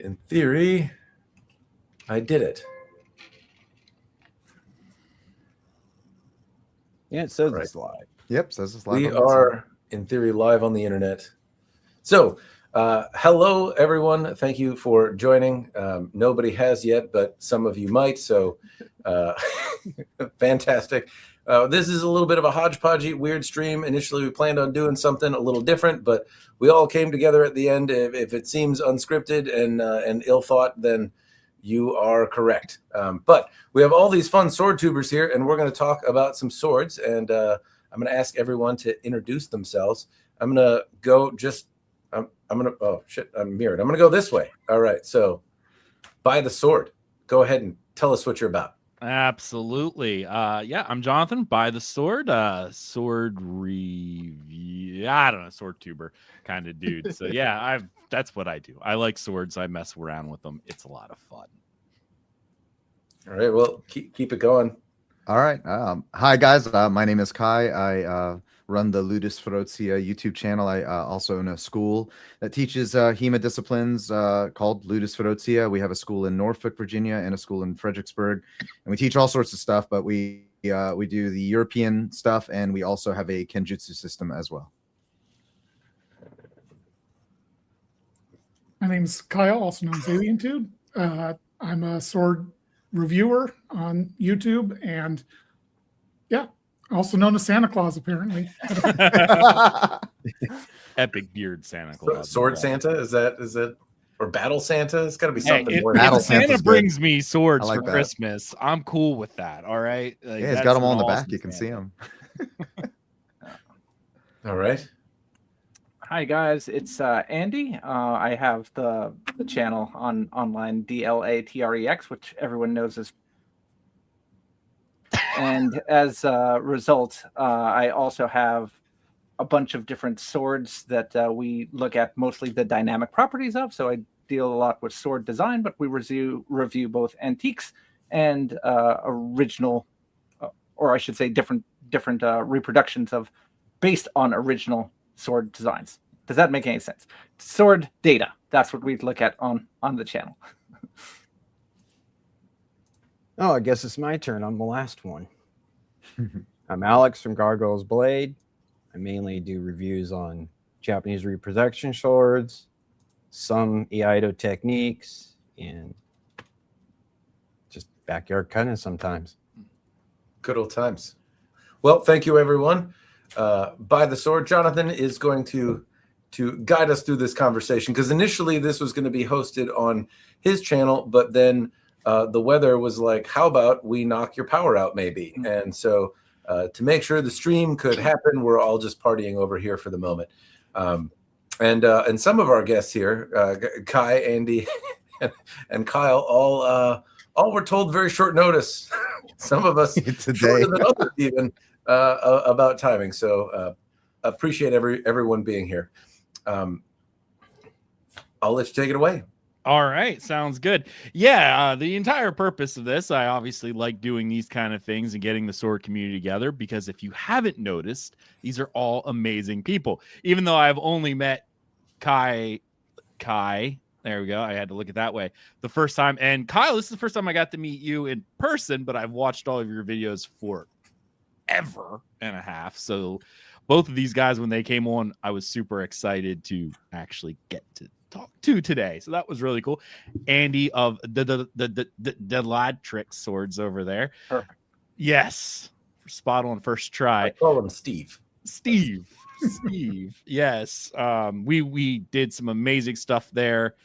In theory, I did it. Yeah, it says it's live. Yep, says it's live. We are, in theory, live on the internet. So, hello, everyone. Thank you for joining. Nobody has yet, but some of you might. So, fantastic. This is a little bit of a hodgepodgey, weird stream. Initially, we planned on doing something a little different, but we all came together at the end. If it seems unscripted and ill thought, then you are correct. But we have all these fun sword tubers here, and we're going to talk about some swords. And I'm going to ask everyone to introduce themselves. I'm going to go just. I'm going to. Oh shit! I'm mirrored. I'm going to go this way. All right. So, By the Sword. Go ahead and tell us what you're about. Absolutely. Yeah, I'm Jonathan, By the Sword, sword review. I don't know, sword tuber kind of dude. So yeah, that's what I do. I like swords. I mess around with them. It's a lot of fun. All right. Well, keep it going. All right. Hi guys. My name is Kai. I run the Ludus Ferocia YouTube channel. I also own a school that teaches HEMA disciplines called Ludus Ferocia. We have a school in Norfolk, Virginia, and a school in Fredericksburg, and we teach all sorts of stuff. But we do the European stuff, and we also have a Kenjutsu system as well. My name is Kyle, also known as AlienTube. I'm a sword reviewer on YouTube, and yeah, also known as Santa Claus, apparently. Epic beard Santa Claus. Sword Santa? Is it or Battle Santa? It's got to be something if, more. If Battle Santa Santa's brings me swords like for that. Christmas, I'm cool with that. All right. Like, Yeah, he's got them all in the back. You can see them. All right. Hi guys, it's Andy. I have the channel on online DLATREX, which everyone knows as. And as a result, I also have a bunch of different swords that we look at mostly the dynamic properties of. So I deal a lot with sword design, but we review both antiques and original, or I should say different reproductions of based on original sword designs. Does that make any sense? Sword data. That's what we look at on the channel. Oh, I guess it's my turn. I'm the last one. I'm Alex from Gargoyle's Blade. I mainly do reviews on Japanese reproduction swords, some Iaido techniques, and just backyard cutting sometimes. Good old times. Well, thank you, everyone. By the Sword, Jonathan is going to guide us through this conversation, because initially this was going to be hosted on his channel, but then the weather was like, how about we knock your power out maybe? And so to make sure the stream could happen, we're all just partying over here for the moment. And some of our guests here, Kai, Andy, and Kyle, all were told very short notice. Some of us Today. shorter than others even about timing. So appreciate everyone being here. I'll let you take it away. All right, sounds good. Yeah, the entire purpose of this, I obviously like doing these kind of things and getting the sword community together, because if you haven't noticed, these are all amazing people. Even though I've only met Kai, there we go, I had to look at that way, the first time. And Kyle, this is the first time I got to meet you in person, but I've watched all of your videos for ever and a half. So both of these guys, when they came on, I was super excited to actually get to talk to today. So that was really cool. Andy of the Lad Trick Swords over there. Perfect. Yes. Spot on first try. I call him Steve. Steve. Yes. We did some amazing stuff there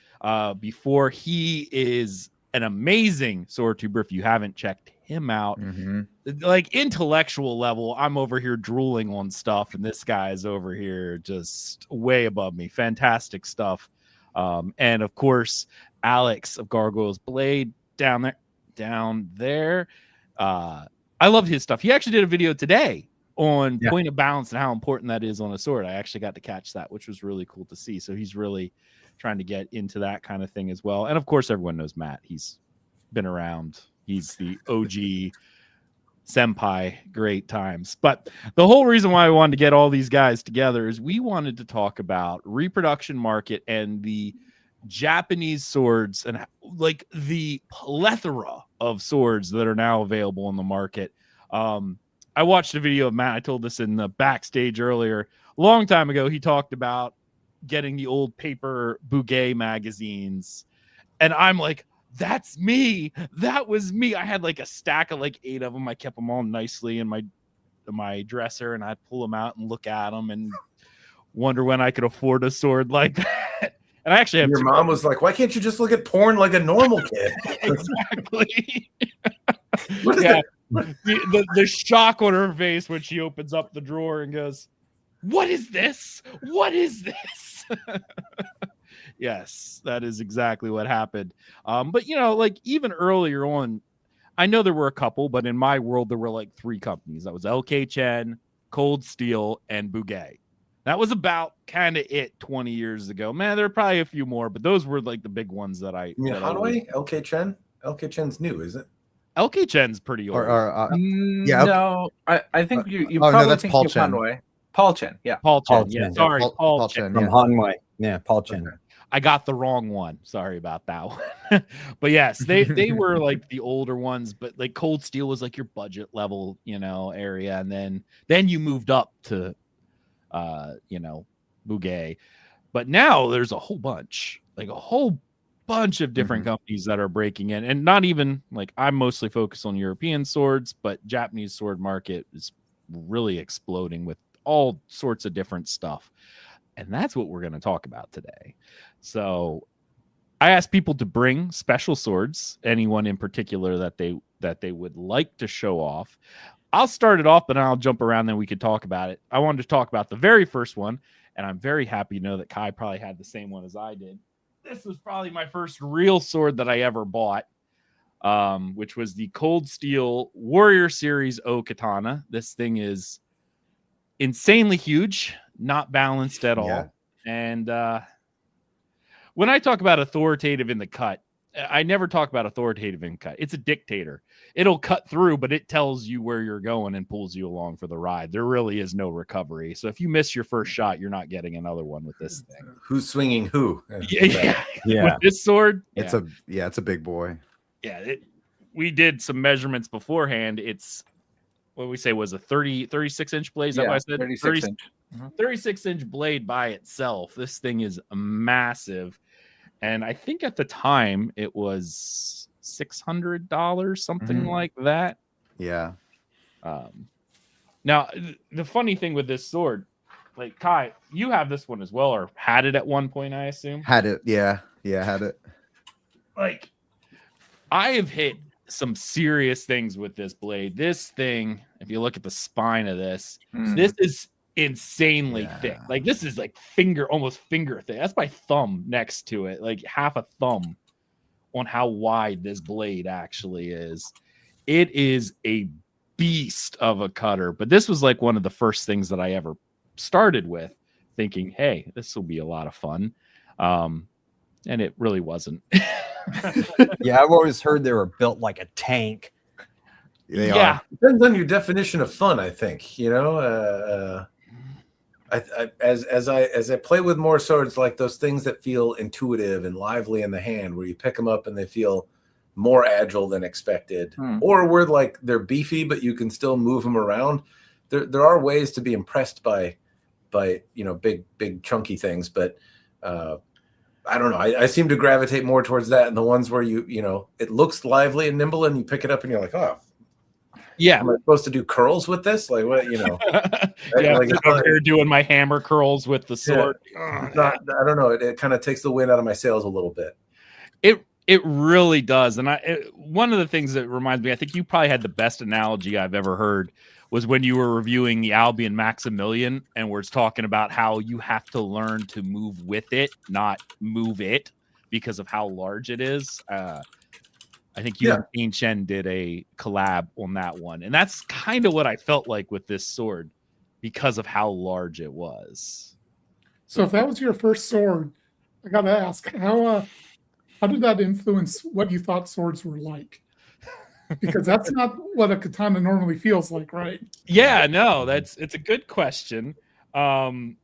before. He is an amazing sword tuber. If you haven't checked him out, like intellectual level, I'm over here drooling on stuff, and this guy's over here just way above me. Fantastic stuff. And of course, Alex of Gargoyle's Blade down there. I loved his stuff. He actually did a video today on point of balance and how important that is on a sword. I actually got to catch that, which was really cool to see. So he's really trying to get into that kind of thing as well. And of course, everyone knows Matt. He's been around. He's the OG senpai, great times. But the whole reason why I wanted to get all these guys together is we wanted to talk about reproduction market and the Japanese swords and like the plethora of swords that are now available in the market. I watched a video of Matt. I told this in the backstage earlier. A long time ago, he talked about getting the old paper Bouquet magazines. And I'm like, that's me. That was me. I had like a stack of like 8 of them. I kept them all nicely in my dresser, and I'd pull them out and look at them and wonder when I could afford a sword like that. And I actually have Your mom was like, why can't you just look at porn like a normal kid? exactly. What is Yeah. that? The shock on her face when she opens up the drawer and goes, what is this? What is this? Yes, that is exactly what happened. But you know, like even earlier on, I know there were a couple, but in my world, there were like 3 companies. That was LK Chen, Cold Steel, and Bouquet. That was about kind of it 20 years ago. Man, there are probably a few more, but those were like the big ones that I. You mean Hanway? LK Chen? LK Chen's new, is it? LK Chen's pretty old. Yeah, okay. No, I think you Oh, no, probably that's think Paul of Chen. Hanway. Paul Chen, yeah. Paul Chen. Paul Yeah, Chen. sorry, Paul Chen. Chen, From yeah. Hanway. Yeah, Paul Chen. I got the wrong one. Sorry about that one. But yes, they were like the older ones, but like Cold Steel was like your budget level, you know, area. And then you moved up to you know, Bouquet. But now there's a whole bunch of different companies that are breaking in, and not even like I'm mostly focused on European swords, but Japanese sword market is really exploding with all sorts of different stuff. And that's what we're going to talk about today. So I asked people to bring special swords, anyone in particular that they would like to show off. I'll start it off, but I'll jump around, then we could talk about it. I wanted to talk about the very first one, and I'm very happy to know that Kai probably had the same one as I did. This was probably my first real sword that I ever bought, which was the Cold Steel Warrior Series O Katana. This thing is insanely huge, not balanced at all. Yeah. And when I talk about authoritative in the cut, I never talk about authoritative in cut. It's a dictator. It'll cut through, but it tells you where you're going and pulls you along for the ride. There really is no recovery. So if you miss your first shot, you're not getting another one with this thing. Who's swinging who? Yeah. Yeah. With this sword, It's a big boy. yeah. We did some measurements beforehand. It's what we say was a 36 inch blade. Is that what I said? 36 inch. 36 inch blade by itself. This thing is massive. And I think at the time it was $600, something like that. Yeah. Now, the funny thing with this sword, like Kai, you have this one as well, or had it at one point, I assume. Had it. Yeah. Yeah, had it. Like, I have hit some serious things with this blade. This thing, if you look at the spine of this, this is insanely thick. Like this is like almost finger thick. That's my thumb next to it, like half a thumb on how wide this blade actually is. It is a beast of a cutter, but this was like one of the first things that I ever started with, thinking, hey, this will be a lot of fun. And it really wasn't. Yeah, I've always heard they were built like a tank. They Yeah. are. Depends on your definition of fun, I think. You know, as I play with more swords, like those things that feel intuitive and lively in the hand, where you pick them up and they feel more agile than expected, or where like they're beefy but you can still move them around. There are ways to be impressed by you know big chunky things, but I don't know. I seem to gravitate more towards that, and the ones where you know it looks lively and nimble, and you pick it up and you're like, oh. Yeah. Am I supposed to do curls with this? Like what, you know? Yeah, like, I'm over here doing my hammer curls with the sword. I don't know. It kind of takes the wind out of my sails a little bit. It really does. And one of the things that reminds me, I think you probably had the best analogy I've ever heard, was when you were reviewing the Albion Maximilian, and we're talking about how you have to learn to move with it, not move it, because of how large it is. I think you and Dean Chen did a collab on that one. And that's kind of what I felt like with this sword because of how large it was. So if that was your first sword, I got to ask, how did that influence what you thought swords were like? Because that's not what a katana normally feels like, right? Yeah, no, it's a good question. To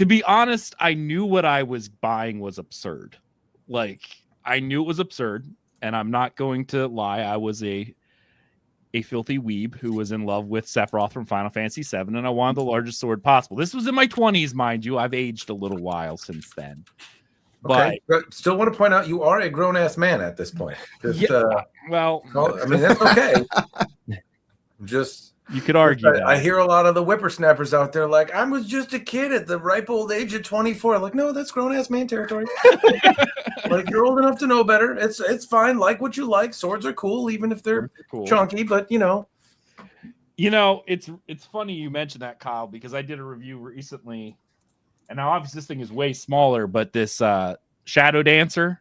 be honest, I knew what I was buying was absurd. like I knew it was absurd, and I'm not going to lie. I was a filthy weeb who was in love with Sephiroth from Final Fantasy VII, and I wanted the largest sword possible. This was in my 20s, mind you. I've aged a little while since then. Okay, but still want to point out you are a grown ass man at this point. Just, well, I mean that's okay. Just you could argue that. I hear a lot of the whippersnappers out there like I was just a kid at the ripe old age of 24. Like, no, that's grown ass man territory. Like you're old enough to know better. It's fine. Like what you like. Swords are cool, even if they're cool. chunky. But you know, it's funny you mentioned that, Kyle, because I did a review recently. And now, obviously, this thing is way smaller, but this Shadow Dancer.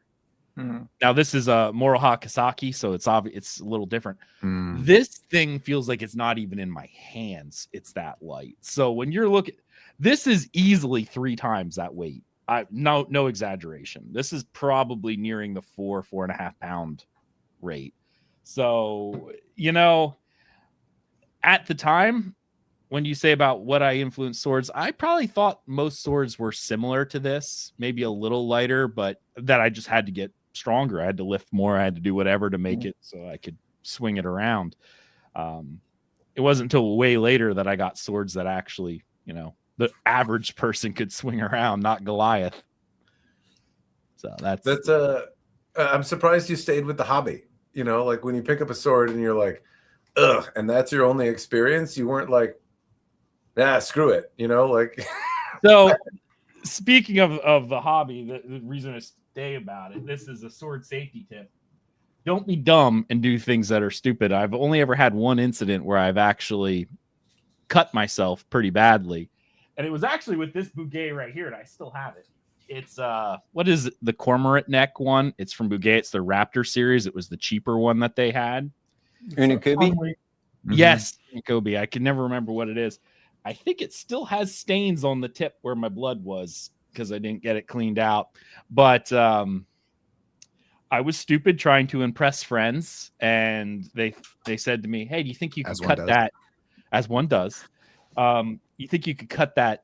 Mm-hmm. Now, this is a Moroha Kasaki, so it's obvious it's a little different. Mm. This thing feels like it's not even in my hands. It's that light. So when you're looking, this is easily 3 times that weight. No exaggeration. This is probably nearing the 4.5 pound rate. So at the time, when you say about what I influenced swords, I probably thought most swords were similar to this, maybe a little lighter, but that I just had to get stronger. I had to lift more. I had to do whatever to make it so I could swing it around. It wasn't until way later that I got swords that actually, the average person could swing around, not Goliath. So that's I'm surprised you stayed with the hobby. Like when you pick up a sword and you're like, ugh, and that's your only experience. You weren't like, nah, screw it. Like. So speaking of the hobby, the reason I stay about it, this is a sword safety tip. Don't be dumb and do things that are stupid. I've only ever had one incident where I've actually cut myself pretty badly. And it was actually with this Bugay right here, and I still have it. It's what is it? The Cormorant neck one? It's from Bugay. It's the Raptor series. It was the cheaper one that they had. Unakubi? Mm-hmm. Yes, Kobe. I can never remember what it is. I think it still has stains on the tip where my blood was because I didn't get it cleaned out. But I was stupid trying to impress friends, and they said to me, "Hey, do you think you could cut that?" As one does. You think you could cut that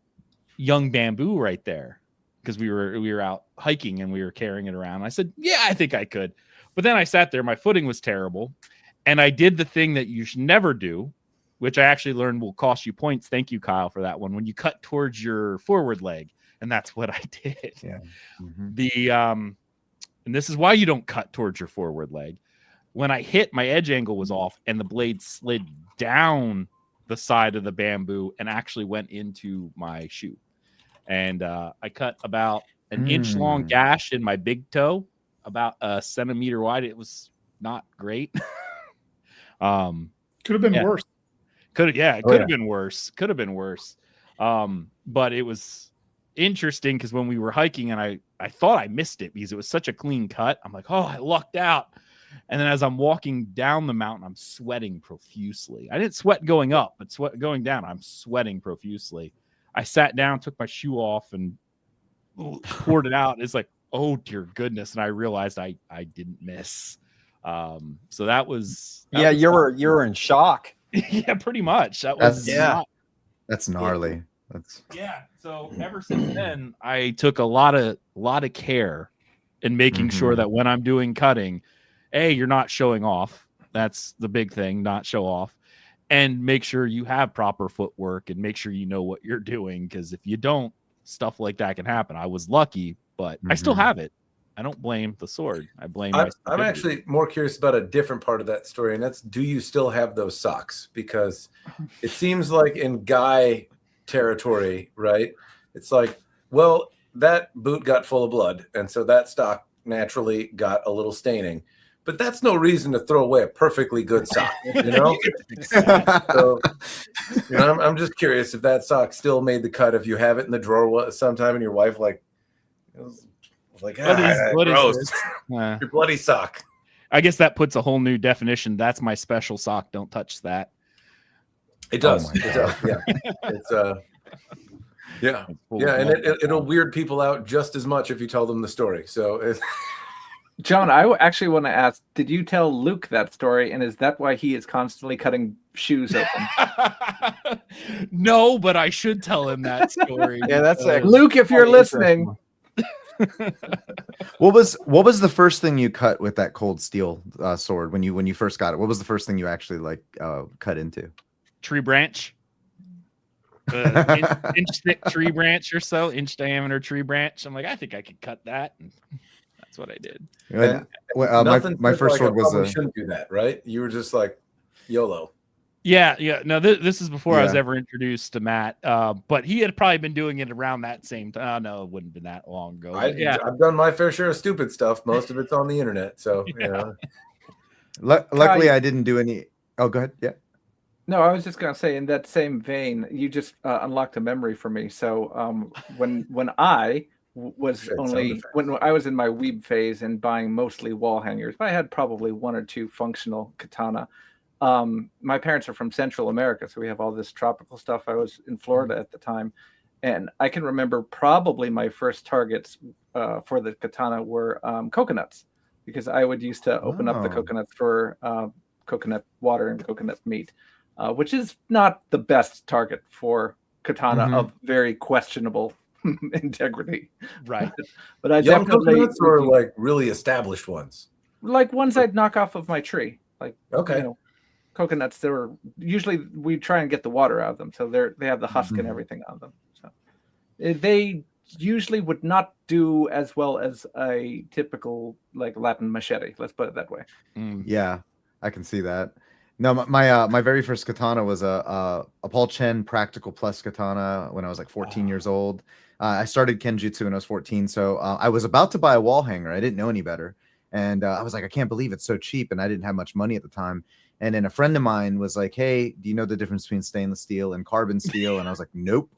young bamboo right there? Because we were out hiking and we were carrying it around. I said, "Yeah, I think I could." But then I sat there. My footing was terrible. And I did the thing that you should never do, which I actually learned will cost you points. Thank you, Kyle, for that one. When you cut towards your forward leg, and that's what I did. Yeah. Mm-hmm. And this is why you don't cut towards your forward leg. When I hit, my edge angle was off, and the blade slid down the side of the bamboo and actually went into my shoe. And I cut about an inch long gash in my big toe, about a centimeter wide. It was not great. Could have been worse. Could have been worse. Could have been worse. But it was interesting because when we were hiking and I thought I missed it because it was such a clean cut. I'm like, oh, I lucked out. And then as I'm walking down the mountain, I'm sweating profusely. I didn't sweat going up, but going down, I'm sweating profusely. I sat down, took my shoe off, and poured it out. It's like, oh dear goodness. And I realized I didn't miss. So that was you were in shock. Yeah, pretty much. That's gnarly. So ever since then, I took a lot of care in making sure that when I'm doing cutting, you're not showing off. That's the big thing, not show off, and make sure you have proper footwork and make sure you know what you're doing. Because if you don't, stuff like that can happen. I was lucky, but I still have it. I don't blame the sword. I blame. I'm actually more curious about a different part of that story, and that's: do you still have those socks? Because it seems like in guy territory, right? It's like, well, that boot got full of blood, and so that sock naturally got a little staining. But that's no reason to throw away a perfectly good sock, So, I'm just curious if that sock still made the cut. If you have it in the drawer sometime, and your wife what gross. Is your bloody sock. I guess that puts a whole new definition. That's my special sock. Don't touch that. It does. It does. Yeah. It's and it'll weird people out just as much if you tell them the story. So, John, I actually want to ask: did you tell Luke that story, and is that why he is constantly cutting shoes open? No, but I should tell him that story. Yeah, that's Luke, if you're listening. What was the first thing you cut with that cold steel sword when you first got it? What was the first thing you actually like cut into? Tree branch. Inch thick tree branch or so, inch diameter tree branch. I'm like, I think I could cut that. And that's what I did. And My first sword was I shouldn't do that, right? You were just like YOLO. Yeah. No, this is before I was Yeah. ever introduced to Matt. But he had probably been doing it around that same time. No, it wouldn't have been that long ago. But yeah. I've done my fair share of stupid stuff. Most of it's on the internet. So, you know. Luckily, I didn't do any. Oh, go ahead. Yeah. No, I was just going to say, in that same vein, you just unlocked a memory for me. So when I was when I was in my weeb phase and buying mostly wall hangers, I had probably one or two functional katana. My parents are from Central America, so we have all this tropical stuff. I was in Florida at the time, and I can remember probably my first targets for the katana were coconuts, because I would used to open up the coconuts for coconut water and coconut meat. Which is not the best target for katana of very questionable integrity. Right. But I Young definitely coconuts or like really established ones? like ones I'd knock off of my tree. Like, okay. You know, coconuts, they were usually, we try and get the water out of them. So they have the husk and everything on them. So they usually would not do as well as a typical like Latin machete. Let's put it that way. Yeah, I can see that. No, my very first katana was a Paul Chen Practical Plus katana when I was like 14 years old. I started Kenjutsu when I was 14, so I was about to buy a wall hanger. I didn't know any better, and I was like, I can't believe it's so cheap, and I didn't have much money at the time. And then a friend of mine was like, hey, do you know the difference between stainless steel and carbon steel? And I was like, nope.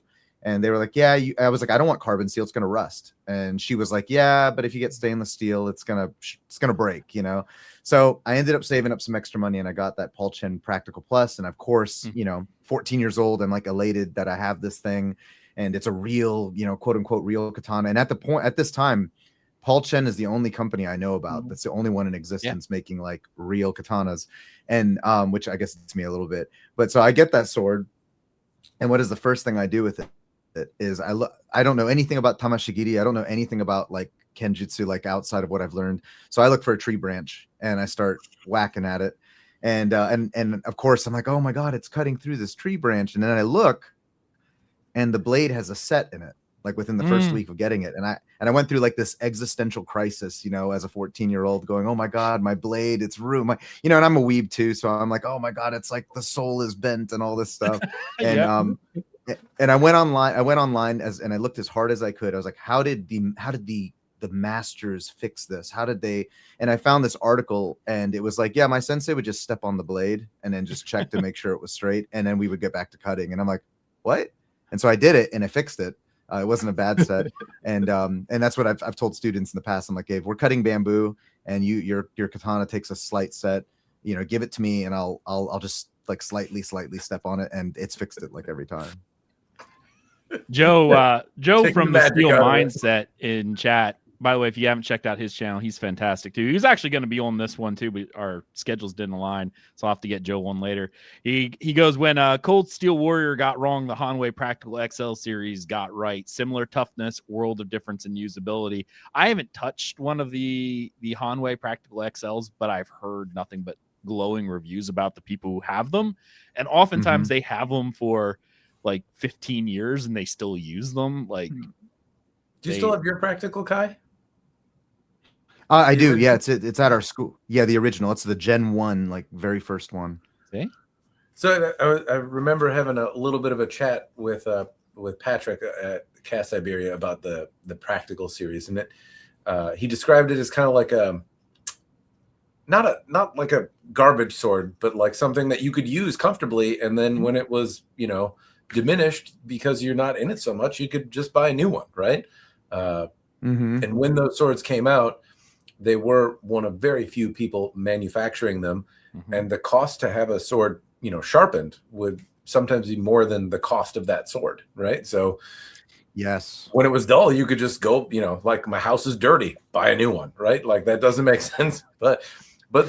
And they were like, yeah. I was like, I don't want carbon steel. It's going to rust. And she was like, yeah, but if you get stainless steel, it's going to break, you know? So I ended up saving up some extra money and I got that Paul Chen Practical Plus. And of course, you know, 14 years old, I'm like elated that I have this thing and it's a real, you know, quote unquote, real katana. And at this time, Paul Chen is the only company I know about that's the only one in existence making like real katanas. And which I guess it's me a little bit. But so I get that sword. And what is the first thing I do with it? Is I don't know anything about tamashigiri. I don't know anything about like kenjutsu, like outside of what I've learned. So I look for a tree branch and I start whacking at it. And of course I'm like, oh my God, it's cutting through this tree branch. And then I look and the blade has a set in it, like within the first week of getting it. And I went through like this existential crisis, you know, as a 14-year-old going, oh my God, my blade, it's ruined. You know, and I'm a weeb too. So I'm like, oh my God, it's like the soul is bent and all this stuff. And, and I went online and I looked as hard as I could. I was like, how did the masters fix this? How did they? And I found this article and it was like, yeah, my sensei would just step on the blade and then just check to make sure it was straight. And then we would get back to cutting. And I'm like, what? And so I did it and I fixed it. It wasn't a bad set. And that's what I've told students in the past. I'm like, hey, if we're cutting bamboo and your katana takes a slight set, you know, give it to me and I'll just like slightly step on it and it's fixed it like every time. Joe from the Steel Mindset in chat. By the way, if you haven't checked out his channel, he's fantastic too. He's actually going to be on this one too, but our schedules didn't align, so I'll have to get Joe on later. He goes, when Cold Steel Warrior got wrong, the Hanwei Practical XL series got right. Similar toughness, world of difference in usability. I haven't touched one of the Hanwei Practical XLs, but I've heard nothing but glowing reviews about the people who have them, and oftentimes they have them for like 15 years and they still use them. Like, do you still have your practical, Kai? I do. Yeah, it's at our school. Yeah, the original. It's the Gen 1, like very first one. See? So I remember having a little bit of a chat with Patrick at Cast Iberia about the practical series, and he described it as kind of like not like a garbage sword, but like something that you could use comfortably, and then when it was, you know, diminished because you're not in it so much, you could just buy a new one, right? And when those swords came out, they were one of very few people manufacturing them, and the cost to have a sword, you know, sharpened would sometimes be more than the cost of that sword, right? So yes, when it was dull, you could just go, you know, like, my house is dirty, buy a new one, right? Like, that doesn't make sense, but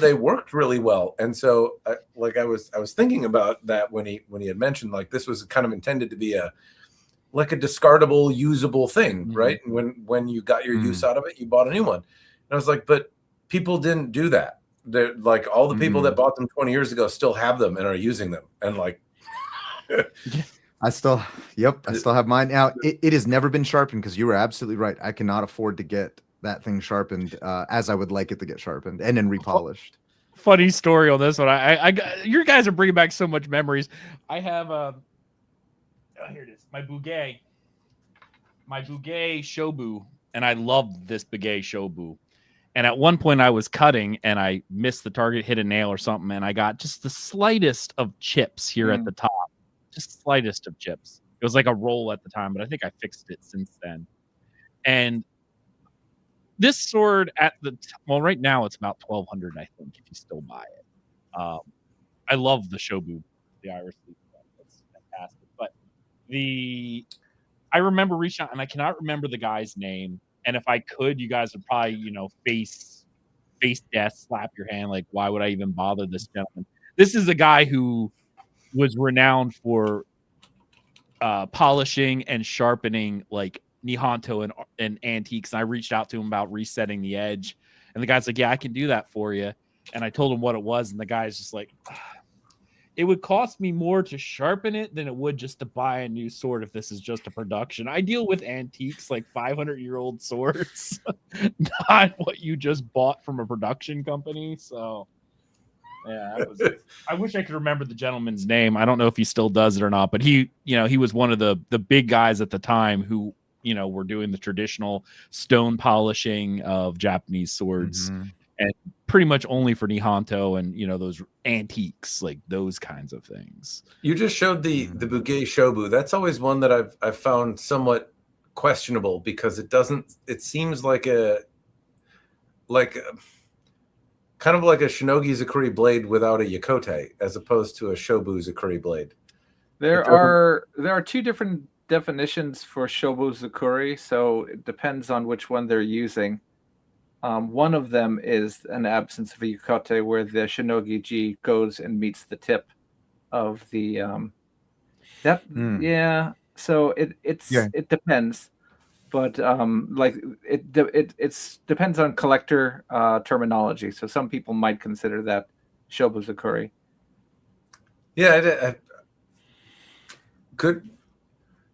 they worked really well. And so I was thinking about that when he had mentioned like this was kind of intended to be like a discardable, usable thing, Mhm. right? And when you got your use out of it, you bought a new one. And I was like, but people didn't do that. They're like all the people that bought them 20 years ago still have them and are using them. And like, I still have mine. Now, it has never been sharpened because you were absolutely right. I cannot afford to get that thing sharpened as I would like it to get sharpened and then repolished. Funny story on this one. You guys are bringing back so much memories. I have here it is. My Bugay Shobu, and I loved this Bugay Shobu. And at one point I was cutting and I missed the target, hit a nail or something, and I got just the slightest of chips here at the top. Just slightest of chips. It was like a roll at the time, but I think I fixed it since then. And this sword right now it's about 1,200, I think, if you still buy it. I love the Shobu, the Irish Leaf. It's fantastic. But I remember reaching out, and I cannot remember the guy's name. And if I could, you guys would probably, face death, slap your hand. Like, why would I even bother this gentleman? This is a guy who was renowned for polishing and sharpening like Nihonto and antiques. And I reached out to him about resetting the edge, and the guy's like, "Yeah, I can do that for you." And I told him what it was, and the guy's just like, "It would cost me more to sharpen it than it would just to buy a new sword if this is just a production. I deal with antiques, like 500-year-old swords, not what you just bought from a production company." So yeah, I wish I could remember the gentleman's name. I don't know if he still does it or not, but he was one of the big guys at the time who, were doing the traditional stone polishing of Japanese swords, and pretty much only for Nihonto and, those antiques, like those kinds of things. you just showed the Bugay Shobu. That's always one that I've found somewhat questionable because it seems like kind of like a Shinogi Zakuri blade without a Yakote, as opposed to a Shobu Zakuri blade. There are two different definitions for Shobu Zakuri, so it depends on which one they're using. One of them is an absence of a Yakote, where the Shinogi Ji goes and meets the tip of the So it depends. But it depends on collector terminology. So some people might consider that Shobu Zakuri. Yeah,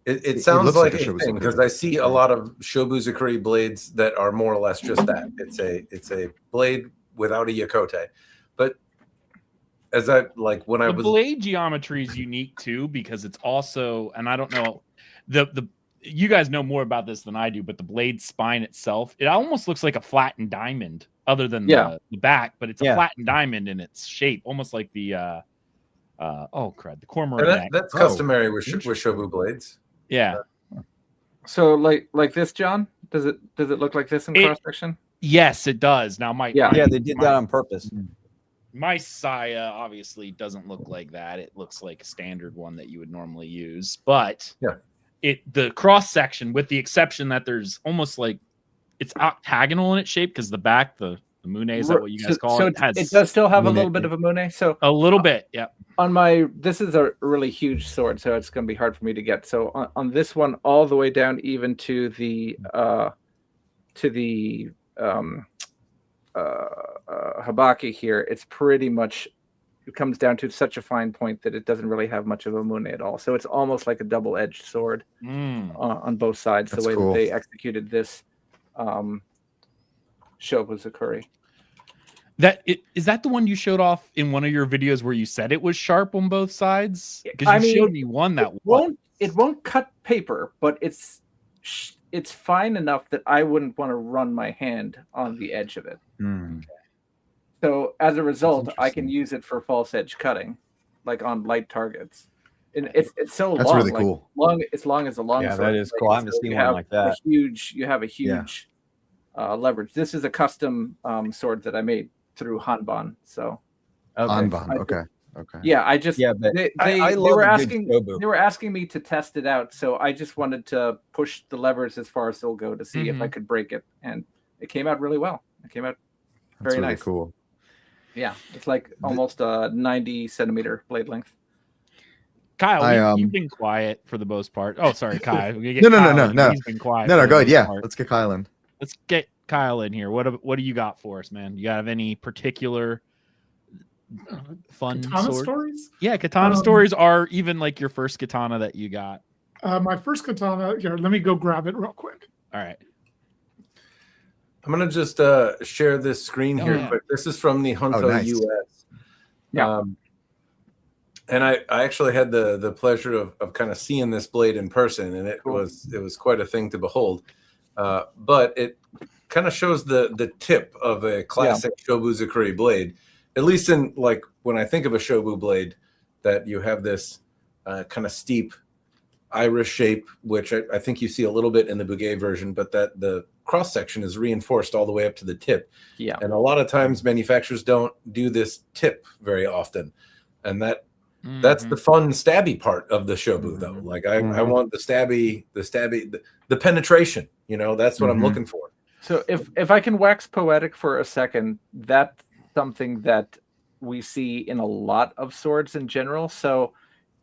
it sounds like a thing because I see a lot of Shobu Zakuri blades that are more or less just that. It's a blade without a Yakote. But as the blade geometry is unique too, because it's also, and I don't know, you guys know more about this than I do, but the blade spine itself, it almost looks like a flattened diamond, other than the back, but it's a flattened diamond in its shape, almost like the the cormorant. That's customary with Shobu blades. Yeah. So like this, John, does it look like this in cross section? Yes, it does. Now they did that on purpose. My Saya obviously doesn't look like that. It looks like a standard one that you would normally use, but the cross section, with the exception that there's almost like it's octagonal in its shape, because the back, the mune, is that what you guys call it? It does still have a little bit of a mune. So a little bit, yeah. This is a really huge sword, so it's going to be hard for me to get. So on this one, all the way down even to the habaki here, it's pretty much, it comes down to such a fine point that it doesn't really have much of a mune at all. So it's almost like a double-edged sword on both sides. That's the way that they executed this Shobu Zakuri. Is that the one you showed off in one of your videos where you said it was sharp on both sides? Because you showed me one that it won't cut paper, but it's fine enough that I wouldn't want to run my hand on the edge of it. So as a result, I can use it for false edge cutting, like on light targets. And it's so long. That's really cool. It's long as a long. Yeah, that is cool. I haven't seen one like that. You have a huge leverage. This is a custom sword that I made through Hanban. So Hanban, okay. Yeah, they were asking me to test it out, so I just wanted to push the levers as far as they'll go to see if I could break it, and it came out really well. It came out very nice. Cool. Yeah, it's like almost a 90 centimeter blade length. Kyle, you've been quiet for the most part. Oh, sorry, Kai. No. He's been quiet. No, for the go ahead. most Yeah, part. let's get Kyle in. Let's get Kyle in here. What do you got for us, man? You have any particular fun Katana sword? stories? Yeah, katana stories are even like your first katana that you got. My first katana, here, let me go grab it real quick. All right. I'm gonna just share this screen here quick. This is from the Hunto nice. US. Yeah. And I actually had the pleasure of kind of seeing this blade in person, and it was quite a thing to behold. But it kind of shows the tip of a classic Shobuzakuri blade, at least in like when I think of a Shobu blade, that you have this kind of steep iris shape, which I think you see a little bit in the Bugay version, but that the cross section is reinforced all the way up to the tip. Yeah. And a lot of times manufacturers don't do this tip very often, and that's the fun stabby part of the Shobu, though. Like I want the stabby, the penetration. You know, that's what I'm looking for. So if I can wax poetic for a second, that's something that we see in a lot of swords in general. So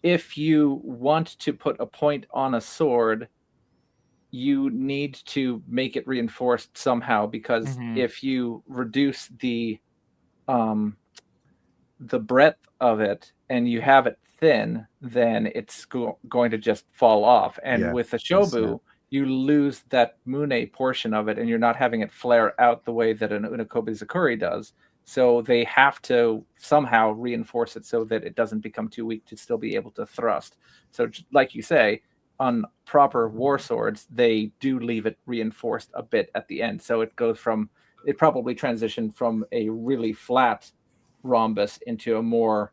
if you want to put a point on a sword, you need to make it reinforced somehow, because if you reduce the breadth of it and you have it thin, then it's going to just fall off. And with a Shobu, you lose that Mune portion of it, and you're not having it flare out the way that an Unokobe Zakuri does. So they have to somehow reinforce it so that it doesn't become too weak to still be able to thrust. So like you say, on proper war swords, they do leave it reinforced a bit at the end. So it probably transitioned from a really flat rhombus into a more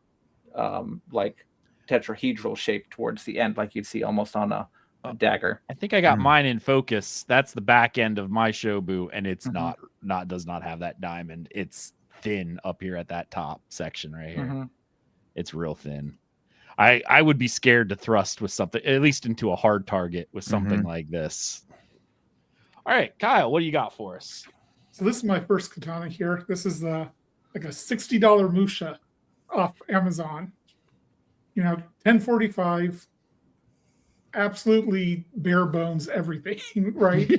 like tetrahedral shape towards the end, like you'd see almost on a dagger. I think I got mine in focus. That's the back end of my Shobu, and it's does not have that diamond. It's thin up here at that top section right here. It's real thin. I would be scared to thrust with something, at least into a hard target with something like this. All right, Kyle, what do you got for us? So this is my first katana here. This is like a $60 Musha off Amazon. You know, 1045, absolutely bare bones everything, right?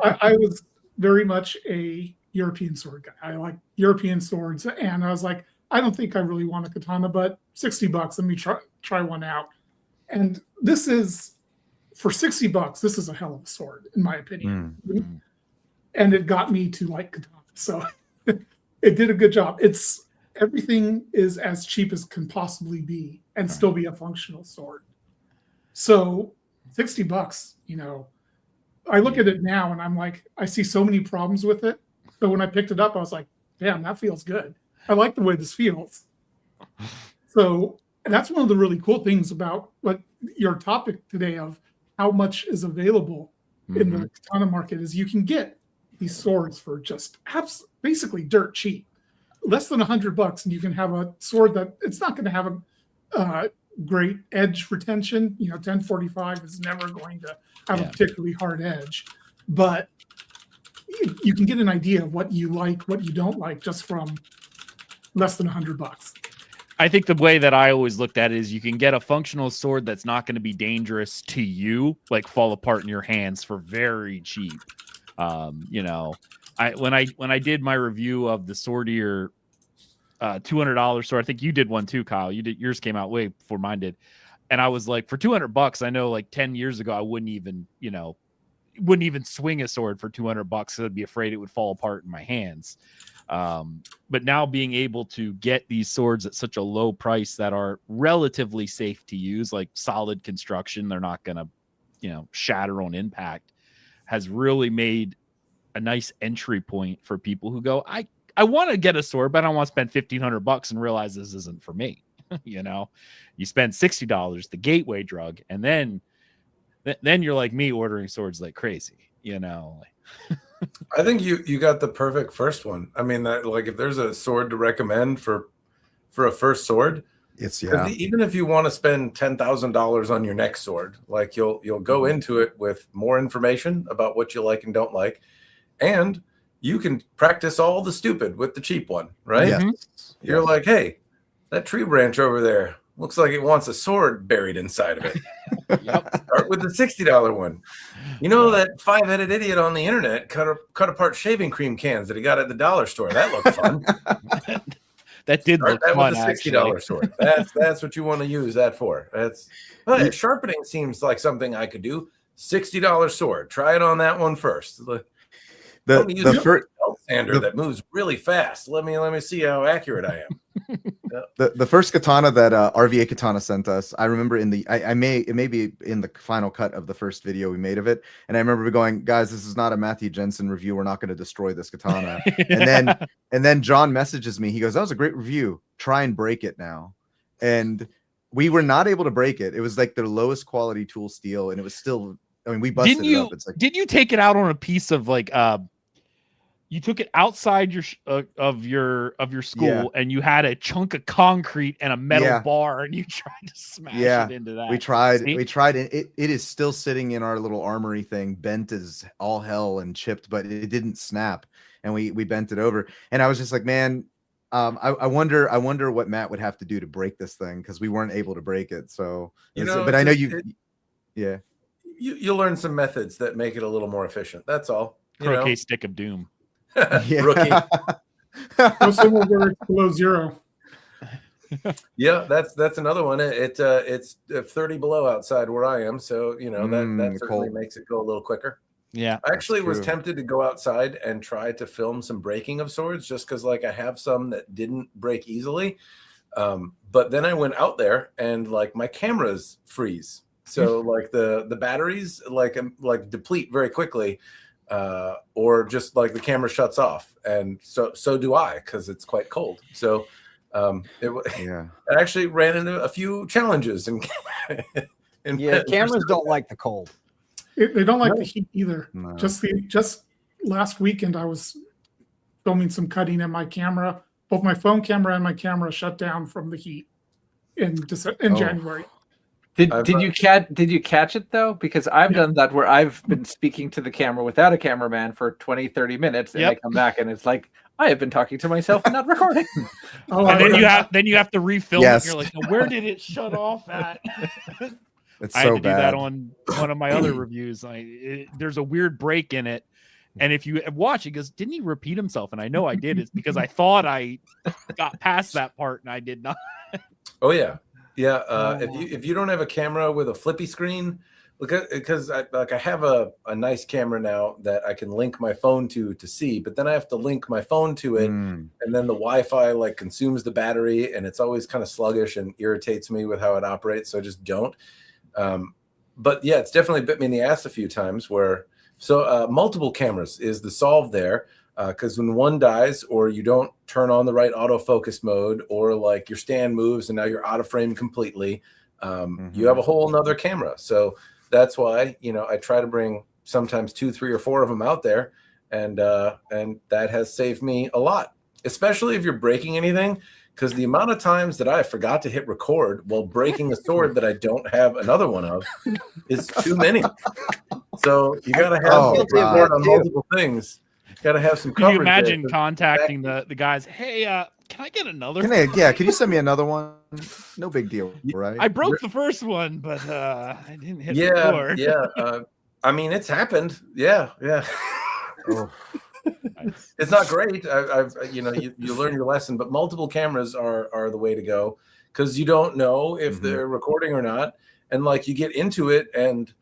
I was very much a European sword guy. I like European swords, and I was like, I don't think I really want a katana, but $60, let me try one out. And this is, for $60, this is a hell of a sword, in my opinion. And it got me to like katana. So it did a good job. Everything is as cheap as can possibly be and still be a functional sword. So $60, you know, I look at it now and I'm like, I see so many problems with it. But when I picked it up, I was like, damn, that feels good. I like the way this feels. So that's one of the really cool things about what your topic today of how much is available in the katana market is you can get these swords for just basically dirt cheap. Less than $100, and you can have a sword that it's not going to have a great edge retention. You know, 1045 is never going to have a particularly hard edge, but you can get an idea of what you like, what you don't like, just from less than $100. I think the way that I always looked at it is you can get a functional sword that's not going to be dangerous to you, like fall apart in your hands, for very cheap. You know, when I did my review of the Swordier $200 sword, I think you did one too, Kyle. Yours came out way before mine did, and I was like, for $200, I know like 10 years ago I wouldn't even swing a sword for $200. I'd be afraid it would fall apart in my hands. But now being able to get these swords at such a low price that are relatively safe to use, like solid construction, they're not gonna, shatter on impact, has really made a nice entry point for people who go, I want to get a sword, but I don't want to spend $1,500 and realize this isn't for me. You spend $60, the gateway drug, and then you're like me, ordering swords like crazy. I think you got the perfect first one. I mean, that, like, if there's a sword to recommend for a first sword, it's even if you want to spend $10,000 on your next sword, like you'll go into it with more information about what you like and don't like, and you can practice all the stupid with the cheap one, right? Yes. You're like, hey, that tree branch over there, looks like it wants a sword buried inside of it. Yep. Start with the $60 one. You know that 5-headed idiot on the internet cut apart shaving cream cans that he got at the dollar store. That looked fun. That did Start look that fun, with a $60 actually. sword. That's what you want to use that for. Sharpening seems like something I could do. $60 sword. Try it on that one first. The first sander that moves really fast. Let me see how accurate I am. The first katana that RVA Katana sent us, I remember it may be in the final cut of the first video we made of it, and I remember going, guys, this is not a Matthew Jensen review. We're not going to destroy this katana. and then John messages me. He goes, that was a great review. Try and break it now. And we were not able to break it. It was like their lowest quality tool steel, and it was still. I mean, we busted it up. It's like, did you take it out on a piece of like you took it outside of your school, and you had a chunk of concrete and a metal bar, and you tried to smash it into that? We tried. It is still sitting in our little armory thing, bent as all hell and chipped, but it didn't snap, and we bent it over. And I was just like, man, I wonder what Matt would have to do to break this thing, because we weren't able to break it. So but I know you'll learn some methods that make it a little more efficient. That's all. Croquet stick of doom. Rookie. No civil where it's below zero. Yeah, that's another one. It's 30 below outside where I am, so that certainly makes it go a little quicker. Yeah, I actually was tempted to go outside and try to film some breaking of swords, just because like I have some that didn't break easily. But then I went out there and like my cameras freeze, so like the batteries like deplete very quickly. Or just like the camera shuts off, and so do I, because it's quite cold. So I actually ran into a few challenges and cameras don't like the cold. They don't like the heat either. No. Just last weekend I was filming some cutting, and my camera, both my phone camera and my camera, shut down from the heat in January. Did you catch it though? Because I've done that where I've been speaking to the camera without a cameraman for 20-30 minutes, and I come back and it's like I have been talking to myself and not recording. And then you have to refilm it. And you're like, where did it shut off at? It's I had so to bad. do that on one of my other reviews. There's a weird break in it, and if you watch, it goes, didn't he repeat himself? And I know I did. It's because I thought I got past that part and I did not. Oh yeah. Yeah, if you don't have a camera with a flippy screen, because I have a nice camera now that I can link my phone to see, but then I have to link my phone to it, and then the Wi-Fi like consumes the battery, and it's always kind of sluggish and irritates me with how it operates, so I just don't. But yeah, it's definitely bit me in the ass a few times. Multiple cameras is the solve there. Because when one dies, or you don't turn on the right autofocus mode, or like your stand moves and now you're out of frame completely, you have a whole nother camera. So that's why I try to bring sometimes 2, 3, or 4 of them out there, and that has saved me a lot, especially if you're breaking anything. Because the amount of times that I forgot to hit record while breaking a sword that I don't have another one of is too many. So you got to have record on multiple things. Got to have some coverage. Can you imagine contacting the guys? Hey, can I get another? Can you send me another one? No big deal, right? I broke the first one, but I didn't hit record. Yeah. I mean, it's happened. Yeah. Oh. Nice. It's not great. You learn your lesson, but multiple cameras are the way to go, because you don't know if they're recording or not, and like you get into it and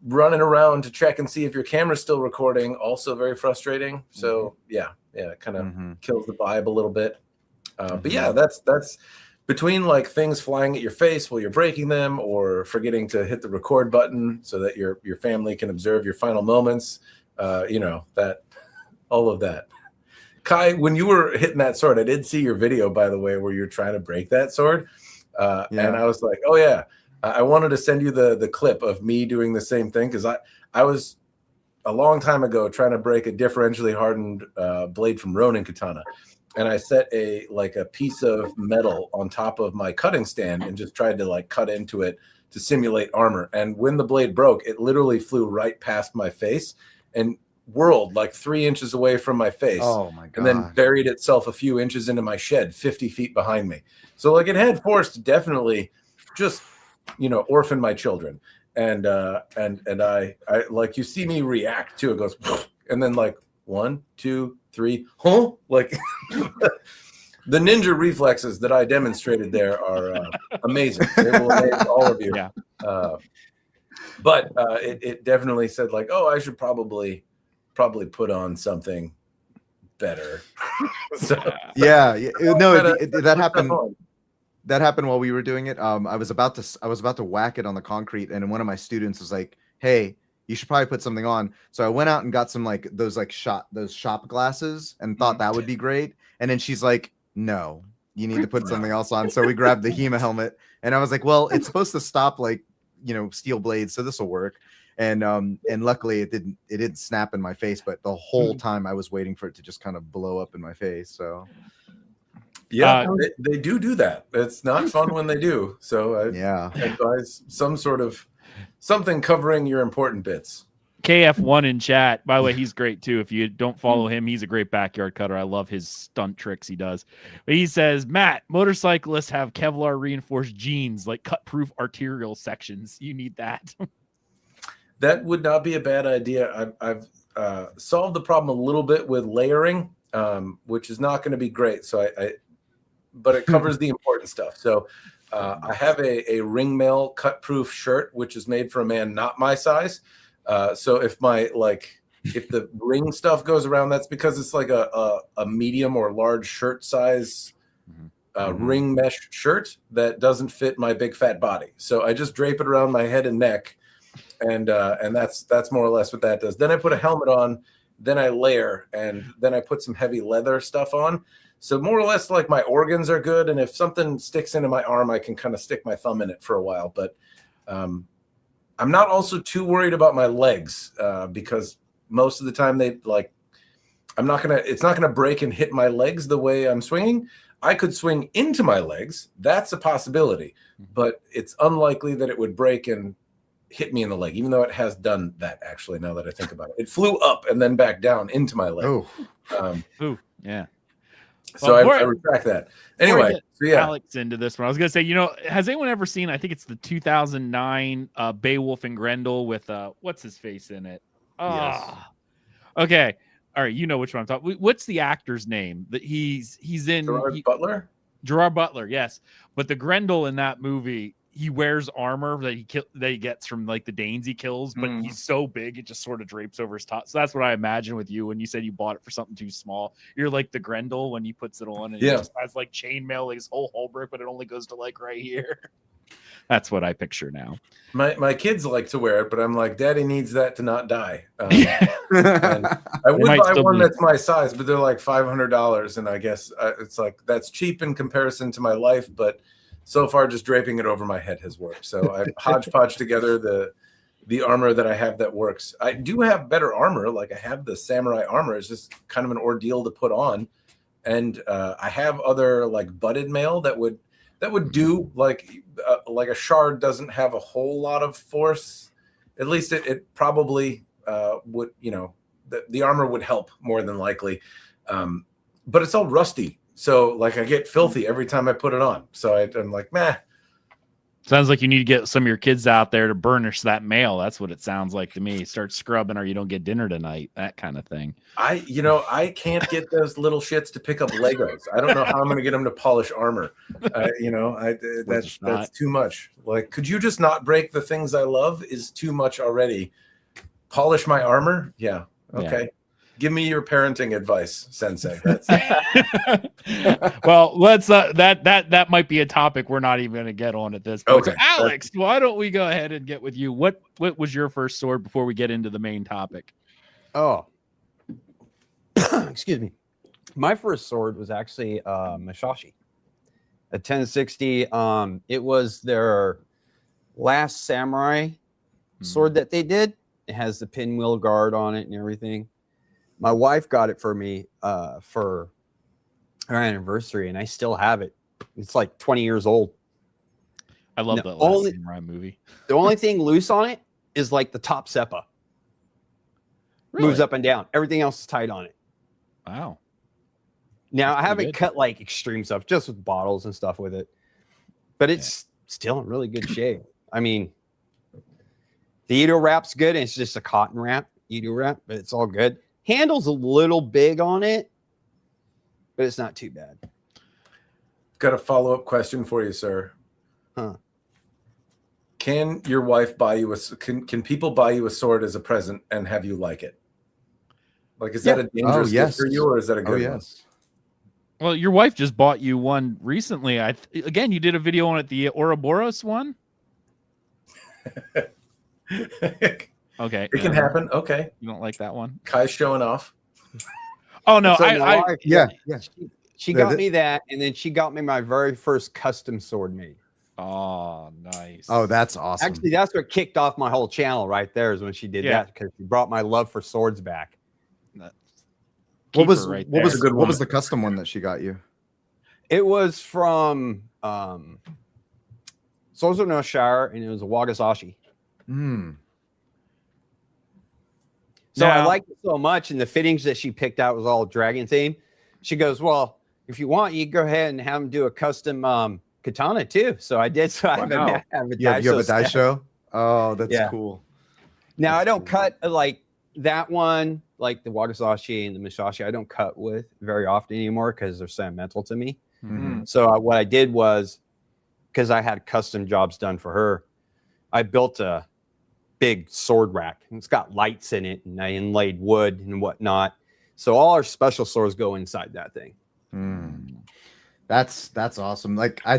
running around to check and see if your camera's still recording, also very frustrating. So it kind of kills the vibe a little bit. But yeah, that's between like things flying at your face while you're breaking them, or forgetting to hit the record button so that your family can observe your final moments. That all of that. Kai, when you were hitting that sword, I did see your video, by the way, where you're trying to break that sword. And I was like, oh yeah. I wanted to send you the clip of me doing the same thing, because I was a long time ago trying to break a differentially hardened blade from Ronin katana, and I set a piece of metal on top of my cutting stand and just tried to like cut into it to simulate armor. And when the blade broke, it literally flew right past my face, and world like 3 inches away from my face. Oh my god! And then buried itself a few inches into my shed 50 feet behind me. So like it had force to definitely just, orphan my children. And I like, you see me react to it, goes, and then like 1, 2, 3, huh? Like the ninja reflexes that I demonstrated there are amazing. They will amaze all of you. Yeah. But it definitely said like, oh, I should probably put on something better. So Yeah, no, that put happened. stuff on. That happened while we were doing it. I was about to whack it on the concrete, and one of my students was like, "Hey, you should probably put something on." So I went out and got some like those shop glasses, and thought that would be great. And then she's like, "No, you need to put something else on." So we grabbed the HEMA helmet, and I was like, "Well, it's supposed to stop like steel blades, so this will work." And luckily it didn't snap in my face, but the whole time I was waiting for it to just kind of blow up in my face. So yeah, they do that. It's not fun when they do. So I advise something covering your important bits. KF1 in chat. By the way, he's great too. If you don't follow him, he's a great backyard cutter. I love his stunt tricks he does. But he says, Matt, motorcyclists have Kevlar reinforced jeans, like cut-proof arterial sections. You need that. That would not be a bad idea. I've solved the problem a little bit with layering, which is not going to be great. So but it covers the important stuff. So I have a ring mail cut-proof shirt, which is made for a man not my size. So if the ring stuff goes around, that's because it's like a medium or large shirt size ring mesh shirt that doesn't fit my big fat body. So I just drape it around my head and neck, and that's more or less what that does. Then I put a helmet on, then I layer, and then I put some heavy leather stuff on. So more or less like my organs are good, and if something sticks into my arm, I can kind of stick my thumb in it for a while. But I'm not also too worried about my legs because most of the time it's not gonna break and hit my legs the way I'm swinging. I could swing into my legs. That's a possibility, but it's unlikely that it would break and hit me in the leg, even though it has done that actually, now that I think about it. It flew up and then back down into my leg. Yeah. So I retract that. Anyway, so yeah. Alex into this one. I was going to say, has anyone ever seen, I think it's the 2009 Beowulf and Grendel with, what's his face in it? Yes. Okay. All right. You know which one I'm talking. What's the actor's name that he's in? Butler? Gerard Butler. Yes. But the Grendel in that movie, he wears armor that he gets from like the Danes he kills, but he's so big it just sort of drapes over his top. So that's what I imagine with you when you said you bought it for something too small. You're like the Grendel when he puts it on and it just has like chainmail, like his whole halberd, but it only goes to like right here. That's what I picture now. My kids like to wear it, but I'm like, Daddy needs that to not die. And I would buy one that's my size, but they're like $500, and I guess it's like that's cheap in comparison to my life, but so far just draping it over my head has worked. So I hodgepodge together the armor that I have that works. I do have better armor, like I have the samurai armor. It's just kind of an ordeal to put on, and I have other like butted mail that would do like a shard doesn't have a whole lot of force. At least it probably would, the armor would help more than likely, but it's all rusty. So like I get filthy every time I put it on. So I'm like, meh. Sounds like you need to get some of your kids out there to burnish that mail. That's what it sounds like to me. Start scrubbing or you don't get dinner tonight. That kind of thing. I can't get those little shits to pick up Legos. I don't know how I'm going to get them to polish armor. That's too much. Like, could you just not break the things I love? Is too much already. Polish my armor? Yeah. Okay. Yeah. Give me your parenting advice, Sensei. Well, let's that might be a topic we're not even going to get on at this point. Okay. So Alex, why don't we go ahead and get with you? What was your first sword before we get into the main topic? Oh, excuse me. My first sword was actually Musashi, a 1060. It was their last samurai sword that they did. It has the pinwheel guard on it and everything. My wife got it for me for her anniversary, and I still have it. It's like 20 years old. I love that last samurai movie. The only thing loose on it is like the top seppa. moves up and down. Everything else is tight on it. Wow. Now, That's I haven't pretty good. cut like extreme stuff, just with bottles and stuff with it, but it's still in really good shape. I mean, the Edo wrap's good, and it's just a cotton wrap, Edo wrap, but it's all good. Handle's a little big on it, but it's not too bad. Got a follow-up question for you, sir. Huh. Can your wife buy you can people buy you a sword as a present and have you like it? Like, is that a dangerous gift for you, or is that a good one? Well, your wife just bought you one recently. Again, you did a video on it, the Ouroboros one. Okay, It can happen. Okay, you don't like that one? Kai's showing off. Oh no, So my wife, Yeah. she got me that, and then she got me my very first custom sword made. Oh, nice. Oh, that's awesome. Actually, that's what kicked off my whole channel right there, is when she did that, because she brought my love for swords back. what was right what was there. what was the custom one that she got you? It was from Swords of No Shire, and it was a Wagasashi. So I liked it so much, and the fittings that she picked out was all dragon theme. She goes, well, if you want, you go ahead and have them do a custom katana too. So I did. So I have a You have a die show? Oh, that's cool. Now I don't cut like that one, like the Wagasashi and the Musashi. I don't cut with very often anymore because they're sentimental to me. Mhm. So what I did was, because I had custom jobs done for her, I built a big sword rack, and it's got lights in it, and I inlaid wood and whatnot. So all our special swords go inside that thing. That's awesome. Like, I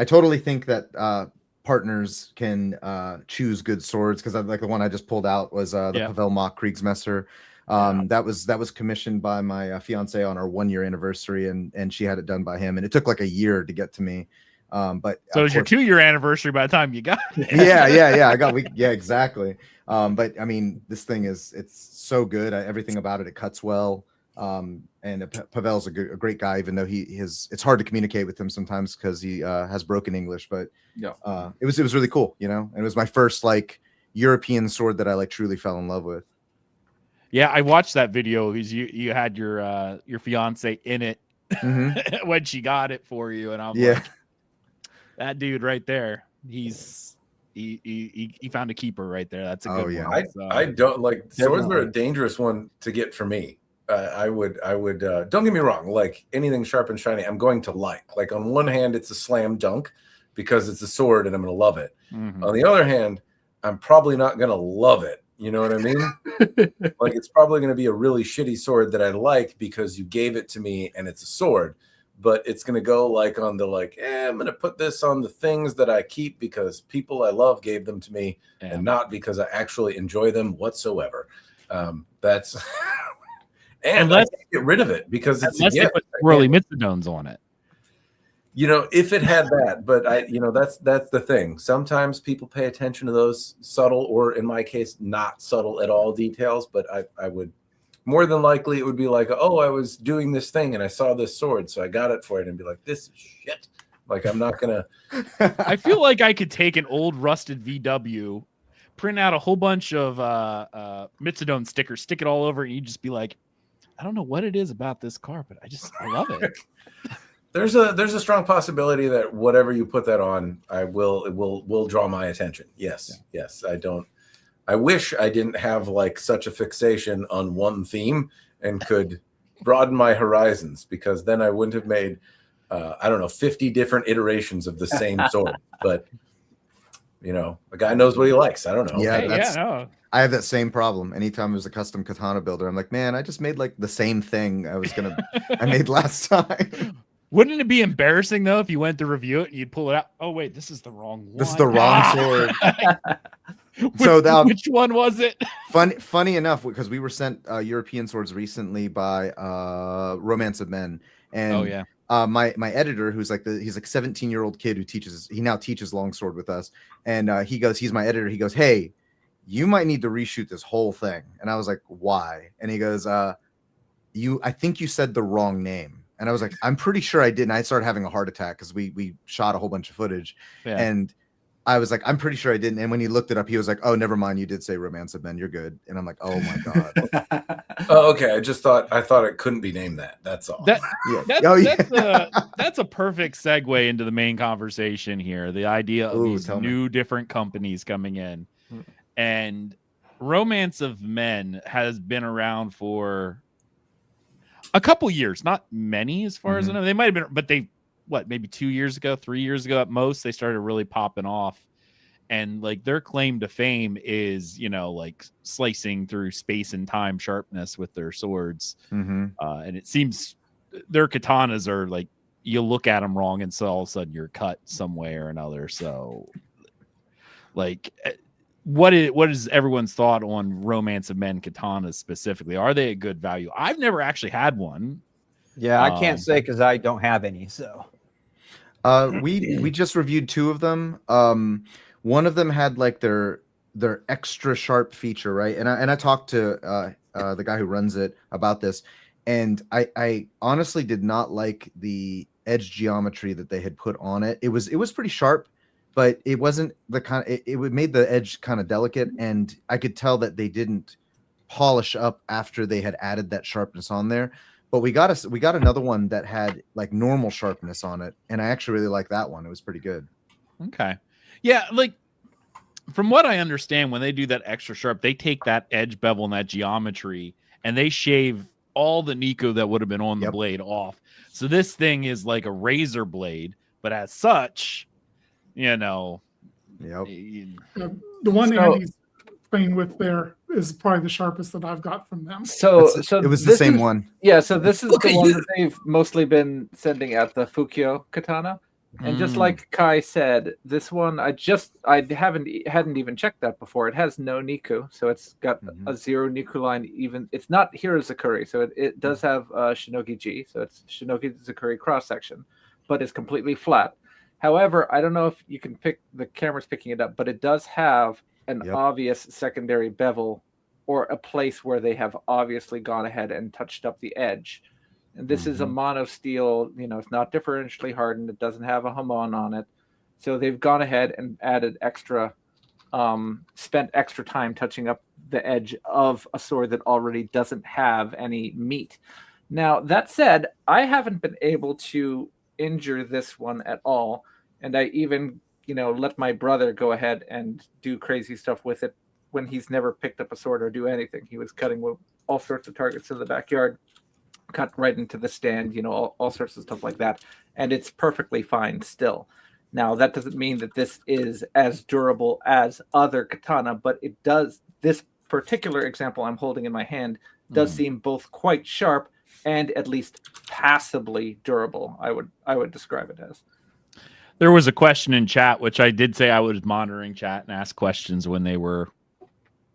totally think that partners can choose good swords, because like the one I just pulled out was the Pavel Mach Kriegsmesser. That was commissioned by my fiance on our 1-year anniversary, and she had it done by him, and it took like a year to get to me. But so it was your 2-year anniversary by the time you got it. Yeah, exactly. But I mean, this thing it's so good. Everything about it, it cuts well. And Pavel's a great guy, even though it's hard to communicate with him sometimes because he has broken English. But it was really cool, you know. And it was my first like European sword that I like truly fell in love with. Yeah, I watched that video because you had your fiance in it when she got it for you, and I'm like, that dude right there, he found a keeper right there. That's a good one. I don't like swords are a dangerous one to get for me. I would don't get me wrong, like anything sharp and shiny I'm going to like on one hand it's a slam dunk because it's a sword and I'm going to love it. On the other hand, I'm probably not going to love it. You know what I mean? Like, it's probably going to be a really shitty sword that I like because you gave it to me and it's a sword, but it's going to go like on the I'm going to put this on the things that I keep because people I love gave them to me and not because I actually enjoy them whatsoever. That's and unless I can't get rid of it because it's unless they put swirly Mitsudones on it. You know, if it had that, but that's the thing. Sometimes people pay attention to those subtle, or in my case, not subtle at all details. But I would more than likely it would be like, oh, I was doing this thing and I saw this sword, so I got it for it, and be like, this is shit. Like, I'm not gonna. I feel like I could take an old rusted VW, print out a whole bunch of Mitsudone stickers, stick it all over, and you just be like, I don't know what it is about this car, but I love it. There's a strong possibility that whatever you put that on, it will draw my attention. Yes. I wish I didn't have like such a fixation on one theme and could broaden my horizons, because then I wouldn't have made 50 different iterations of the same sword. But you know, a guy knows what he likes. I don't know. Yeah, I have that same problem. Anytime there's a custom katana builder, I'm like, man, I just made like the same thing I made last time. Wouldn't it be embarrassing though if you went to review it and you'd pull it out? Oh wait, this is the wrong one. This is the wrong sword. Which one was it? Funny enough, because we were sent European swords recently by Romance of Men, and my editor, who's like he's like 17-year-old kid who now teaches longsword with us, and he's my editor. He goes, hey, you might need to reshoot this whole thing. And I was like, why? And he goes, I think you said the wrong name. And I was like, I'm pretty sure I did. And I started having a heart attack because we shot a whole bunch of footage. And I was like, I'm pretty sure I didn't. And when he looked it up, he was like, oh, never mind. You did say Romance of Men. You're good. And I'm like, oh my God. Oh, okay. I thought it couldn't be named that. That's all. That's a perfect segue into the main conversation here. The idea of these new different companies coming in. And Romance of Men has been around for a couple years, not many as far as I know. They might have been, but they, maybe 2 years ago, 3 years ago at most, they started really popping off. And like their claim to fame is, like slicing through space and time sharpness with their swords. And it seems their katanas are like, you look at them wrong and so all of a sudden you're cut some way or another. So like, what is everyone's thought on Romance of Men katanas specifically? Are they a good value? I've never actually had one. Yeah, I can't say because I don't have any. So we just reviewed 2 of them. One of them had like their extra sharp feature, right? And I talked to the guy who runs it about this, and I honestly did not like the edge geometry that they had put on it. It was pretty sharp, but it wasn't the kind. It made the edge kind of delicate, and I could tell that they didn't polish up after they had added that sharpness on there. But we got another one that had like normal sharpness on it, and I actually really liked that one. It was pretty good. Okay. Yeah, like from what I understand, when they do that extra sharp, they take that edge bevel and that geometry and they shave all the Nico that would have been on the blade off. So this thing is like a razor blade, but as such, the one Andy's playing with there is probably the sharpest that I've got from them. So it was the same one. Yeah, so this is the one that they've mostly been sending out, the Fukyo katana. And just like Kai said, this one I hadn't even checked that before. It has no Niku, so it's got a 0 Niku line. Even it's not Hirozakuri, so it does have Shinogi G, so it's Shinogi Zakuri cross section, but it's completely flat. However, I don't know if you can the camera's picking it up, but it does have an obvious secondary bevel or a place where they have obviously gone ahead and touched up the edge. And this is a mono steel, it's not differentially hardened. It doesn't have a hamon on it. So they've gone ahead and added spent extra time touching up the edge of a sword that already doesn't have any meat. Now, that said, I haven't been able to injure this one at all. And I even, let my brother go ahead and do crazy stuff with it when he's never picked up a sword or do anything. He was cutting with all sorts of targets in the backyard. Cut right into the stand, all sorts of stuff like that. And it's perfectly fine still. Now, that doesn't mean that this is as durable as other katana, but it does. This particular example I'm holding in my hand does seem both quite sharp and at least passably durable. I would describe it as. There was a question in chat, which I did say I was monitoring chat and ask questions when they were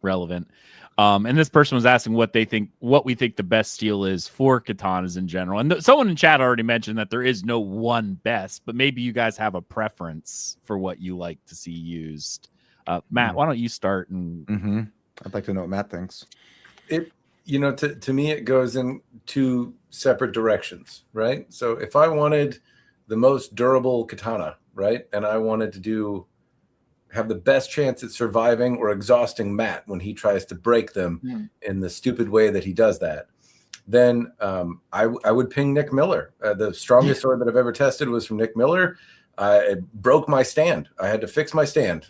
relevant. And this person was asking what we think the best steel is for katanas in general. And someone in chat already mentioned that there is no one best, but maybe you guys have a preference for what you like to see used. Matt, why don't you start? And I'd like to know what Matt thinks. To me, it goes in 2 separate directions, right? So if I wanted the most durable katana, right, and I wanted to have the best chance at surviving or exhausting Matt when he tries to break them in the stupid way that he does that, then I would ping Nick Miller. The strongest sword that I've ever tested was from Nick Miller. It broke my stand. I had to fix my stand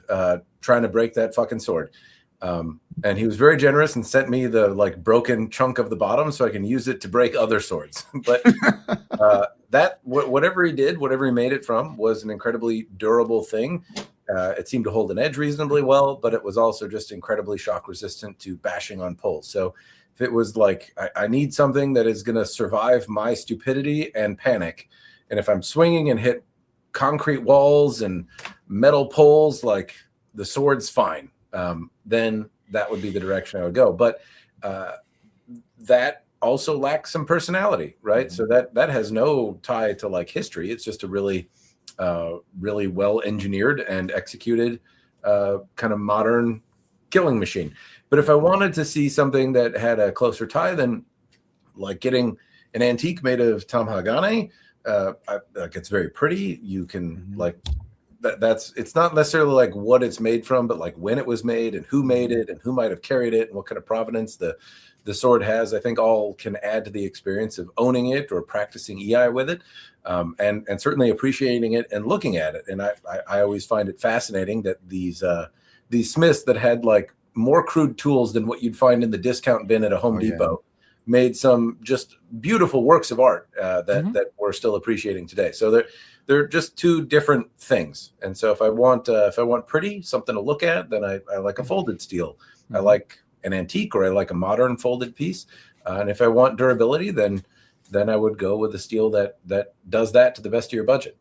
trying to break that fucking sword. And he was very generous and sent me the broken chunk of the bottom so I can use it to break other swords. But whatever he did, whatever he made it from, was an incredibly durable thing. It seemed to hold an edge reasonably well, but it was also just incredibly shock resistant to bashing on poles. So if it was I need something that is going to survive my stupidity and panic, and if I'm swinging and hit concrete walls and metal poles, the sword's fine, then that would be the direction I would go. But that also lacks some personality, right? So that has no tie to history. It's just a really well engineered and executed kind of modern killing machine. But if I wanted to see something that had a closer tie, then getting an antique made of Tamhagane, it's very pretty. You can that's it's not necessarily like what it's made from, but like when it was made and who made it and who might have carried it and what kind of provenance the sword has. I think all can add to the experience of owning it or practicing EI with it, and certainly appreciating it and looking at it. And I always find it fascinating that these smiths that had like more crude tools than what you'd find in the discount bin at a Home Depot made some just beautiful works of art that we're still appreciating today. So they're just two different things. And so if I want pretty, something to look at, then I like a folded steel. I like an antique, or I like a modern folded piece. And if I want durability, then I would go with a steel that does that to the best of your budget.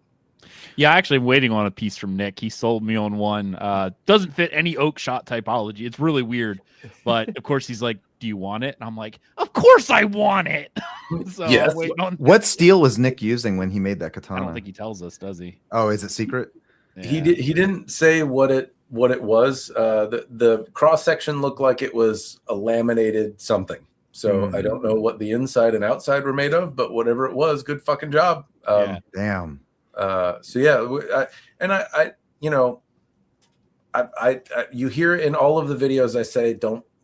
Yeah, actually, I'm waiting on a piece from Nick. He sold me on one. Doesn't fit any oak shot typology. It's really weird. But of course, he's like, "Do you want it?" And I'm like, "Of course I want it." So Yes. I'm waiting on. What steel was Nick using when he made that I katana? don't think he tells us, does he? Oh, is it secret? Yeah. He didn't say what it was. The cross section looked like it was a laminated something. So I don't know what the inside and outside were made of, but whatever it was, good fucking job. Damn. So yeah, I you hear in all of the videos I say,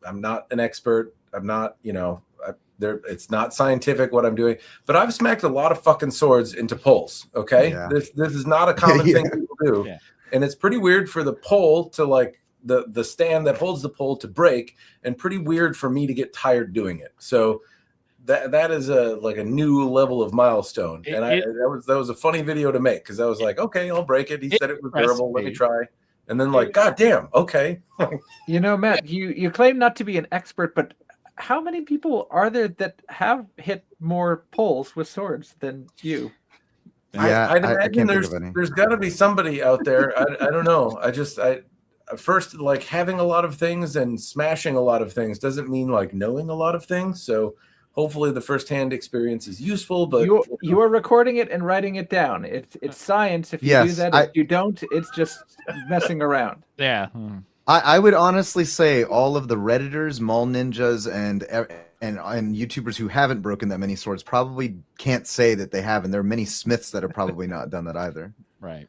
I'm not an expert. I'm not, it's not scientific what I'm doing, but I've smacked a lot of fucking swords into poles. Okay. Yeah. This is not a common thing people do. Yeah. And it's pretty weird for the pole to like the stand that holds the pole to break, and pretty weird for me to get tired doing it. So that is a new level of milestone. And that was a funny video to make, because I was like, okay, I'll break it. He said it was durable. Let me try. And then like, God damn, okay. Matt, you claim not to be an expert, but how many people are there that have hit more poles with swords than you? Yeah, I'd I imagine can't think of any. there's got to be somebody out there. I don't know. First, like, having a lot of things and smashing a lot of things doesn't mean like knowing a lot of things. So hopefully the firsthand experience is useful. But you are recording it and writing it down. It's science. If you do that, if you don't, it's just messing around. Yeah. I would honestly say all of the Redditors, Mall Ninjas, and YouTubers who haven't broken that many swords probably can't say that they have, and there are many smiths that have probably not done that either. Right.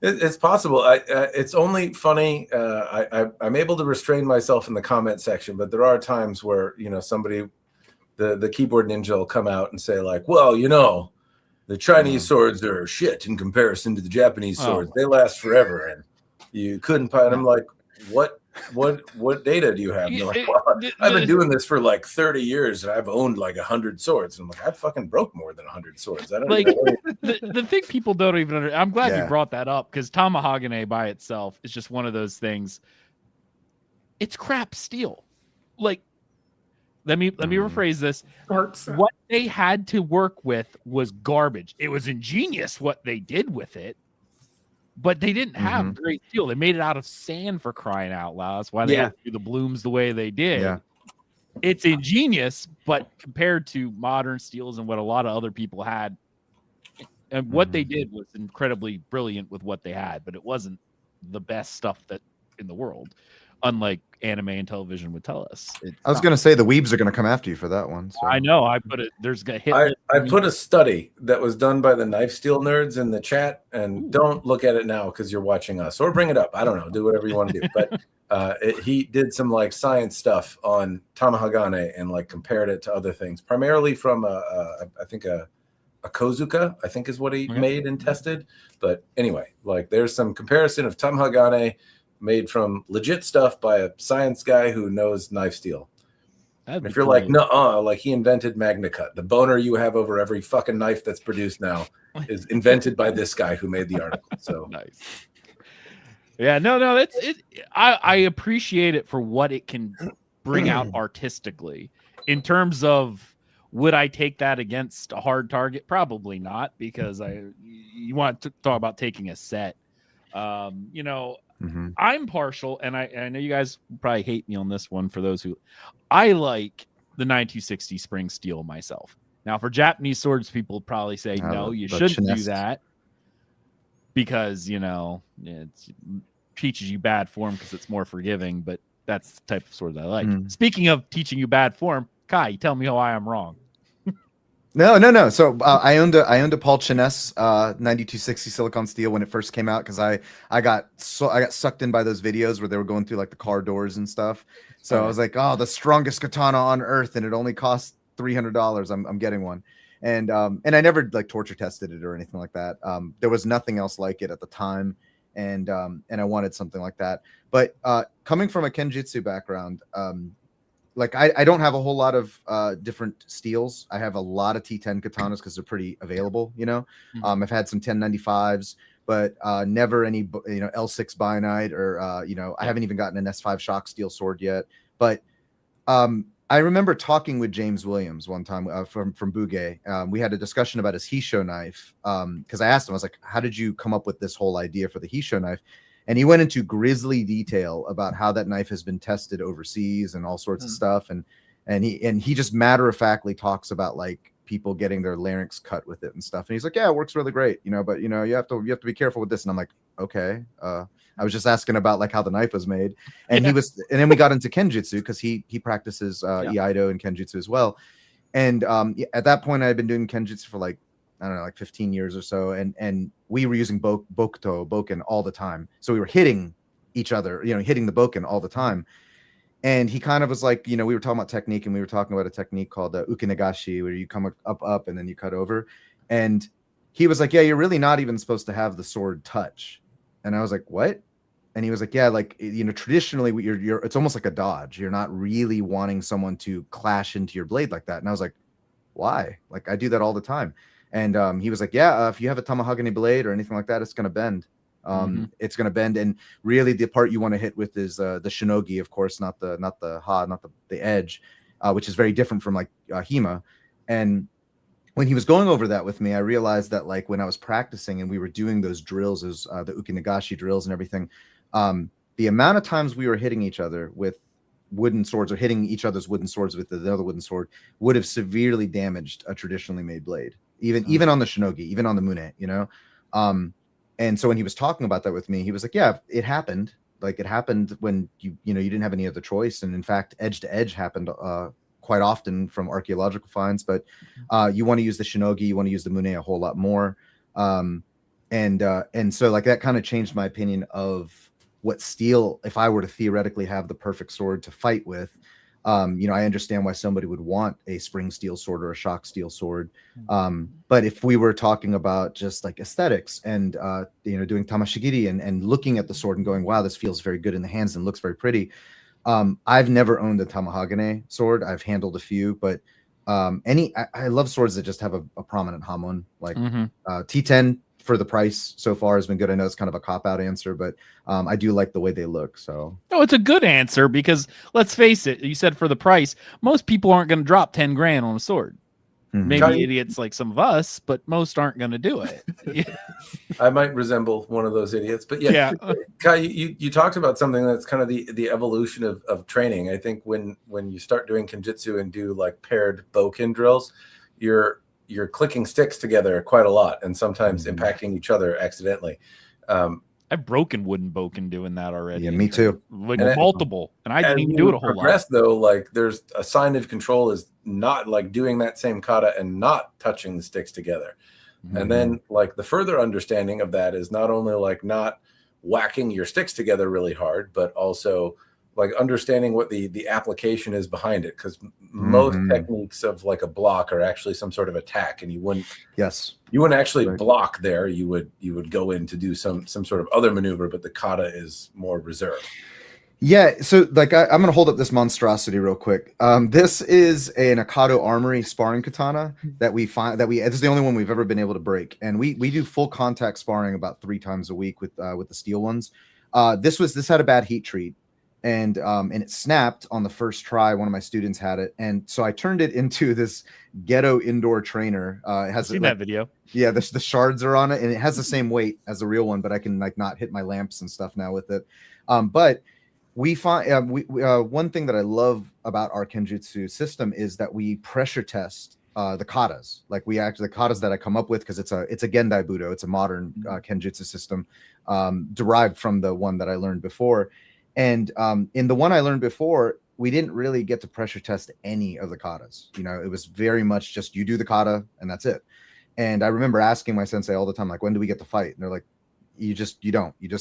It's possible. It's only funny. I'm able to restrain myself in the comment section, but there are times where somebody, the keyboard ninja, will come out and say like, "Well, the Chinese swords are shit in comparison to the Japanese swords. They last forever, and you couldn't." And I'm like, "What data do you have?" And they're like, "Well, I've been doing this for like 30 years, and I've owned like 100 swords." And I'm like, "I fucking broke more than 100 swords." I don't like know. the thing people don't even understand. I'm glad you brought that up, because Tamahagane by itself is just one of those things. It's crap steel. Like, let me rephrase this. What they had to work with was garbage. It was ingenious what they did with it, but they didn't have great steel. They made it out of sand, for crying out loud. That's why they had to do the blooms the way they did. Yeah. It's ingenious, but compared to modern steels and what a lot of other people had, and what they did was incredibly brilliant with what they had, but it wasn't the best stuff that in the world, unlike anime and television would tell us. I was going to say the weebs are going to come after you for that one. So. I know. I put it. There's a hit. I put a study that was done by the knife steel nerds in the chat, and don't look at it now because you're watching us, or bring it up. I don't know. Do whatever you want to do. But he did some like science stuff on Tamahagane and like compared it to other things, primarily from I think a Kozuka, I think is what he made and tested. But anyway, like there's some comparison of Tamahagane made from legit stuff by a science guy who knows knife steel. If you're like, no, like he invented Magna Cut. The boner you have over every fucking knife that's produced now is invented by this guy who made the article. So nice. Yeah, no, that's it. I appreciate it for what it can bring out artistically. In terms of, would I take that against a hard target? Probably not, because you want to talk about taking a set. I'm partial, and I know you guys probably hate me on this one. For those who, I like the 9260 spring steel myself. Now, for Japanese swords, people probably say no, you shouldn't do that, because it teaches you bad form because it's more forgiving. But that's the type of sword I like. Speaking of teaching you bad form, Kai, tell me why I'm wrong. No. So I owned a Paul Chines 9260 silicon steel when it first came out because I got sucked in by those videos where they were going through like the car doors and stuff. So I was like, oh, the strongest katana on earth, and it only costs $300. I'm getting one, and I never like torture tested it or anything like that. There was nothing else like it at the time, and I wanted something like that. But coming from a Kenjutsu background, like I don't have a whole lot of different steels. I have a lot of T10 katanas because they're pretty available, you know. I've had some 1095s, but never any L6 Bionite or I haven't even gotten an S5 shock steel sword yet. But I remember talking with James Williams one time from Bugay. We had a discussion about his Hisho knife because I asked him, I was like, how did you come up with this whole idea for the Hisho knife? And he went into grisly detail about how that knife has been tested overseas and all sorts of stuff. And he just matter-of-factly talks about like people getting their larynx cut with it and stuff. And he's like, yeah, it works really great, but you have to be careful with this. And I'm like, okay. I was just asking about like how the knife was made. And and then we got into Kenjutsu because he practices Iaido and Kenjutsu as well. And at that point I had been doing Kenjutsu for like, I don't know, like 15 years or so. And we were using boken all the time. So we were hitting each other, hitting the boken all the time. And he kind of was like, we were talking about technique, and we were talking about a technique called ukinagashi, where you come up, and then you cut over. And he was like, yeah, you're really not even supposed to have the sword touch. And I was like, what? And he was like, yeah, like, traditionally it's almost like a dodge. You're not really wanting someone to clash into your blade like that. And I was like, why? Like, I do that all the time. And he was like, yeah, if you have a tamahagane blade or anything like that, it's going to bend. It's going to bend. And really the part you want to hit with is the shinogi, of course, not the edge, which is very different from like Hima. And when he was going over that with me, I realized that like when I was practicing and we were doing those drills, the ukinagashi drills and everything, the amount of times we were hitting each other with wooden swords or hitting each other's wooden swords with the other wooden sword would have severely damaged a traditionally made blade. Even on the shinogi, even on the mune, and so when he was talking about that with me, he was like, yeah, it happened. Like it happened when you didn't have any other choice. And in fact, edge to edge happened quite often from archaeological finds, but you want to use the shinogi, you want to use the mune a whole lot more. And so like that kind of changed my opinion of what steel, if I were to theoretically have the perfect sword to fight with, I understand why somebody would want a spring steel sword or a shock steel sword. But if we were talking about just like aesthetics and, doing tamashigiri and looking at the sword and going, wow, this feels very good in the hands and looks very pretty. I've never owned a tamahagane sword. I've handled a few, but I love swords that just have a prominent hamon, like T10 for the price so far has been good. I know it's kind of a cop-out answer, but I do like the way they look. So no, it's a good answer because let's face it, you said for the price, most people aren't going to drop 10 grand on a sword. Maybe idiots like some of us, but most aren't going to do it. I might resemble one of those idiots, but yeah. Kai, you talked about something that's kind of the evolution of training. I think when you start doing Kenjutsu and do like paired boken drills, you're clicking sticks together quite a lot and sometimes impacting each other accidentally. I've broken wooden boken doing that already. Yeah, me too. Like multiple. And I didn't even do it a whole lot. Though, like there's a sign of control is not like doing that same kata and not touching the sticks together. And then like the further understanding of that is not only like not whacking your sticks together really hard, but also like understanding what the application is behind it, because most techniques of like a block are actually some sort of attack, and you wouldn't actually block there. You would go in to do some sort of other maneuver, but the kata is more reserved. Yeah, so like I'm gonna hold up this monstrosity real quick. This is an Akado Armory sparring katana that we find this is the only one we've ever been able to break, and we do full contact sparring about 3 times a week with the steel ones. This had a bad heat treat. And it snapped on the first try. One of my students had it, and so I turned it into this ghetto indoor trainer. It has seen that video. Yeah, the shards are on it, and it has the same weight as the real one, but I can like not hit my lamps and stuff now with it. But we find one thing that I love about our Kenjutsu system is that we pressure test the katas. Like the katas that I come up with, because it's a Gendai Budo. It's a modern Kenjutsu system derived from the one that I learned before. And in the one I learned before, we didn't really get to pressure test any of the katas. You know, it was very much just you do the kata and that's it. And I remember asking my sensei all the time, like, when do we get to fight? And they're like, you just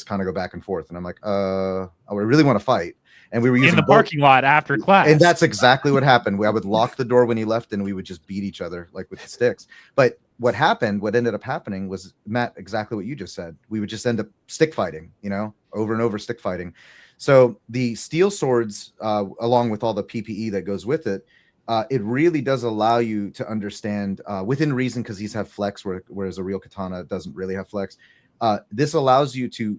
kind of go back and forth. And I'm like, I really want to fight. And we were using in the parking lot after class. And that's exactly what happened. I would lock the door when he left and we would just beat each other like with the sticks. But what ended up happening was, Matt, exactly what you just said. We would just end up stick fighting, you know, over and over stick fighting. So the steel swords, along with all the PPE that goes with it, it really does allow you to understand within reason, because these have flex, whereas a real katana doesn't really have flex. This allows you to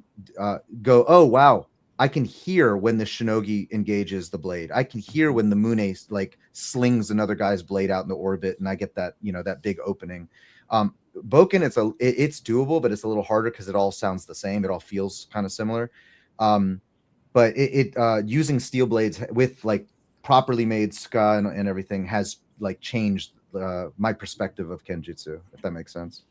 go, oh, wow, I can hear when the shinogi engages the blade. I can hear when the Mune like slings another guy's blade out in the orbit, and I get that, you know, that big opening. Boken, it's doable, but it's a little harder because it all sounds the same. It all feels kind of similar. But using steel blades with like properly made ska and everything has like changed my perspective of kenjutsu, if that makes sense.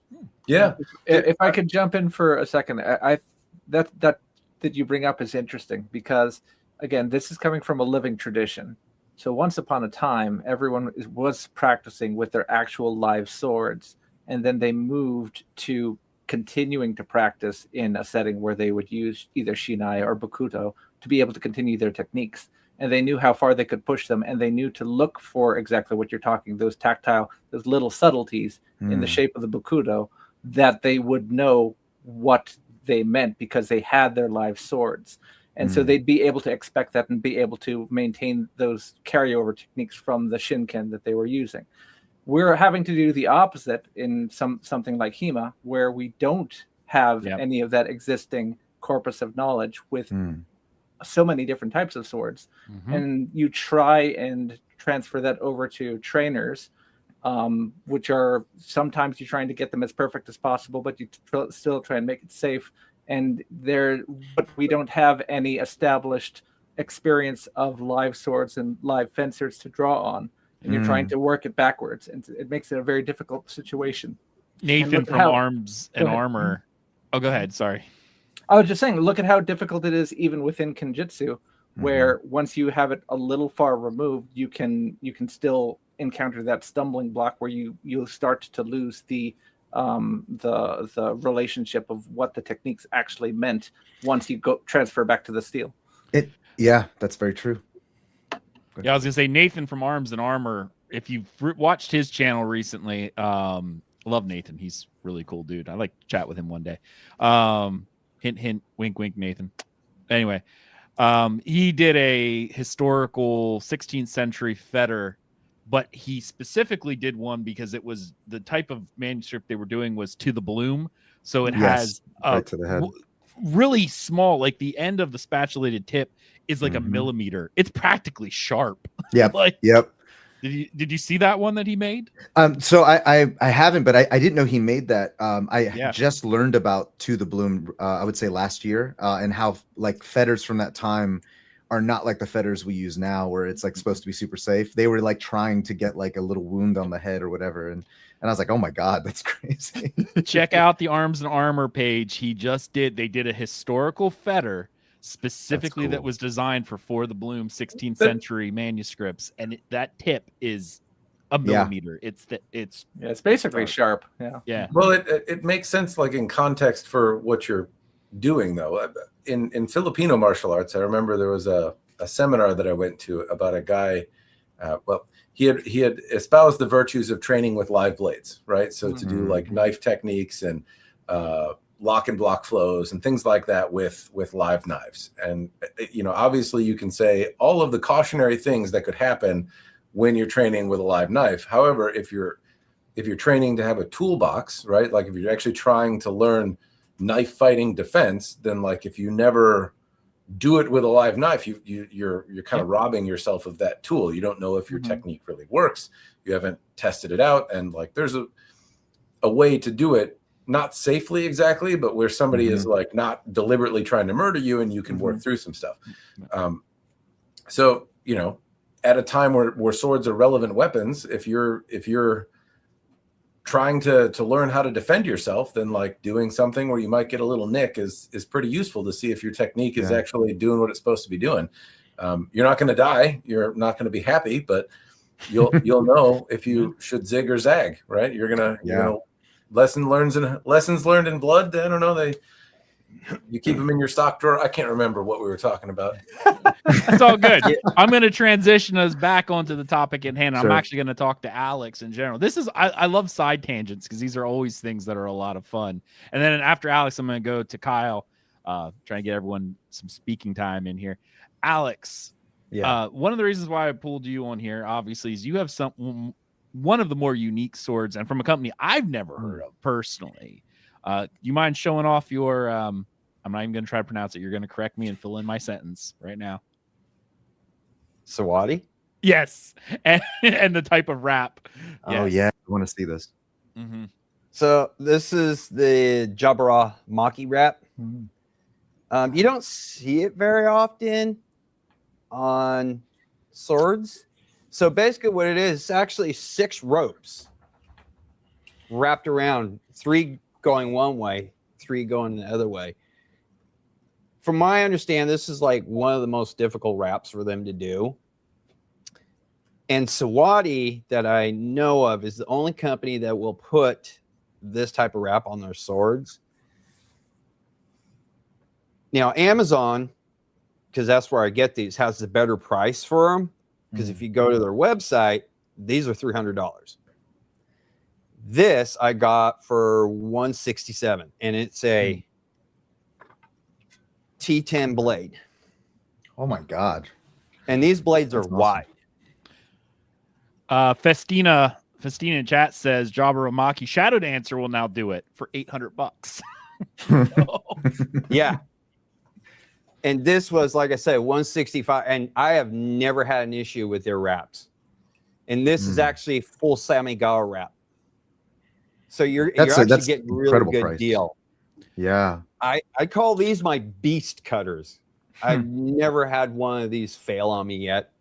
Yeah. If I could jump in for a second, that you bring up is interesting because, again, this is coming from a living tradition. So once upon a time, everyone was practicing with their actual live swords, and then they moved to continuing to practice in a setting where they would use either shinai or bakuto to be able to continue their techniques. And they knew how far they could push them, and they knew to look for exactly what you're talking, those little subtleties in the shape of the bakuto, that they would know what they meant because they had their live swords. And so they'd be able to expect that and be able to maintain those carryover techniques from the shinken that they were using. We're having to do the opposite in something like HEMA, where we don't have any of that existing corpus of knowledge with so many different types of swords. And you try and transfer that over to trainers, which are sometimes you're trying to get them as perfect as possible, but you still try and make it safe. But we don't have any established experience of live swords and live fencers to draw on. And you're trying to work it backwards, and it makes it a very difficult situation. Nathan from Arms and Armor. Oh, go ahead. Sorry. I was just saying, look at how difficult it is even within kenjutsu, where once you have it a little far removed, you can still encounter that stumbling block where you'll start to lose the relationship of what the techniques actually meant once you transfer back to the steel. Yeah, that's very true. Yeah, I was gonna say Nathan from Arms and Armor. If you've watched his channel recently, love Nathan. He's really cool dude. I like to chat with him one day. Hint, hint, wink, wink, Nathan. Anyway, he did a historical 16th century fetter, but he specifically did one because it was the type of manuscript they were doing was to the bloom. So it has right to the head. Really small, like the end of the spatulated tip is like a millimeter. It's practically sharp. Yep. Yep. Did you see that one that he made? So I haven't, but I didn't know he made that. I just learned about To the Bloom, I would say last year, and how like fetters from that time are not like the fetters we use now, where it's like supposed to be super safe. They were like trying to get like a little wound on the head or whatever, and I was like, oh my god, that's crazy. Check out the Arms and Armor page. They did a historical fetter specifically that was designed for the Bloom 16th century manuscripts, and that tip is a millimeter. It's basically sharp. Yeah. Well, it makes sense, like in context for what you're doing, though. In Filipino martial arts, I remember there was a seminar that I went to about a guy. He had espoused the virtues of training with live blades, right? So to do like knife techniques and lock and block flows and things like that with live knives. And, you know, obviously you can say all of the cautionary things that could happen when you're training with a live knife. However, if you're training to have a toolbox, right? Like if you're actually trying to learn knife fighting defense, then like if you never do it with a live knife, you're kind of robbing yourself of that tool. You don't know if your technique really works. You haven't tested it out. And like there's a way to do it, not safely exactly, but where somebody is like not deliberately trying to murder you and you can work through some stuff. So, you know, at a time where swords are relevant weapons, if you're trying to learn how to defend yourself, then like doing something where you might get a little nick is pretty useful to see if your technique is actually doing what it's supposed to be doing. You're not going to die. You're not going to be happy, but you'll know if you should zig or zag, right? You're gonna lessons learned in blood. I don't know. You keep them in your sock drawer. I can't remember what we were talking about. It's all good. I'm going to transition us back onto the topic at hand. Sure. I'm actually going to talk to Alex in general. I love side tangents because these are always things that are a lot of fun. And then after Alex, I'm going to go to Kyle, trying to get everyone some speaking time in here. Alex, one of the reasons why I pulled you on here, obviously, is you have one of the more unique swords, and from a company I've never heard of personally. You mind showing off your I'm not even going to try to pronounce it. You're going to correct me and fill in my sentence right now. Sawadi? Yes. And the type of wrap. Oh, Yes. yeah. I want to see this. Mm-hmm. So this is the Jabra Maki wrap. You don't see it very often on swords. So basically what it is, it's actually 6 ropes wrapped around, 3 going one way, 3 going the other way. From my understanding, this is like one of the most difficult wraps for them to do. And Sawadi, that I know of, is the only company that will put this type of wrap on their swords. Now, Amazon, because that's where I get these, has the better price for them. Because if you go to their website, these are $300. This I got for $167, and it's a T10 blade. Oh my God. And these blades That's are awesome. wide. Festina in chat says Jabra Maki Shadow Dancer will now do it for $800. Yeah. And this was, like I said, 165, and I have never had an issue with their wraps. And this is actually full Samigawa wrap. So you're actually getting a really good deal. Yeah. I call these my beast cutters. I've never had one of these fail on me yet,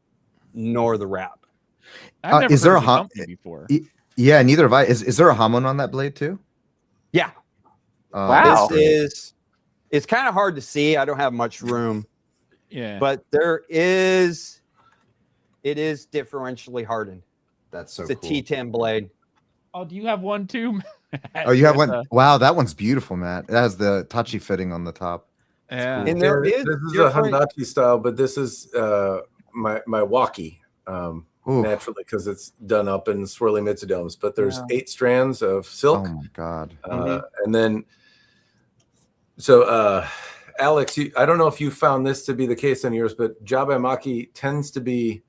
nor the wrap. I've never is there heard a of the company before. Yeah, neither have I. Is there a Hamon on that blade too? Yeah. Wow. It's kind of hard to see. I don't have much room. Yeah. But it is differentially hardened. That's so It's a cool. T10 blade. Oh, do you have one too? Oh, you have one? Wow, that one's beautiful, Matt. It has the touchy fitting on the top. Yeah. And there this is is different- a Handachi style, but this is my walkie naturally because it's done up in swirly mitsudomes. But there's 8 strands of silk. Oh my God. And then, so Alex, I don't know if you found this to be the case on yours, but Jabra Maki tends to be,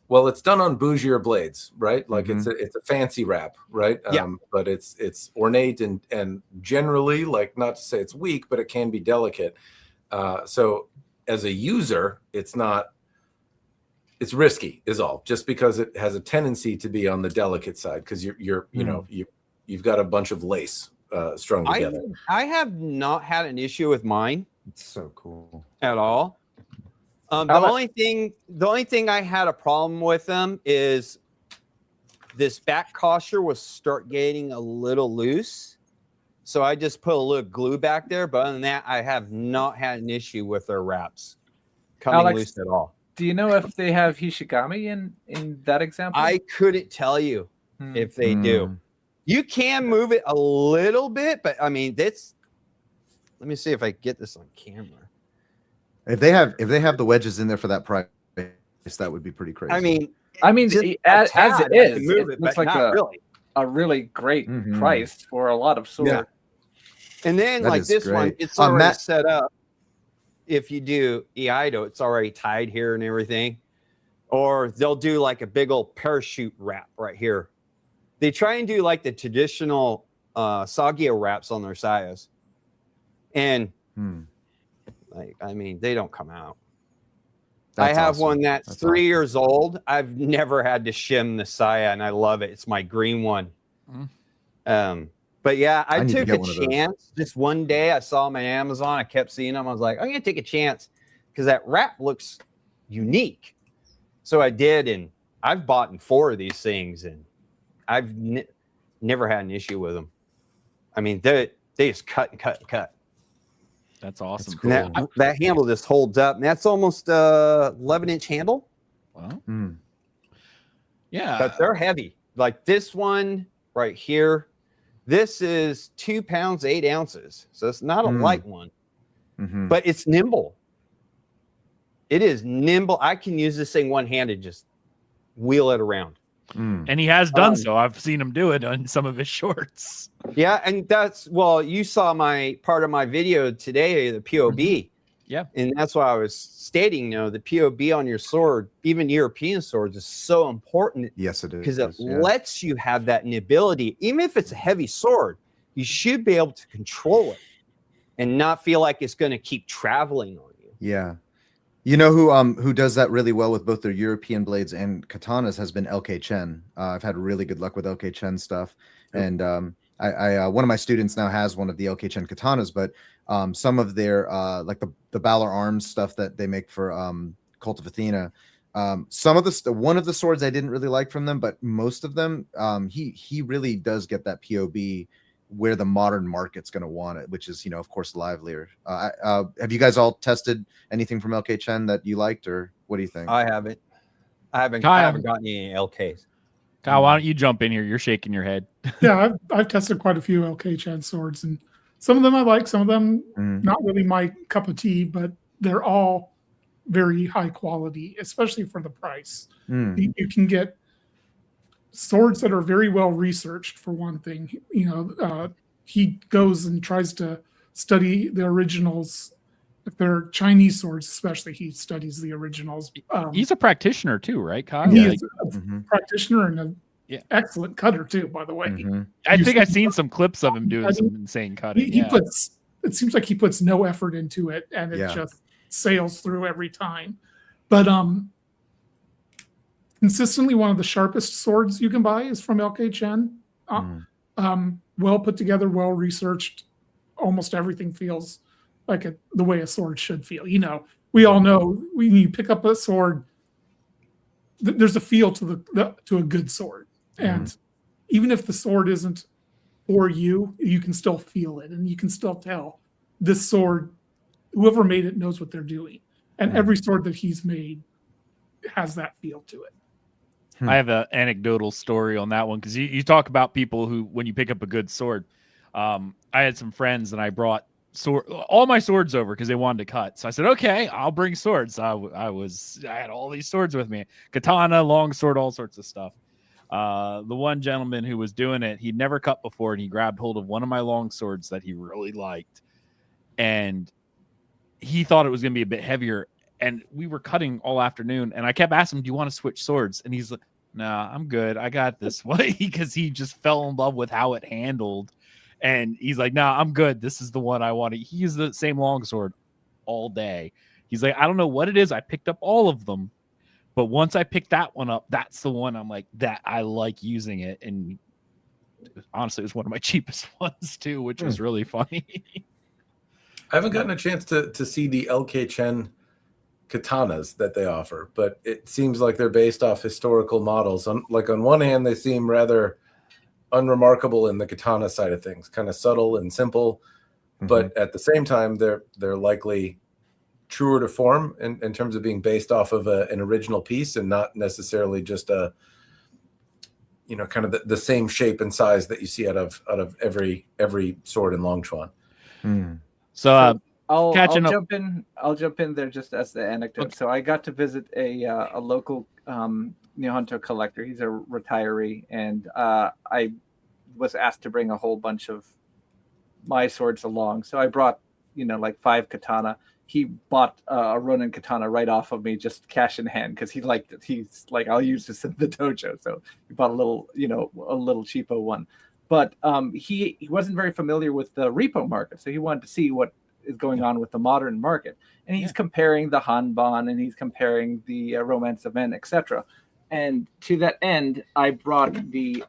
well, it's done on bougier blades, right? Like it's a fancy wrap, right? Yeah. But it's ornate and generally, like, not to say it's weak, but it can be delicate. So as a user, it's risky is all, just because it has a tendency to be on the delicate side because you've got a bunch of lace strung together. I have not had an issue with mine It's so cool. at all. The only thing I had a problem with them is this back caulker was start getting a little loose. So I just put a little glue back there. But other than that, I have not had an issue with their wraps coming Alex, loose at all. Do you know if they have Hishigami in that example? I couldn't tell you if they do. You can move it a little bit, but I mean, let me see if I get this on camera. If they have the wedges in there for that price, that would be pretty crazy. I mean, as it is, it looks like a really great price for a lot of swords. Yeah. And then That like is this great. one, it's already Matt- set up. If you do Iaido, it's already tied here and everything. Or they'll do like a big old parachute wrap right here. They try and do like the traditional Sagio wraps on their sayas. And like, I mean, they don't come out. That's I have awesome. one that's That's 3 years old. I've never had to shim the saya, and I love it. It's my green one. But yeah, I need to took get a one of those. chance. Just one day, I saw them on Amazon. I kept seeing them. I was like, I'm gonna take a chance because that wrap looks unique. So I did, and I've bought 4 of these things, and I've never had an issue with them. I mean, they just cut and cut and cut. That's awesome. cool. And that handle just holds up. And that's almost 11-inch handle. Well, Mm. yeah. But they're heavy. Like this one right here. This is 2 pounds, 8 ounces. So it's not a light one, Mm-hmm. but it's nimble. It is nimble. I can use this thing one-handed, just wheel it around. Mm. And he has done so. I've seen him do it on some of his shorts. Yeah, and you saw my part of my video today, the POB. Yeah. And that's why I was stating, the POB on your sword, even European swords, is so important. Yes, it is. Because it Yeah. lets you have that ability. Even if it's a heavy sword, you should be able to control it and not feel like it's going to keep traveling on you. Yeah. You know who does that really well with both their European blades and katanas has been LK Chen. I've had really good luck with LK Chen stuff. And I one of my students now has one of the LK Chen katanas, but some of their like the Balor arms stuff that they make for Cult of Athena, some of one of the swords I didn't really like from them, but most of them he really does get that POB where the modern market's going to want it, which is, of course, livelier. Have you guys all tested anything from LK Chen that you liked, or what do you think? I haven't Kyle. gotten any LKs. Kyle, why don't you jump in here? You're shaking your head. Yeah, I've tested quite a few LK Chen swords, and some of them I like, some of them not really my cup of tea, but they're all very high quality, especially for the price. You can get swords that are very well researched, for one thing. He goes and tries to study the originals. If they're Chinese swords, especially, he studies the originals. He's a practitioner too, right, Kyle? He is a practitioner and an excellent cutter too, by the way. I think I've seen some clips of him doing some insane cutting. It seems like he puts no effort into it, and it just sails through every time. But consistently, one of the sharpest swords you can buy is from LK Chen. Well put together, well researched. Almost everything feels like the way a sword should feel. We all know when you pick up a sword, there's a feel to a good sword, and even if the sword isn't for you, you can still feel it, and you can still tell this sword, whoever made it knows what they're doing, and every sword that he's made has that feel to it. I have an anecdotal story on that one, because you talk about people who, when you pick up a good sword, I had some friends and I brought all my swords over because they wanted to cut. So I said, okay, I'll bring swords. I had all these swords with me, katana, long sword, all sorts of stuff. The one gentleman who was doing it, he'd never cut before, and he grabbed hold of one of my long swords that he really liked, and he thought it was going to be a bit heavier. And we were cutting all afternoon, and I kept asking him, do you want to switch swords? And he's like, nah, I'm good. I got this one, because he just fell in love with how it handled. And he's like, nah, I'm good. This is the one I want. He used the same longsword all day. He's like, I don't know what it is. I picked up all of them, but once I picked that one up, that's the one I'm like, that I like using it. And honestly, it was one of my cheapest ones too, which was really funny. I haven't gotten a chance to see the LK Chen katanas that they offer, but it seems like they're based off historical models. On one hand, they seem rather unremarkable in the katana side of things, kind of subtle and simple, but at the same time, they're likely truer to form in terms of being based off of an original piece, and not necessarily just a kind of the same shape and size that you see out of every sword in Longchuan. So I'll jump in there just as the anecdote. Okay. So I got to visit a local Nihonto collector. He's a retiree, and I was asked to bring a whole bunch of my swords along. So I brought, like 5 katana. He bought a Ronin katana right off of me, just cash in hand, because he liked it. He's like, I'll use this in the dojo. So he bought a little cheapo one. But he wasn't very familiar with the repo market, so he wanted to see what is going on with the modern market. And he's comparing the Hanban, and he's comparing the Romance of Men, etc. And to that end, I brought the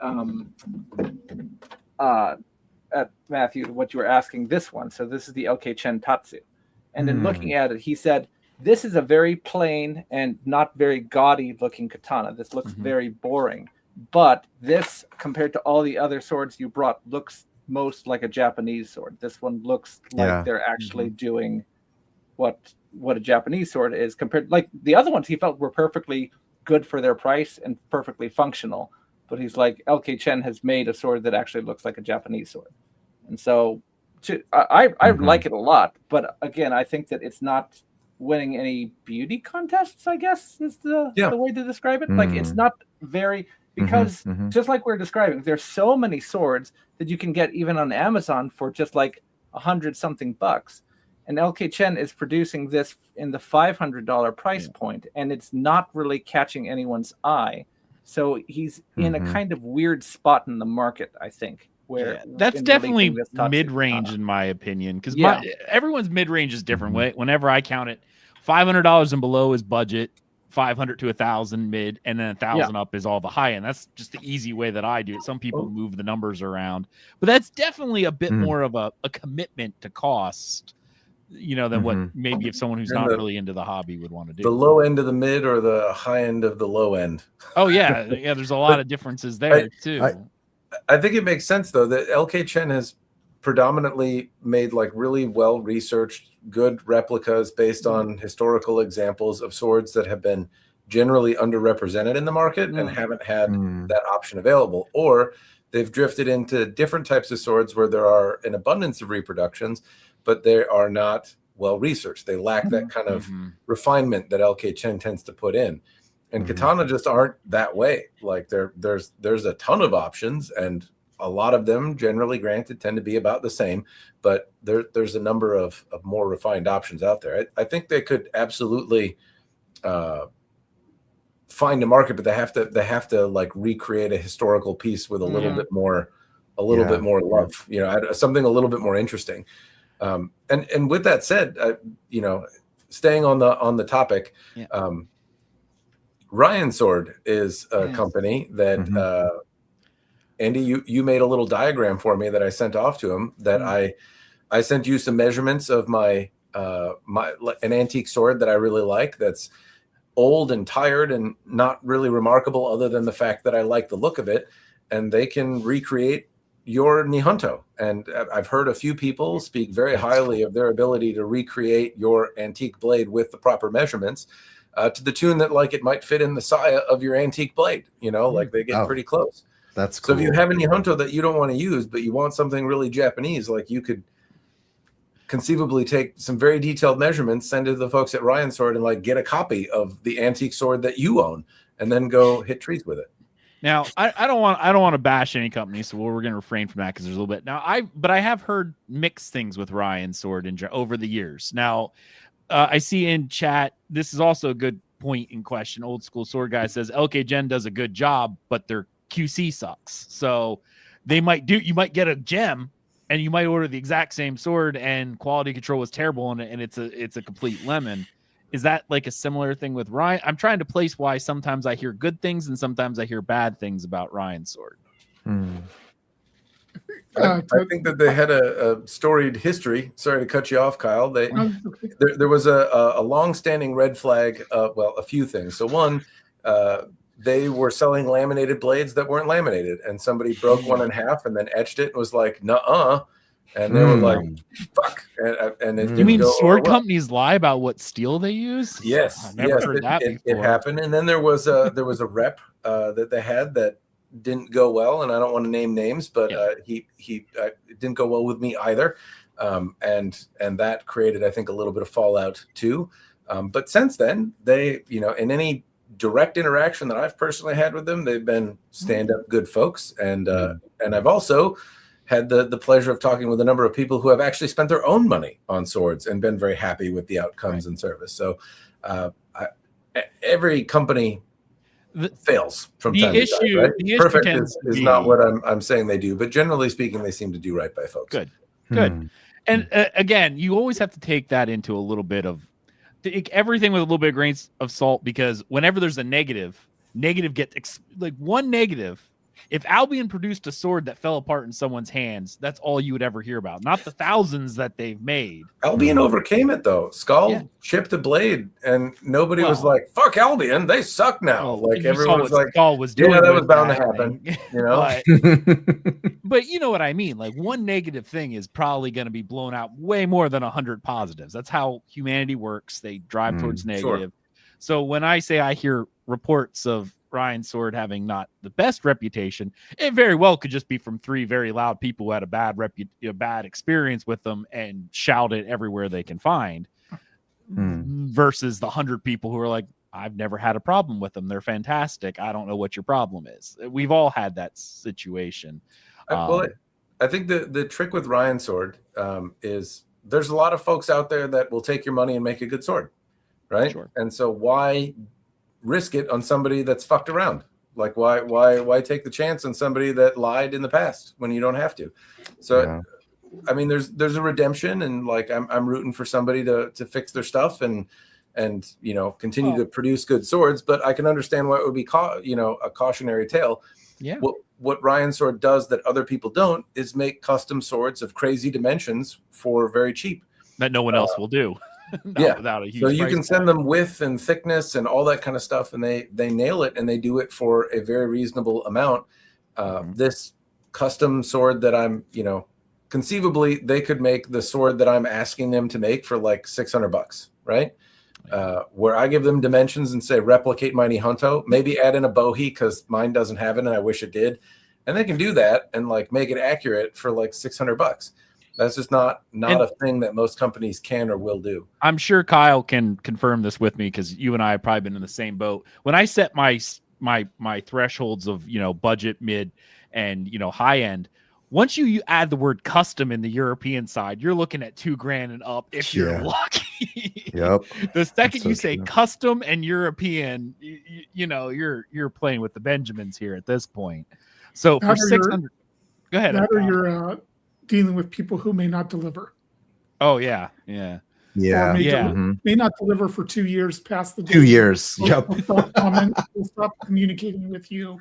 Matthew, what you were asking, this one. So this is the LK Chen Tatsu. And in looking at it, he said, this is a very plain and not very gaudy looking katana. This looks very boring. But this, compared to all the other swords you brought, looks most like a Japanese sword. This one looks like Yeah. they're actually doing what a Japanese sword is compared. Like the other ones, he felt were perfectly good for their price and perfectly functional. But he's like, LK Chen has made a sword that actually looks like a Japanese sword, and so I like it a lot. But again, I think that it's not winning any beauty contests, I guess is the way to describe it. Like it's not very, because just like we're describing, there's so many swords that you can get even on Amazon for just like $100-something bucks. And LK Chen is producing this in the $500 price point, and it's not really catching anyone's eye. So he's in a kind of weird spot in the market, I think. Where that's definitely mid-range in my opinion, because everyone's mid-range is different. Whenever I count it, $500 and below is budget, 500 to 1,000 mid, and then 1,000 up is all the high end. That's just the easy way that I do it. Some people move the numbers around, but that's definitely a bit more of a commitment to cost, than what maybe if someone who's not really into the hobby would want to do. The low end of the mid or the high end of the low end. Oh yeah, there's a lot of differences there too. I think it makes sense though that LK Chen has predominantly made like really well researched, good replicas based on historical examples of swords that have been generally underrepresented in the market and haven't had that option available, or they've drifted into different types of swords where there are an abundance of reproductions, but they are not well researched. They lack that kind of refinement that LK Chen tends to put in. And katana just aren't that way. Like there's a ton of options, and a lot of them, generally granted, tend to be about the same. But there's a number of more refined options out there. I think they could absolutely find a market, but they have to like recreate a historical piece with a little bit more love. Something a little bit more interesting. And with that said, staying on the topic. Ryan Sword is a company that Andy, you made a little diagram for me that I sent off to him. That I sent you some measurements of an antique sword that I really like. That's old and tired and not really remarkable, other than the fact that I like the look of it. And they can recreate your Nihonto. And I've heard a few people speak very highly of their ability to recreate your antique blade with the proper measurements. To the tune that like it might fit in the saya of your antique blade, like they get pretty close. That's cool. So if you have a Mm-hmm. Nihonto that you don't want to use, but you want something really Japanese, like you could conceivably take some very detailed measurements, send it to the folks at Ryan Sword, and like get a copy of the antique sword that you own, and then go hit trees with it. Now, I don't want to bash any company, so we're going to refrain from that because there's a little bit. Now, I have heard mixed things with Ryan Sword over the years. Now, I see in chat, this is also a good point in question. Old School Sword Guy says LK Gen does a good job, but their QC sucks. So you might get a gem and you might order the exact same sword and quality control was terrible and it's a complete lemon. Is that like a similar thing with Ryan? I'm trying to place why sometimes I hear good things and sometimes I hear bad things about Ryan Sword. I think that they had a storied history. Sorry to cut you off, Kyle. There was a long-standing red flag. A few things. So one, they were selling laminated blades that weren't laminated, and somebody broke one in half and then etched it and was like, "Nuh-uh," and they were like, "Fuck." And it You mean go sword well. companies lie about what steel they use? Yes, I've never heard that before. It happened, and then there was a rep that they had that didn't go well, and I don't want to name names, but he it didn't go well with me either, and that created, I think, a little bit of fallout too. But since then, they, in any direct interaction that I've personally had with them, they've been stand-up good folks, and I've also had the pleasure of talking with a number of people who have actually spent their own money on swords and been very happy with the outcomes and service. So every company fails from time to time, right? Perfect is not what I'm saying they do, but generally speaking, they seem to do right by folks. Good. And again, you always have to take that into a little bit of everything with a little bit of grains of salt, because whenever there's a negative gets like one negative If Albion produced a sword that fell apart in someone's hands, that's all you would ever hear about, not the thousands that they've made. Albion overcame it though. Skull Yeah. chipped a blade, and nobody was Well- like, "Fuck Albion, they suck now." Well, like you everyone saw was what like, Skull was doing. "Yeah, that was with bound to that happen." thing. You know, But you know what I mean? Like, one negative thing is probably going to be blown out way more than 100 positives. That's how humanity works. They drive towards negative. So when I say I hear reports of Ryan's sword having not the best reputation, it very well could just be from 3 very loud people who had a bad experience with them and shout it everywhere they can find, versus the 100 people who are like, I've never had a problem with them. They're fantastic. I don't know what your problem is. We've all had that situation. well, I think the trick with Ryan's sword is there's a lot of folks out there that will take your money and make a good sword, right? Sure. And so why risk it on somebody that's fucked around? Like why take the chance on somebody that lied in the past when you don't have to? So I mean, there's a redemption, and like I'm rooting for somebody to fix their stuff and you know, continue to produce good swords. But I can understand why it would be a cautionary tale. Yeah. What Ryan's sword does that other people don't is make custom swords of crazy dimensions for very cheap. That no one else will do. Without a huge so you price can send tag. them width and thickness and all that kind of stuff, and they nail it, and they do it for a very reasonable amount. This custom sword that I'm, you know, conceivably they could make the sword that I'm asking them to make for like $600, right? Where I give them dimensions and say replicate my Nihonto, maybe add in a bohi because mine doesn't have it and I wish it did, and they can do that and like make it accurate for like $600. That's just not a thing that most companies can or will do. I'm sure Kyle can confirm this with me, because you and I have probably been in the same boat. When I set my thresholds of, you know, budget, mid, and, you know, high end, once you add the word custom in the European side, you're looking at $2,000 and up if you're lucky. Yep. The second so you say true. custom and European, you know, you're playing with the Benjamins here at this point. So for 600, go ahead. That or you're dealing with people who may not deliver. Oh yeah. Or Yeah. may not deliver for 2 years past the 2 years. Yep. We'll stop communicating with you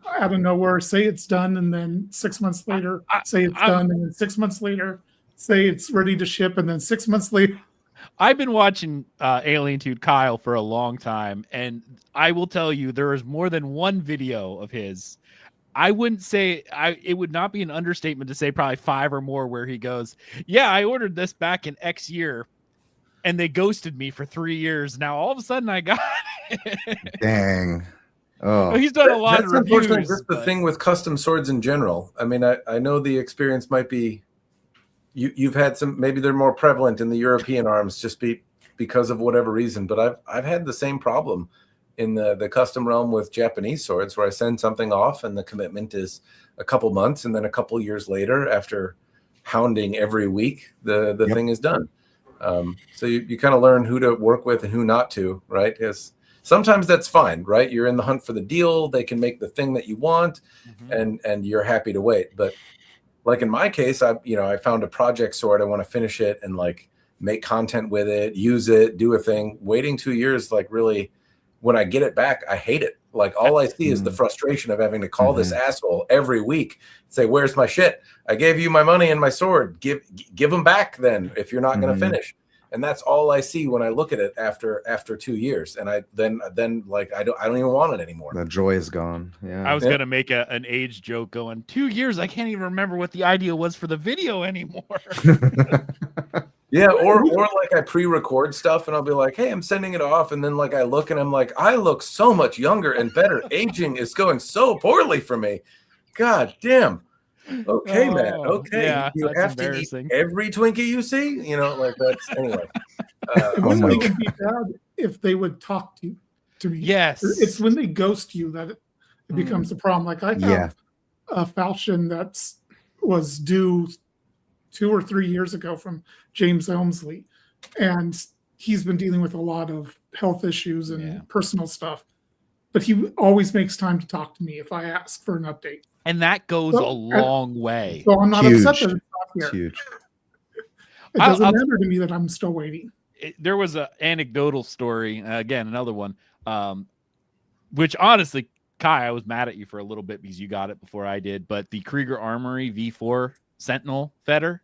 out of nowhere. Say it's done, and then 6 months later, say it's done, and then 6 months later, say it's ready to ship, and then 6 months later. I've been watching Alientude Kyle for a long time, and I will tell you there is more than one video of his. I wouldn't say it would not be an understatement to say probably 5 or more where he goes, yeah, I ordered this back in X year and they ghosted me for 3 years. Now all of a sudden I got it. Dang. Well, he's done a lot of That's unfortunately reviews. just the thing with custom swords in general. I mean, I know the experience might be you've had some, maybe they're more prevalent in the European arms just because of whatever reason, but I've had the same problem in the custom realm with Japanese swords, where I send something off and the commitment is a couple months, and then a couple years later, after hounding every week, the thing is done. So you kind of learn who to work with and who not to, right? Because sometimes that's fine, right? You're in the hunt for the deal. They can make the thing that you want, and you're happy to wait. But like in my case, I found a project sword. I want to finish it and like make content with it, use it, do a thing. Waiting 2 years, like really, when I get it back, I hate it. Like all I see is the frustration of having to call this asshole every week, say, "Where's my shit? I gave you my money and my sword. Give them back then if you're not going to finish." And that's all I see when I look at it after 2 years. And I then like I don't even want it anymore. The joy is gone. Yeah. I was gonna make an age joke going 2 years. I can't even remember what the idea was for the video anymore. Yeah, or like I pre-record stuff and I'll be like, "Hey, I'm sending it off," and then like I look and I'm like, "I look so much younger and better. Aging is going so poorly for me. God damn." Okay, man. Okay, yeah, you have to eat every Twinkie you see. You know, like that's anyway. It wouldn't even be bad if they would talk to me. Yes, it's when they ghost you that it becomes a problem. Like I have a falchion that was due 2 or 3 years ago from James Elmsley, and he's been dealing with a lot of health issues and personal stuff, but he always makes time to talk to me if I ask for an update, and that goes a long way. So I'm not upset that it's not here. Huge. It doesn't matter to me that I'm still waiting. There was an anecdotal story, again, another one, which honestly Kai, I was mad at you for a little bit because you got it before I did, but the Krieger Armory V4 Sentinel Fetter,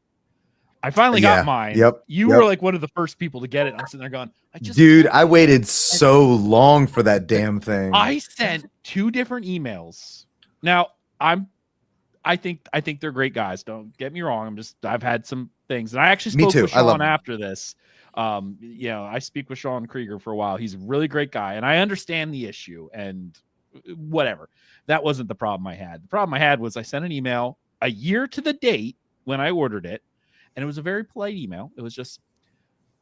I finally got mine. Yep. You were like one of the first people to get it. I'm sitting there going, Dude, I waited so long for that damn thing. I sent 2 different emails. Now, I think they're great guys. Don't get me wrong. I've had some things, and I actually spoke with Sean after this. I speak with Sean Krieger for a while. He's a really great guy, and I understand the issue and whatever. That wasn't the problem I had. The problem I had was I sent an email a year to the date when I ordered it, and it was a very polite email. It was just,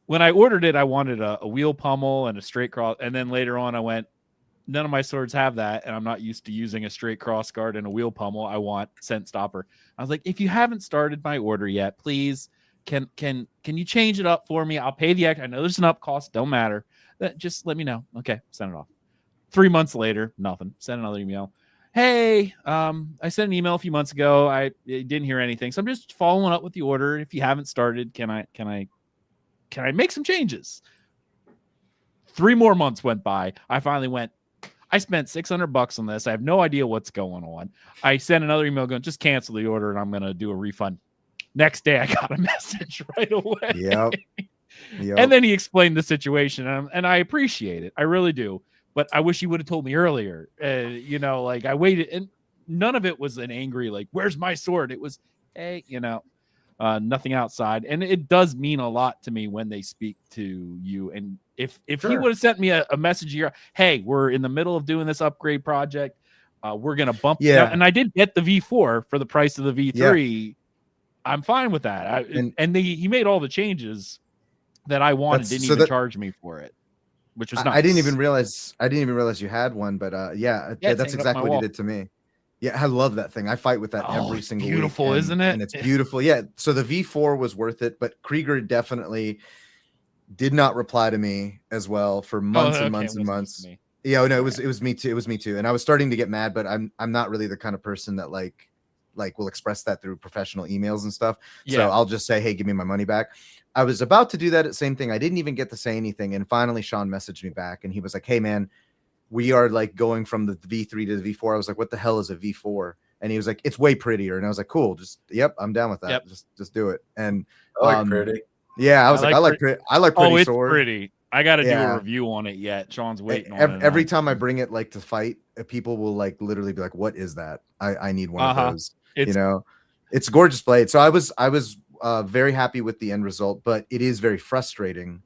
when I ordered it, I wanted a wheel pummel and a straight cross, and then later on I went, none of my swords have that, and I'm not used to using a straight cross guard and a wheel pummel. I want scent stopper. I was like, if you haven't started my order yet, please, can you change it up for me? I'll pay the extra. I know there's an up cost. Don't matter. Just let me know. Okay, send it off. 3 months later, nothing. Send another email. Hey, I sent an email a few months ago. I didn't hear anything, so I'm just following up with the order. If you haven't started, can I make some changes? 3 more months went by. I finally went, I spent $600 on this. I have no idea what's going on. I sent another email going, just cancel the order and I'm going to do a refund. Next day, I got a message right away. Yep. And then he explained the situation, and I appreciate it. I really do. But I wish he would have told me earlier. I waited, and none of it was an angry, like, where's my sword? It was, hey, nothing outside. And it does mean a lot to me when they speak to you. And if he would have sent me a message here, hey, we're in the middle of doing this upgrade project. We're going to bump. Yeah. And I did get the V4 for the price of the V3. Yeah. I'm fine with that. He made all the changes that I wanted. Didn't even charge me for it, which was nice. I didn't even realize you had one, but that's exactly what he did to me. Yeah, I love that thing. I fight with that every single week. Beautiful, isn't it? And it's beautiful. Yeah. So the V4 was worth it, but Krieger definitely did not reply to me as well for months and months and months. Yeah, no, it was me too. It was me too. And I was starting to get mad, but I'm not really the kind of person that like will express that through professional emails and stuff. Yeah. So I'll just say, hey, give me my money back. I was about to do that same thing. I didn't even get to say anything. And finally, Sean messaged me back and he was like, hey, man, we are like going from the V3 to the V4. I was like, what the hell is a V4? And he was like, it's way prettier. And I was like, cool. I'm down with that. Yep. Just do it. And I like pretty. Yeah, I was I like pretty it's sword. Pretty. I got to do a review on it yet. Sean's waiting on it. Every time I bring it like to fight, people will like literally be like, what is that? I need one of those. It's a gorgeous blade. So I was very happy with the end result, but it is very frustrating.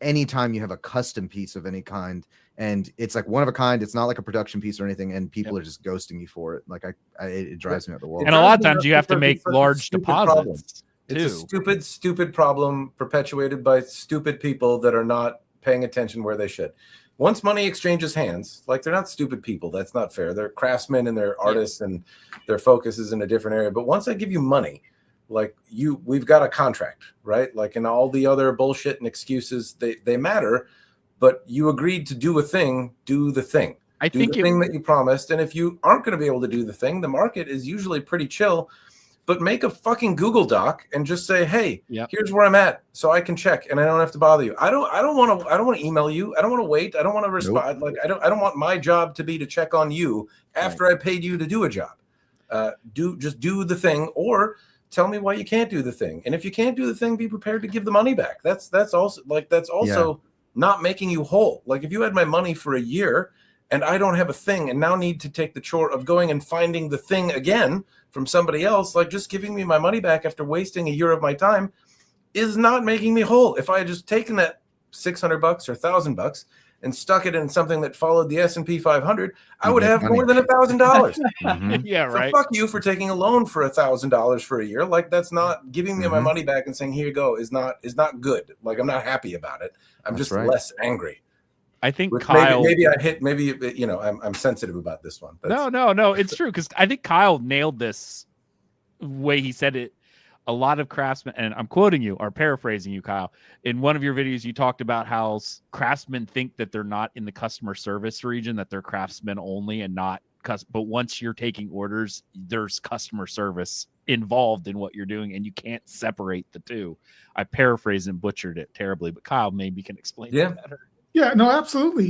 Anytime you have a custom piece of any kind and it's like one of a kind, it's not like a production piece or anything, and people are just ghosting you for it. Like it drives me up the wall. And a lot of times you have to make large deposits. It's a stupid problem perpetuated by stupid people that are not paying attention where they should. Once money exchanges hands, like, they're not stupid people. That's not fair. They're craftsmen and they're artists and their focus is in a different area. But once I give you money, like we've got a contract, right? Like, and all the other bullshit and excuses, they matter, but you agreed to do a thing, do the thing. Do the thing that you promised. And if you aren't going to be able to do the thing, the market is usually pretty chill. But make a fucking Google Doc and just say, hey, here's where I'm at, so I can check and I don't have to bother you. I don't want to email you. I don't want to wait. I don't want to respond. Nope. Like, I don't want my job to be to check on you after I paid you to do a job. Just do the thing, or tell me why you can't do the thing. And if you can't do the thing, be prepared to give the money back. That's also not making you whole. Like, if you had my money for a year and I don't have a thing and now need to take the chore of going and finding the thing again from somebody else, like, just giving me my money back after wasting a year of my time is not making me whole. If I had just taken that $600 or $1,000 and stuck it in something that followed the S&P 500, I would have more than $1,000. Yeah, right. So fuck you for taking a loan for $1,000 for a year. Like, that's not giving me my money back and saying, here you go, is not good. Like, I'm not happy about it. I'm just less angry. I think Kyle. Maybe I'm sensitive about this one. No, it's true, because I think Kyle nailed this way he said it. A lot of craftsmen, and I'm quoting you or paraphrasing you, Kyle. In one of your videos, you talked about how craftsmen think that they're not in the customer service region, that they're craftsmen only and not. But once you're taking orders, there's customer service involved in what you're doing, and you can't separate the two. I paraphrased and butchered it terribly, but Kyle maybe can explain it better. Yeah, no, absolutely.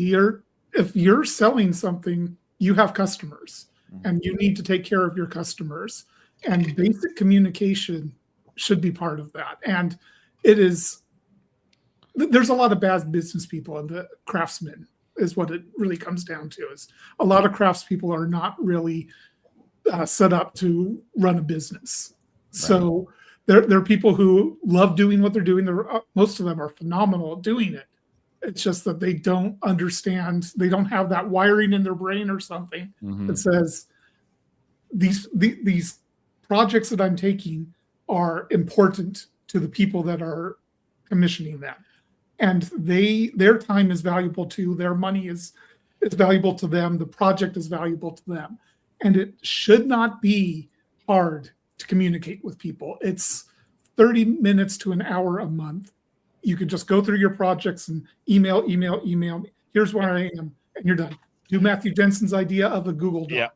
if you're selling something, you have customers and you need to take care of your customers. And basic communication should be part of that. And there's a lot of bad business people, and the craftsmen is what it really comes down to. Is a lot of craftspeople are not really set up to run a business. Right. So there are people who love doing what they're doing. Most of them are phenomenal at doing it. It's just that they don't understand. They don't have that wiring in their brain or something that says these projects that I'm taking are important to the people that are commissioning them, and their time is valuable too. Their money is valuable to them. The project is valuable to them, and it should not be hard to communicate with people. It's 30 minutes to an hour a month. You can just go through your projects and email me. Here's where I am, and you're done. Do Matthew Jensen's idea of a Google Doc.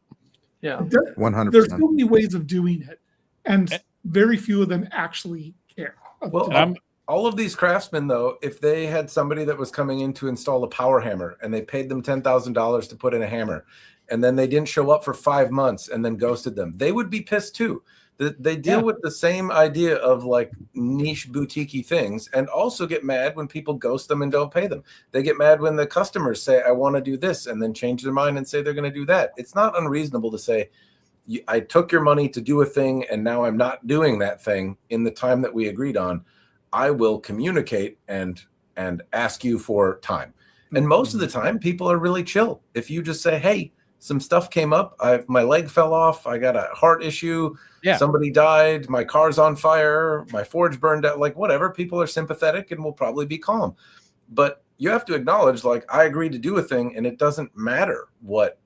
Yeah. 100%. There's so many ways of doing it, and very few of them actually care. Well, all of these craftsmen, though, if they had somebody that was coming in to install a power hammer and they paid them $10,000 to put in a hammer, and then they didn't show up for 5 months and then ghosted them, they would be pissed too. They deal with the same idea of like niche boutique-y things, and also get mad when people ghost them and don't pay them. They get mad when the customers say, I want to do this, and then change their mind and say they're going to do that. It's not unreasonable to say, I took your money to do a thing, and now I'm not doing that thing in the time that we agreed on. I will communicate and ask you for time. And most of the time, people are really chill. If you just say, hey, some stuff came up. My leg fell off. I got a heart issue. Yeah. Somebody died. My car's on fire. My forge burned out. Like whatever. People are sympathetic and will probably be calm. But you have to acknowledge, like, I agreed to do a thing, and it doesn't matter what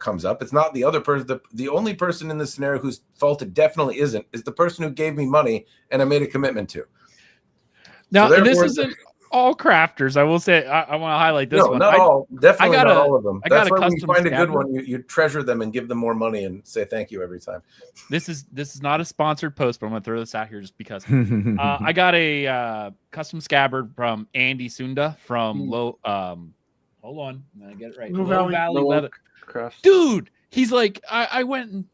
comes up. It's not the other person. The only person in this scenario whose fault it definitely isn't is the person who gave me money and I made a commitment to. Now, so this isn't all crafters. I will say, I want to highlight this one. Not all. Definitely not all of them. That's why when you find a good one, you treasure them and give them more money and say thank you every time. This is not a sponsored post, but I'm going to throw this out here just because. I got a custom scabbard from Andy Sunda from Hold on, I get it right. Low Valley Leather. Dude, he's like, I went and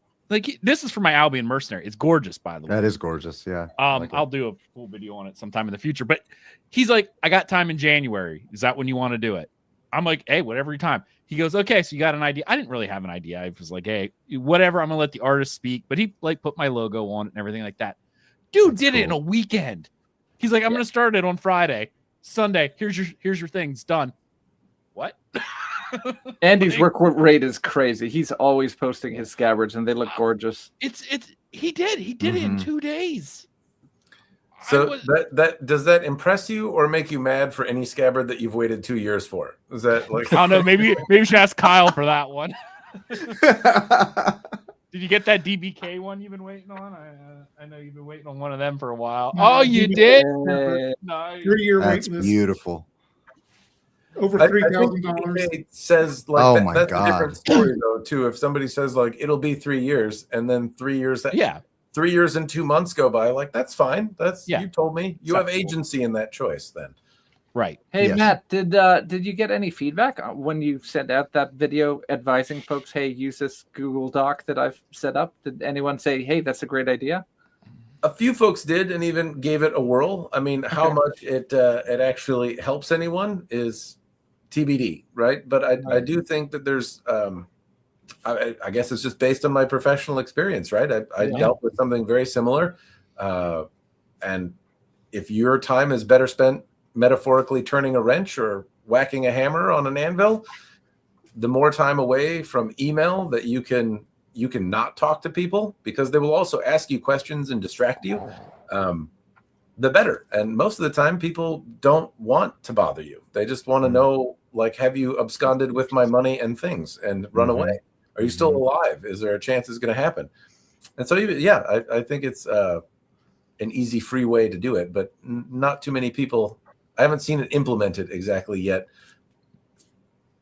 this is for my Albion Mercenary. It's gorgeous, by the way. That is gorgeous, yeah. I'll do a full video on it sometime in the future. But he's like, I got time in January. Is that when you want to do it? I'm like, hey, whatever your time. He goes, okay, so you got an idea. I didn't really have an idea. I was like, hey, whatever. I'm gonna let the artist speak. But he like put my logo on it and everything like that. Dude did it in a weekend. He's like, I'm gonna start it on Friday. Sunday. Here's your thing. It's done. What? Andy's work rate is crazy. He's always posting his scabbards, and they look gorgeous. He did it in 2 days. So that does that impress you or make you mad for any scabbard that you've waited 2 years for? Is that like I don't know, maybe you should ask Kyle for that one. Did you get that DBK one you've been waiting on? I know you've been waiting on one of them for a while. Oh, you did? No, 3 year wait list. Beautiful. Over $3,000. It says like that's a different story though too. If somebody says like it'll be 3 years and then 3 years, 3 years and 2 months go by, like that's fine. You told me you have agency in that choice then. Right. Hey, yes. Matt, did you get any feedback when you sent out that video advising folks, hey, use this Google Doc that I've set up? Did anyone say, hey, that's a great idea? A few folks did and even gave it a whirl. I mean, how much it actually helps anyone is TBD, right? But I do think that there's, I guess it's just based on my professional experience, right? I dealt with something very similar. And if your time is better spent metaphorically turning a wrench or whacking a hammer on an anvil, the more time away from email that you can not talk to people, because they will also ask you questions and distract you, the better. And most of the time people don't want to bother you. They just want to know, like, have you absconded with my money and things and run away? Are you still alive? Is there a chance it's going to happen? And so, I think it's an easy, free way to do it, but not too many people. I haven't seen it implemented exactly yet.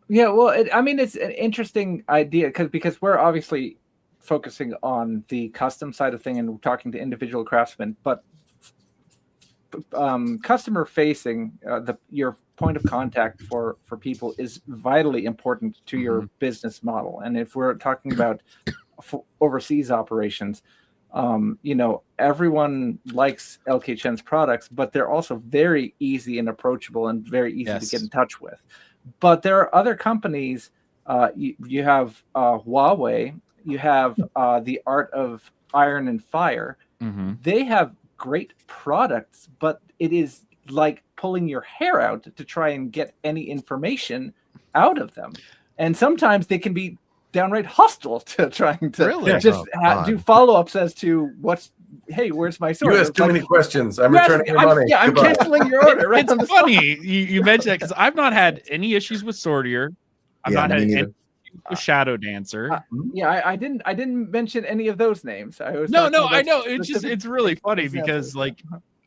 Yeah, well, it's an interesting idea because we're obviously focusing on the custom side of thing and talking to individual craftsmen, but customer facing, your point of contact for people is vitally important to your business model. And if we're talking about overseas operations, everyone likes LK Chen's products, but they're also very easy and approachable and very easy to get in touch with. But there are other companies. You have Huawei, you have the Art of Iron and Fire. They have great products, but it is like pulling your hair out to try and get any information out of them. And sometimes they can be downright hostile to trying to do follow-ups as to where's my sword? You asked too many questions. I'm returning your money. I'm canceling your order. Right it's funny you mentioned that because I've not had any issues with Swordier. I've not had any issues with Shadow Dancer. I didn't mention any of those names. I was I know. It's really funny because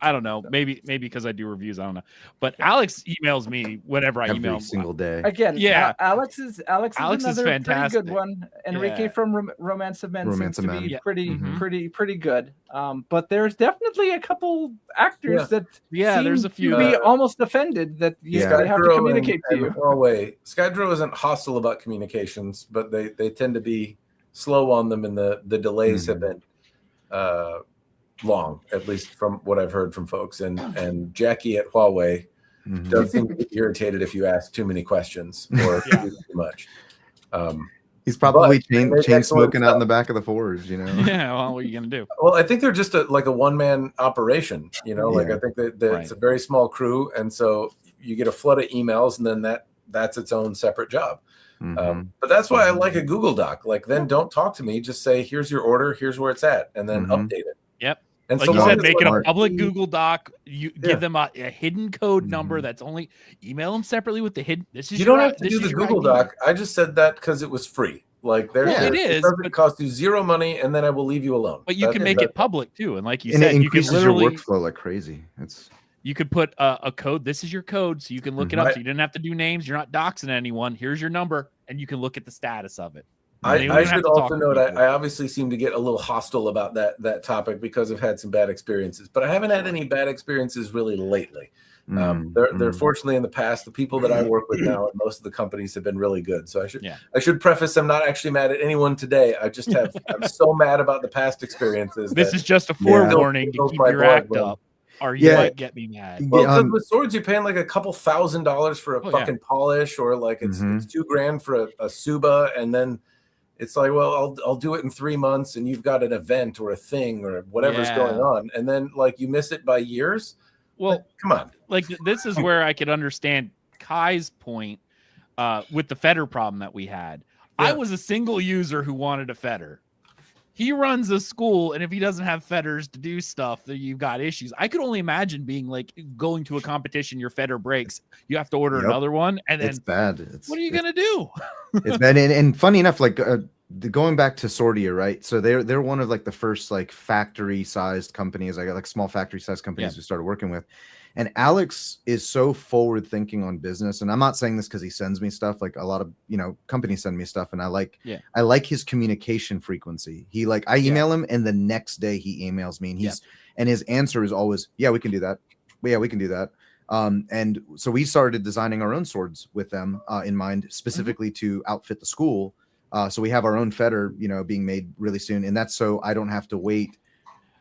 I don't know. Maybe because I do reviews. I don't know. But Alex emails me whenever I email him. Single day. Again, Alex is another fantastic. pretty good one. Enrique from Romance of Men seems to be pretty good. But there's definitely a couple actors that there's a few to be almost offended that they have to communicate to you. Huawei. Skydro isn't hostile about communications, but they tend to be slow on them, and the delays have been long, at least from what I've heard from folks. And Jackie at Huawei does seem to get irritated if you ask too many questions or too much. He's probably chain smoking out in the back of the Forge, Yeah, well, what are you gonna do? Well, I think they're just like a one-man operation, I think that it's a very small crew, and so you get a flood of emails, and then that's its own separate job. But that's why I like a Google Doc. Like, then don't talk to me, just say, here's your order, here's where it's at, and then update it. Yep. And like you said, make it a public Google Doc. You give them a hidden code number that's only email them separately with the hidden. You don't have to do the Google Doc. I just said that because it was free. Like it doesn't cost you zero money, and then I will leave you alone. But you can make it public too, and like you said, it you can literally your workflow like crazy. You could put a code. This is your code, so you can look it up. So you didn't have to do names. You're not doxing anyone. Here's your number, and you can look at the status of it. I should also note I obviously seem to get a little hostile about that topic because I've had some bad experiences, but I haven't had any bad experiences really lately. They're fortunately in the past. The people that I work with now at most of the companies have been really good. So I should preface I'm not actually mad at anyone today. I'm so mad about the past experiences. This is just a forewarning to keep your act up. Or you might get me mad. Well, because with swords, you're paying like a couple $1,000s for a fucking polish, or like it's $2,000 for a Suba, and then it's like, well, I'll do it in 3 months, and you've got an event or a thing or whatever's going on, and then like you miss it by years. Well, like, come on. Like this is where I could understand Kai's point with the fetter problem that we had. I was a single user who wanted a fetter. He runs a school, and if he doesn't have fetters to do stuff, then you've got issues. I could only imagine being like going to a competition, your fetter breaks, you have to order another one, and then it's bad. What are you gonna do? It's bad, and funny enough, like going back to Swordier, right? So they're one of like the first like factory-sized companies. I got like small factory-sized companies we started working with. And Alex is so forward thinking on business. And I'm not saying this because he sends me stuff. Like a lot of, companies send me stuff. And I like his communication frequency. I email him, and the next day he emails me, and his answer is always, yeah, we can do that. Yeah, we can do that. And so we started designing our own swords with them in mind, specifically to outfit the school. So we have our own fetter, being made really soon. And that's so I don't have to wait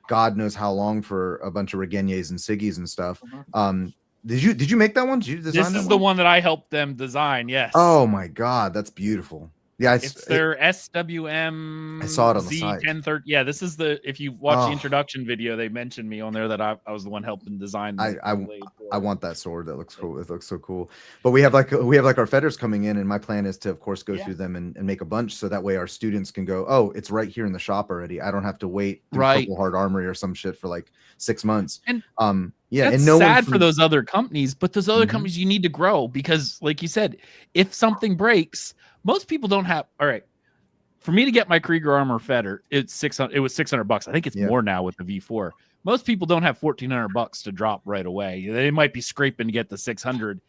God knows how long for a bunch of Regenyes and Siggies and stuff. Did you make that one? Did you design this is the one that I helped them design. Yes. Oh my God, that's beautiful. Yeah, it's their SWM. I saw it on the site. 1030. Yeah, this is if you watch the introduction video, they mentioned me on there that I was the one helping design. I want that sword. That looks cool. It looks so cool. But we have our fetters coming in, and my plan is to, of course, go through them and make a bunch, so that way our students can go, oh, it's right here in the shop already. I don't have to wait through Purple Heart Armory or some shit for like 6 months. And that's and sad for those other companies, but those other companies you need to grow, because like you said, if something breaks, most people don't have. All right, for me to get my Krieger armor fetter, it's $600. It was $600. I think it's more now with the V4. Most people don't have $1,400 to drop right away. They might be scraping to get the 600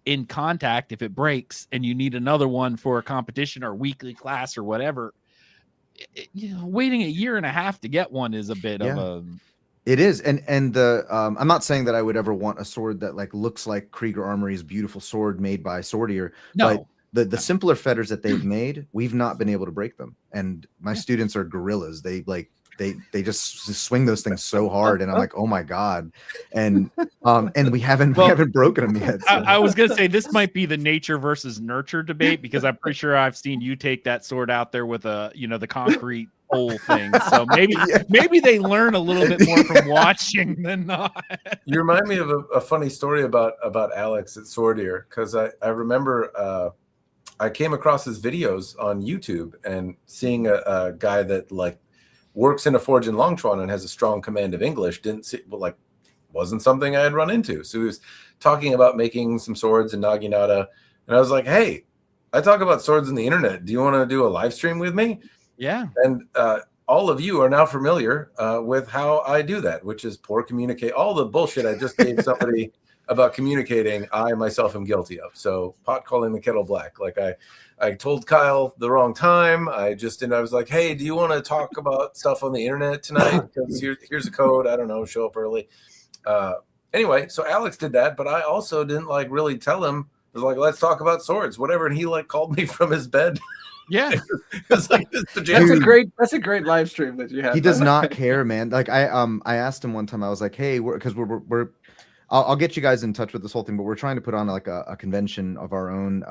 in contact if it breaks, and you need another one for a competition or weekly class or whatever. Waiting a year and a half to get one is a bit of a. It is, and the I'm not saying that I would ever want a sword that like looks like Krieger Armory's beautiful sword made by Swordier, but No. the simpler fetters that they've made, we've not been able to break them. And my students are gorillas. They just swing those things so hard, and I'm like, oh my god, and we haven't broken them yet. So. I was gonna say this might be the nature versus nurture debate, because I'm pretty sure I've seen you take that sword out there with a the concrete pole thing. So maybe they learn a little bit more from watching than not. You remind me of a funny story about Alex at Swordier, because I remember I came across his videos on YouTube and seeing a guy that like works in a forge in Longchuan and has a strong command of English wasn't something I had run into. So he was talking about making some swords in Naginata, and I was like, hey, I talk about swords on the internet. Do you want to do a live stream with me? Yeah. And all of you are now familiar with how I do that, which is poor communicate. All the bullshit I just gave somebody about communicating, I myself am guilty of. So pot calling the kettle black. Like I told Kyle the wrong time. I was like, hey, do you want to talk about stuff on the internet tonight? Because here's a code. I don't know, show up early. Anyway, so Alex did that, but I also didn't like really tell him. I was like, let's talk about swords, whatever. And he like called me from his bed. Yeah. It's like That's a great live stream that you have. He does not care, man. Like I asked him one time, I was like, hey, because we're I'll get you guys in touch with this whole thing, but we're trying to put on like a convention of our own,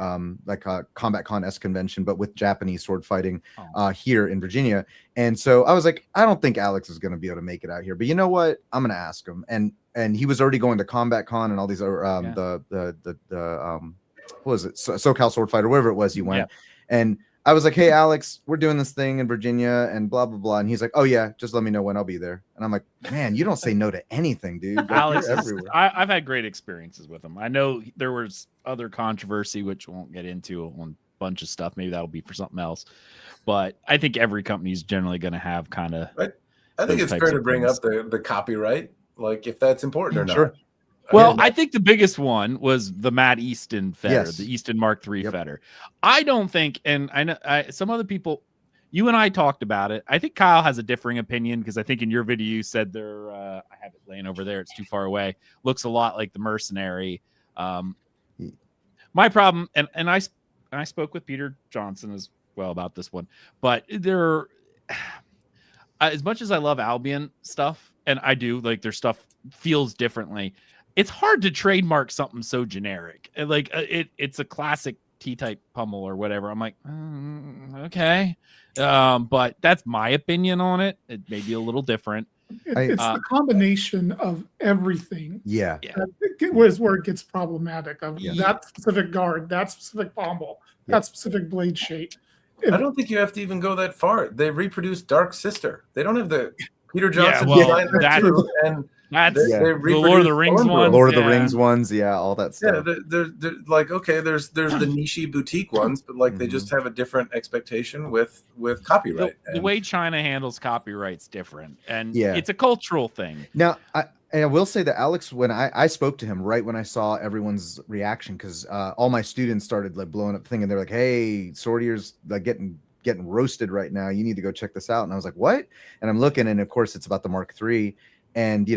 like a Combat Con-esque convention, but with Japanese sword fighting here in Virginia. And so I was like, I don't think Alex is going to be able to make it out here, but you know what? I'm going to ask him. And he was already going to Combat Con and all these other, what was it? SoCal Sword Fighter, wherever it was he went. Yeah. And I was like, hey, Alex, we're doing this thing in Virginia and blah, blah, blah. And he's like, oh, yeah, just let me know when I'll be there. And I'm like, man, you don't say no to anything, dude. Like, Alex, I've had great experiences with him. I know there was other controversy, which we won't get into on a bunch of stuff. Maybe that'll be for something else. But I think every company is generally going to have kind of. I think it's fair to bring up the copyright, like if that's important or not. Sure. Well, I think the biggest one was the Matt Easton fetter, the Easton Mark III fetter. I don't think, and I know some other people, you and I talked about it. I think Kyle has a differing opinion, because I think in your video you said I have it laying over there. It's too far away. Looks a lot like the Mercenary. My problem, and I spoke with Peter Johnson as well about this one, but there, as much as I love Albion stuff, and I do, like their stuff feels differently. It's hard to trademark something so generic. Like it's a classic T-type pummel or whatever. I'm like, okay. But that's my opinion on it. It may be a little different. It's the combination of everything. Yeah. Is where it gets problematic. Of that specific guard, that specific pommel, that specific blade shape. I don't think you have to even go that far. They reproduced Dark Sister. They don't have the Peter Johnson design that too, and that's they the Lord of the Rings ones. Lord of the Rings ones, all that stuff. Yeah, they're like, okay, there's the niche boutique ones, but like they just have a different expectation with copyright. The way China handles copyright's different, and it's a cultural thing. Now, I will say that Alex, when I spoke to him right when I saw everyone's reaction, because all my students started like blowing up thinking, they're like, hey, Swordier's like getting roasted right now. You need to go check this out. And I was like, what? And I'm looking, and of course it's about the Mark III. And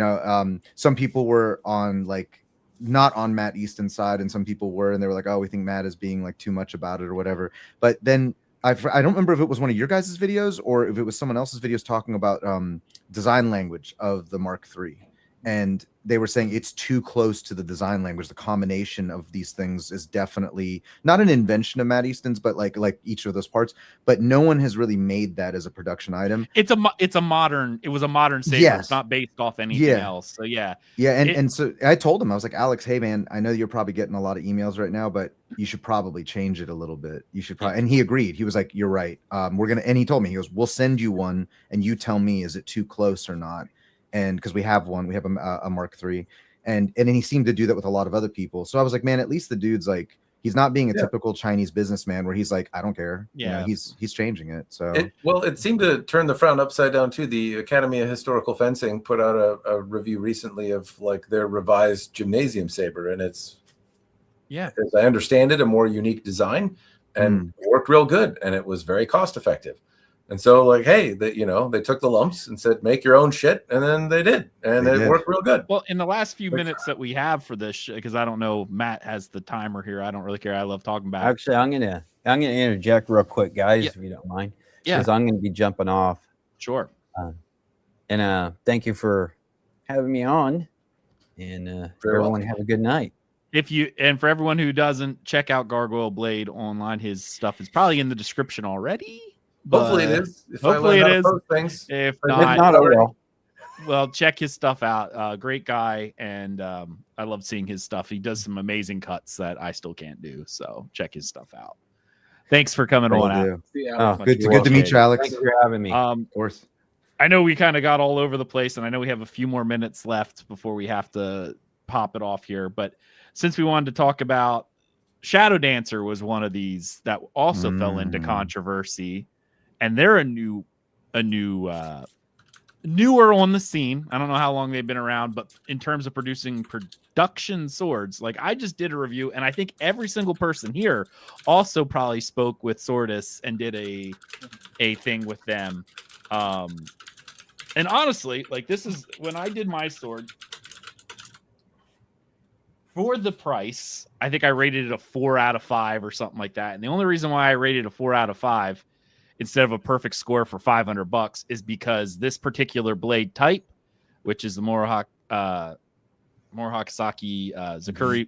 some people were on like not on Matt Easton's side, and some people were, and they were like, oh, we think Matt is being like too much about it or whatever. But then I don't remember if it was one of your guys' videos or if it was someone else's videos talking about design language of the Mark III. And they were saying it's too close to the design language. The combination of these things is definitely not an invention of Matt Easton's, but like each of those parts. But no one has really made that as a production item. It was a modern saber. Yes. It's not based off anything else. So and so I told him, I was like, Alex, hey man, I know you're probably getting a lot of emails right now, but you should probably change it a little bit. You should probably. And he agreed. He was like, you're right. And he told me, he goes, we'll send you one, and you tell me, is it too close or not? And because we have a Mark III, and then he seemed to do that with a lot of other people. So I was like, man, at least the dude's like, he's not being a typical Chinese businessman where he's like, I don't care. Yeah, he's changing it. So it seemed to turn the frown upside down too. The Academy of Historical Fencing put out a review recently of like their revised gymnasium saber, and it's as I understand it, a more unique design and worked real good, and it was very cost effective. And so, like, hey, they took the lumps and said, make your own shit, and then they did, and They it did. worked real good. Well, in the last few minutes that we have for this, because I don't know, Matt has the timer here. I don't really care. I love talking about it. Actually, I'm gonna interject real quick, guys, Yeah. if you don't mind, Yeah, because I'm gonna be jumping off. sure. And thank you for having me on. And everyone welcome. have a good night. And for everyone who doesn't, check out Gargoyle Blade online. His stuff is probably in the description already. Hopefully it but is. If hopefully I learn it how to is. post things. If If not, not, well, check his stuff out. Great guy, and I love seeing his stuff. He does some amazing cuts that I still can't do. So check his stuff out. Thanks for coming Will on out. do. Yeah. Oh, Good you're to meet welcome. you, Alex. Thank you for having me. Of course. I know we kind of got all over the place, and I know we have a few more minutes left before we have to pop it off here. But since we wanted to talk about Shadow Dancer was one of these that also fell into controversy, and they're newer on the scene. I don't know how long they've been around, but in terms of producing production swords, like I just did a review, and I think every single person here also probably spoke with Swordus and did a thing with them. And honestly, like this is when I did my sword for the price, I think I rated it a 4 out of 5 or something like that. And the only reason why I rated a 4 out of 5 instead of a perfect score for $500 is because this particular blade type, which is the Morohak Saki Zakuri,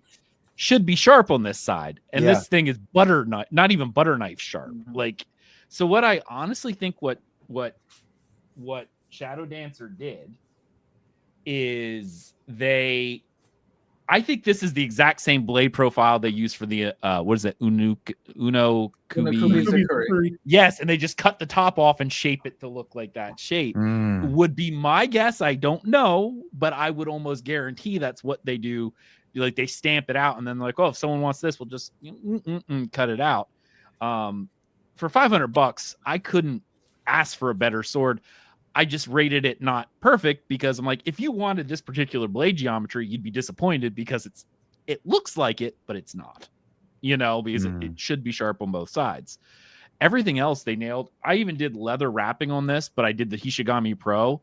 should be sharp on this side. And this thing is butter knife, not even butter knife sharp. Like, so what I honestly think what Shadow Dancer did is I think this is the exact same blade profile they use for the what is it, Uno Kubi. Zakuri. Yes, and they just cut the top off and shape it to look like that shape. Would be my guess. I don't know, but I would almost guarantee that's what they do. Like they stamp it out and then like, oh, if someone wants this, we'll just cut it out. For $500, I couldn't ask for a better sword. I just rated it not perfect because I'm like, if you wanted this particular blade geometry, you'd be disappointed because it looks like it, but it's not, because it should be sharp on both sides. Everything else they nailed. I even did leather wrapping on this, but I did the Hishigami Pro.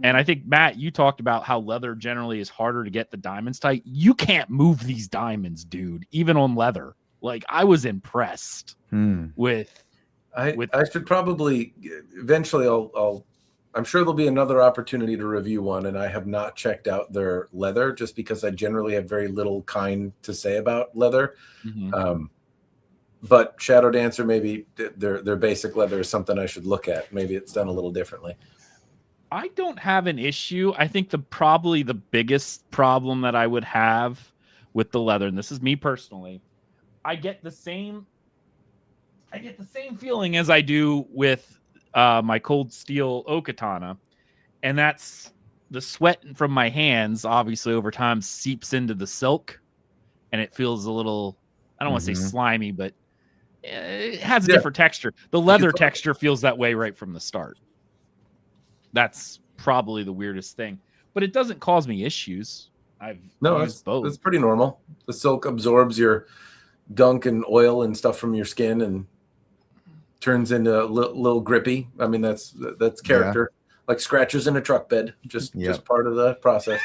And I think, Matt, you talked about how leather generally is harder to get the diamonds tight. You can't move these diamonds, dude, even on leather. Like I was impressed with. I should probably eventually I'm sure there'll be another opportunity to review one, and I have not checked out their leather just because I generally have very little kind to say about leather. But Shadow Dancer, maybe their basic leather is something I should look at. Maybe it's done a little differently. I don't have an issue. I think probably the biggest problem that I would have with the leather, and this is me personally, I get the same feeling as I do with my cold steel Okatana, and that's the sweat from my hands obviously over time seeps into the silk and it feels a little, I don't want to say slimy, but it has a different texture. The leather texture feels that way right from the start. That's probably the weirdest thing, but it doesn't cause me issues. I've used both. It's pretty normal. The silk absorbs your gunk and oil and stuff from your skin and turns into a little grippy. I mean, that's character, like scratches in a truck bed, just part of the process.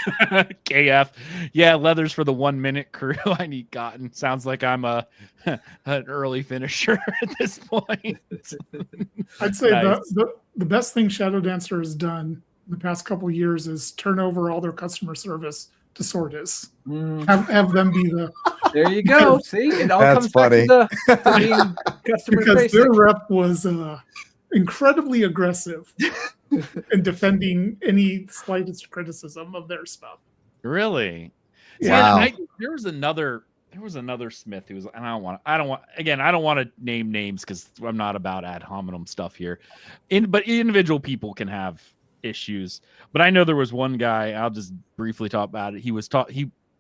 KF. Yeah, leathers for the 1 minute crew. I need cotton. Sounds like I'm an early finisher at this point. I'd say Nice. the best thing Shadow Dancer has done in the past couple of years is turn over all their customer service to Swordus. Have them be the. There you go. See, it all That's comes back funny. to being customer Because facing. their rep was incredibly aggressive in defending any slightest criticism of their stuff. Really? Wow. See, there was another Smith who was, and I don't want to name names because I'm not about ad hominem stuff here. But individual people can have issues. But I know there was one guy, I'll just briefly talk about it. He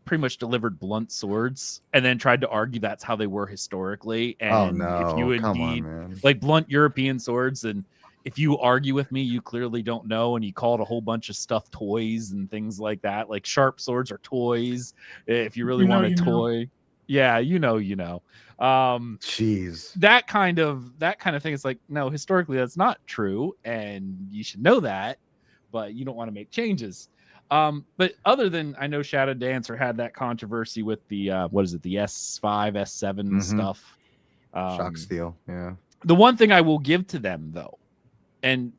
pretty much delivered blunt swords and then tried to argue that's how they were historically. And if you Come on, indeed man. like blunt European swords, and if you argue with me, you clearly don't know. And he called a whole bunch of stuff toys and things like that. Like sharp swords are toys. If you really want a toy. Yeah, you know. Jeez. That kind of thing is like, no, historically that's not true, and you should know that, but you don't want to make changes. But other than, I know Shadow Dancer had that controversy with the what is it, the S5, S7 stuff. Shock steel. Yeah. The one thing I will give to them though, and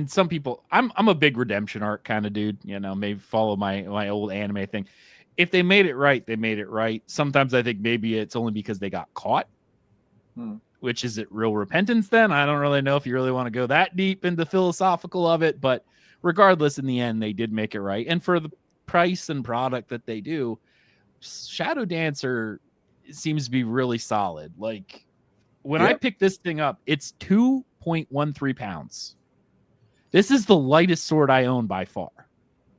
some people, I'm a big redemption arc kind of dude, maybe follow my old anime thing. If they made it right, they made it right. Sometimes I think maybe it's only because they got caught. Which, is it real repentance then? I don't really know if you really want to go that deep into philosophical of it, but regardless, in the end, they did make it right. And for the price and product that they do, Shadow Dancer seems to be really solid. Like, when I picked this thing up, it's 2.13 pounds. This is the lightest sword I own by far.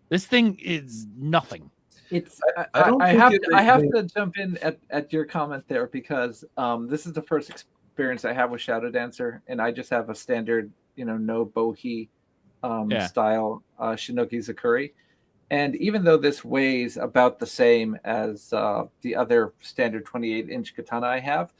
This thing is nothing. It's I have to jump in at your comment there, because this is the first experience I have with Shadow Dancer, and I just have a standard, no bohi style Shinoki Zakuri. And even though this weighs about the same as the other standard 28-inch katana I have,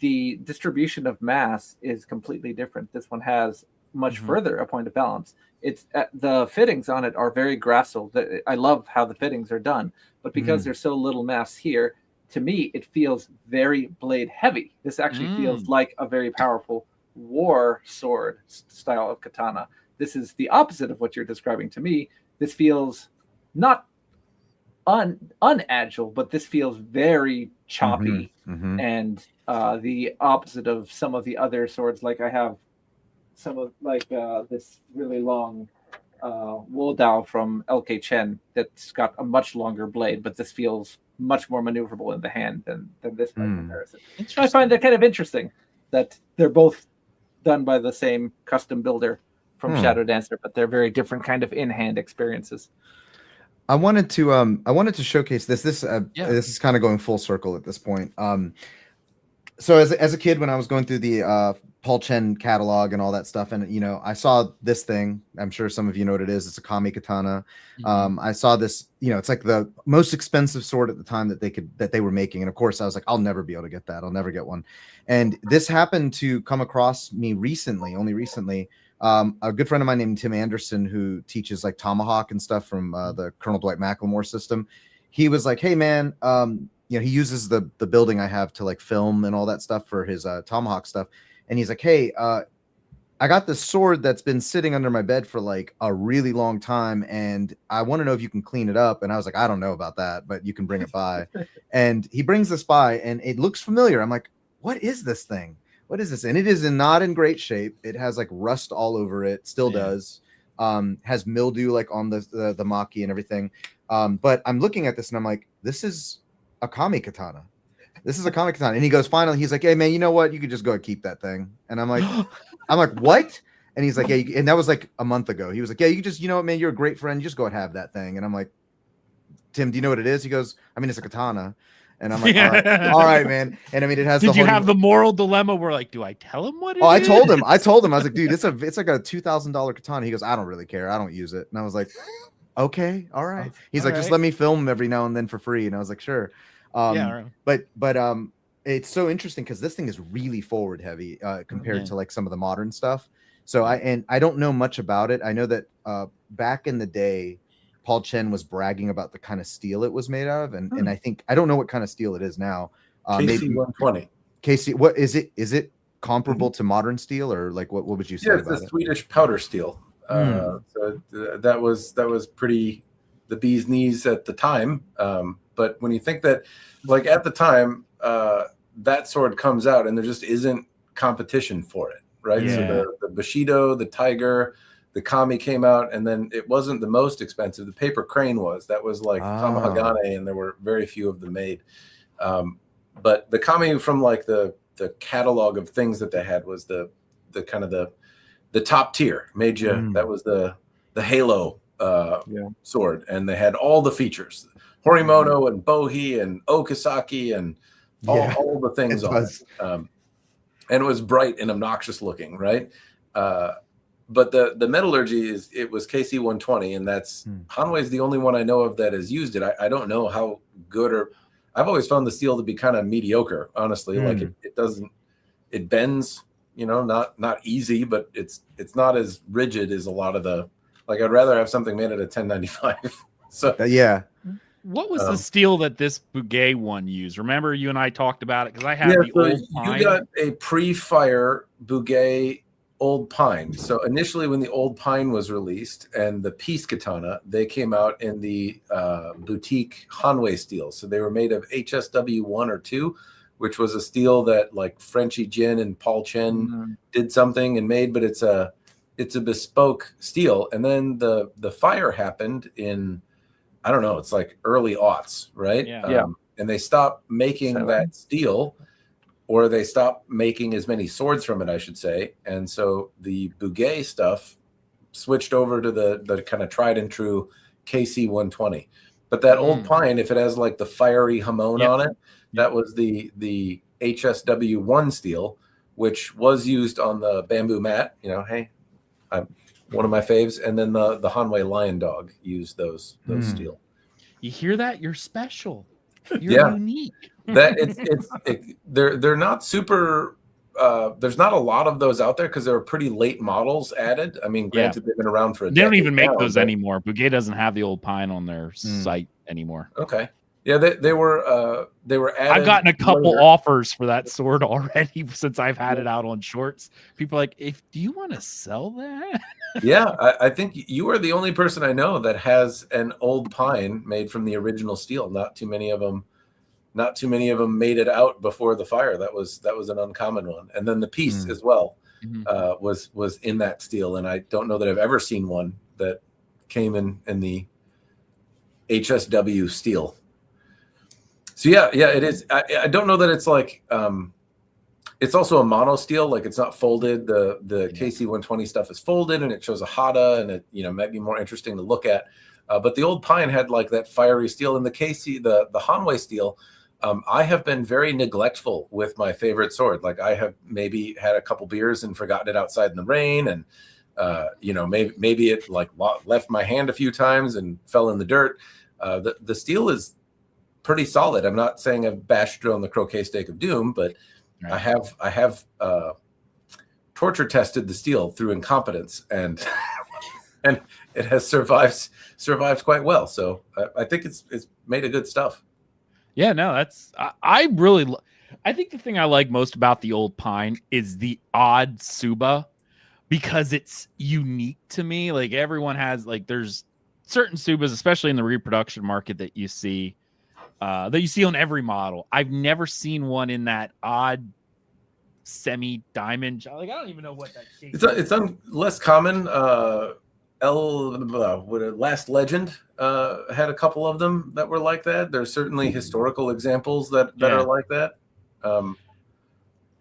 the distribution of mass is completely different. This one has much further a point of balance. It's the fittings on it are very gracile. I love how the fittings are done, but because there's so little mass here, to me it feels very blade heavy. This actually feels like a very powerful war sword style of katana. This is the opposite of what you're describing to me. This feels not unagile, but this feels very choppy and the opposite of some of the other swords. Like I have some of this really long Wu Dao from LK Chen that's got a much longer blade, but this feels much more maneuverable in the hand than this by comparison. I find that kind of interesting that they're both done by the same custom builder from Shadow Dancer, but they're very different kind of in-hand experiences. I wanted to showcase this. This is kind of going full circle at this point. So as a kid, when I was going through the Paul Chen catalog and all that stuff, and I saw this thing. I'm sure some of you know what it is. It's a kami katana. I saw this. It's like the most expensive sword at the time that they were making, and of course, I was like, I'll never be able to get that. I'll never get one. And this happened to come across me only recently. A good friend of mine named Tim Anderson, who teaches like Tomahawk and stuff from the Colonel Dwight McLemore system. He was like, "Hey man, he uses the building I have to like film and all that stuff for his Tomahawk stuff." And he's like, "Hey, I got this sword that's been sitting under my bed for like a really long time, and I want to know if you can clean it up." And I was like, "I don't know about that, but you can bring it by." And he brings this by, and it looks familiar. I'm like, "What is this thing? What is this?" And it is not in great shape. It has like rust all over it. Still does. Has mildew like on the maki and everything. But I'm looking at this and I'm like, this is a kami katana. This is a kami katana. And he goes, finally, he's like, "Hey man, you know what? You could just go and keep that thing." And I'm like, "What?" And he's like, "Yeah." And that was like a month ago. He was like, "Yeah, you just, what, man, you're a great friend. You just go and have that thing." And I'm like, "Tim, do you know what it is?" He goes, "I mean, it's a katana." And I'm like, all right, man. And I mean, it has. Did you have the moral dilemma where like, do I tell him what it is? I told him. I was like, "Dude, it's like a $2,000 katana." He goes, "I don't really care. I don't use it." And I was like, "Okay, all right." He's like, "Just let me film him every now and then for free." And I was like, "Sure." But it's so interesting because this thing is really forward heavy compared to like some of the modern stuff. So I don't know much about it. I know that back in the day, Paul Chen was bragging about the kind of steel it was made of, and I don't know what kind of steel it is now. KC 120. KC, what is it? Is it comparable to modern steel, or like what would you say Yeah, about it's it? a Swedish powder steel. So that was pretty the bee's knees at the time. But when you think that, like at the time, that sword comes out and there just isn't competition for it, right? Yeah. So the Bushido, the Tiger, the Kami came out, and then it wasn't the most expensive. The paper crane was. That was like Tamahagane, and there were very few of them made. But the Kami from like the catalog of things that they had was the kind of the top tier. Made you that was the Halo sword, and they had all the features. Horimono and Bohi and Okasaki and all the things on it. And it was bright and obnoxious looking, right? But the metallurgy was KC 120, and that's Hanwei's the only one I know of that has used it. I don't know how good or I've always found the steel to be kind of mediocre, honestly. Like it bends, not easy, but it's not as rigid as a lot of the, like, I'd rather have something made out of 1095. So yeah. What was the steel that this Bugay one used? Remember, you and I talked about it because I have the so old pine. you got a pre-fire Bugay old pine. So initially, when the old pine was released and the piece katana, they came out in the boutique Hanwei steel. So they were made of HSW 1 or 2, which was a steel that like Frenchy Jin and Paul Chen did something and made, but it's a bespoke steel. And then the fire happened in, I don't know, it's like early aughts, right? Yeah. And they stopped making that steel, or they stopped making as many swords from it, I should say. And so the Bugay stuff switched over to the kind of tried and true KC 120. But that old pine, if it has like the fiery hamon on it, that was the HSW 1 steel, which was used on the bamboo mat. Hey, one of my faves. And then the Hanwei Lion Dog used those steel. You hear that? You're special. You're unique. That they're not super. There's not a lot of those out there because there were pretty late models added. I mean, granted, they've been around for a They don't even make now, those anymore. Bugay doesn't have the old pine on their site anymore. Okay. Yeah, they were added. I've gotten a couple offers for that sword already since I've had it out on shorts. People are like, do you want to sell that? Yeah, I think you are the only person I know that has an old pine made from the original steel. Not too many of them made it out before the fire. That was an uncommon one. And then the piece as well was in that steel. And I don't know that I've ever seen one that came in the HSW steel. So yeah, it is. I don't know that it's like it's also a mono steel, like it's not folded. The KC 120 stuff is folded and it shows a hada, and it might be more interesting to look at. But the old pine had like that fiery steel, and the KC the Hanwei steel. I have been very neglectful with my favorite sword. Like I have maybe had a couple beers and forgotten it outside in the rain, and maybe it like left my hand a few times and fell in the dirt. The steel is pretty solid. I'm not saying I've bashed it on the croquet stake of doom, but I have torture tested the steel through incompetence, and and it has survived quite well. So I think it's made of good stuff. Yeah, no, I think the thing I like most about the old pine is the odd Suba, because it's unique to me. Like everyone has, like, there's certain Subas, especially in the reproduction market, that you see on every model. I've never seen one in that odd semi-diamond. Like, I don't even know what that shape is. It's less common. Last Legend had a couple of them that were like that. There's certainly historical examples that are like that.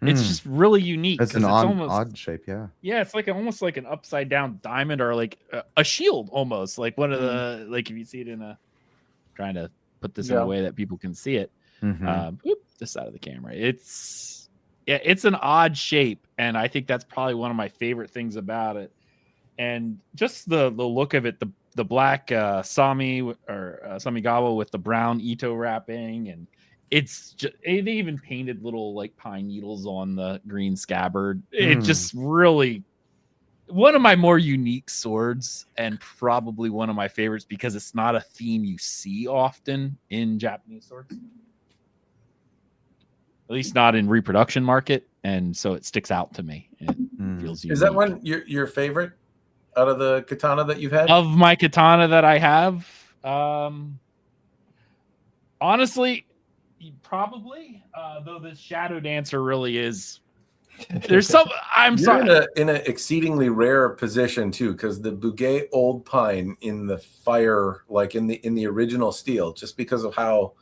It's just really unique. It's an odd shape, yeah. Yeah, it's like almost like an upside down diamond, or like a shield almost. Like one of the, like if you see it in a, trying to put this in a way that people can see it. This side of the camera. It's an odd shape, and I think that's probably one of my favorite things about it. And just the look of it, the black Sami or Samigawa with the brown Ito wrapping, and it's just, they even painted little like pine needles on the green scabbard. It just really one of my more unique swords, and probably one of my favorites because it's not a theme you see often in Japanese swords, at least not in reproduction market, and so it sticks out to me. It feels unique. Is that one your favorite out of the katana that you've had? Of my katana that I have, honestly, probably. Though this Shadow Dancer really is. There's some. I'm sorry. In an exceedingly rare position too, because the Bugay old pine in the fire, like in the original steel, just because of how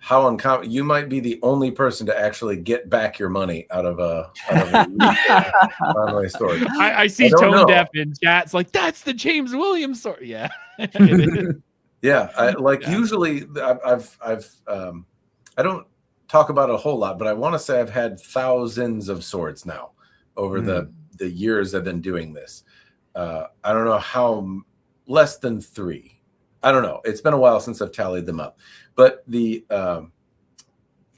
uncommon, you might be the only person to actually get back your money out of a Hanwei sword. I see Tone Deaf in chats like, that's the James Williams sword. Yeah. Yeah. Usually I've I don't talk about it a whole lot, but I want to say I've had thousands of swords now over the years I've been doing this. I don't know how, less than 3. I don't know. It's been a while since I've tallied them up, but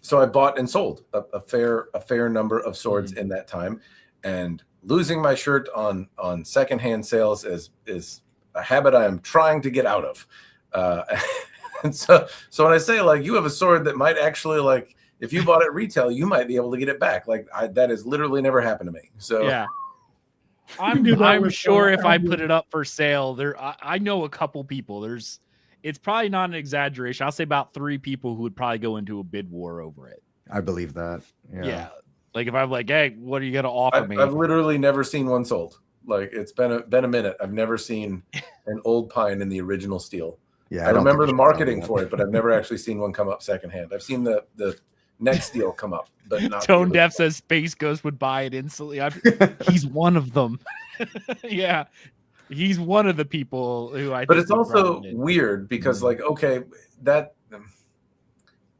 so I bought and sold a fair number of swords in that time, and losing my shirt on secondhand sales is a habit I am trying to get out of. And so when I say like you have a sword that might actually like if you bought it retail, you might be able to get it back. Like that has literally never happened to me. So Yeah. can do that I'm with, sure if I Ramble. put it up for sale, I know a couple people. It's probably not an exaggeration. I'll say about 3 people who would probably go into a bid war over it. I believe that. Yeah. Like if I'm like, hey, what are you gonna offer me? I've literally never seen one sold. Like it's been a minute. I've never seen an old pine in the original steel. Yeah, I don't remember think the you should tell me marketing that. for it, but I've never actually seen one come up secondhand. I've seen the next steel come up, but not Tone the Deaf says Space Ghost would buy it instantly. He's one of them. Yeah. He's one of the people who I But think it's would also probably bid. weird because like okay, that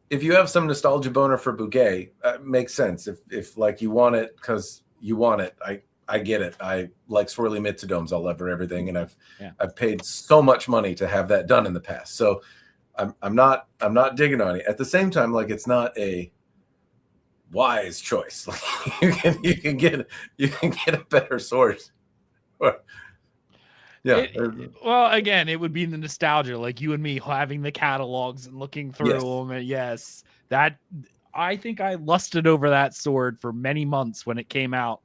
if you have some nostalgia boner for Bouquet, makes sense. If like you want it because you want it, I get it. I like swirly Mitsudomes all over everything, and I've paid so much money to have that done in the past. So I'm not digging on it. At the same time, like it's not a wise choice. Like you can get a better source. Yeah. Well, again, it would be the nostalgia, like you and me having the catalogs and looking through Yes. them. And yes, that I think I lusted over that sword for many months when it came out.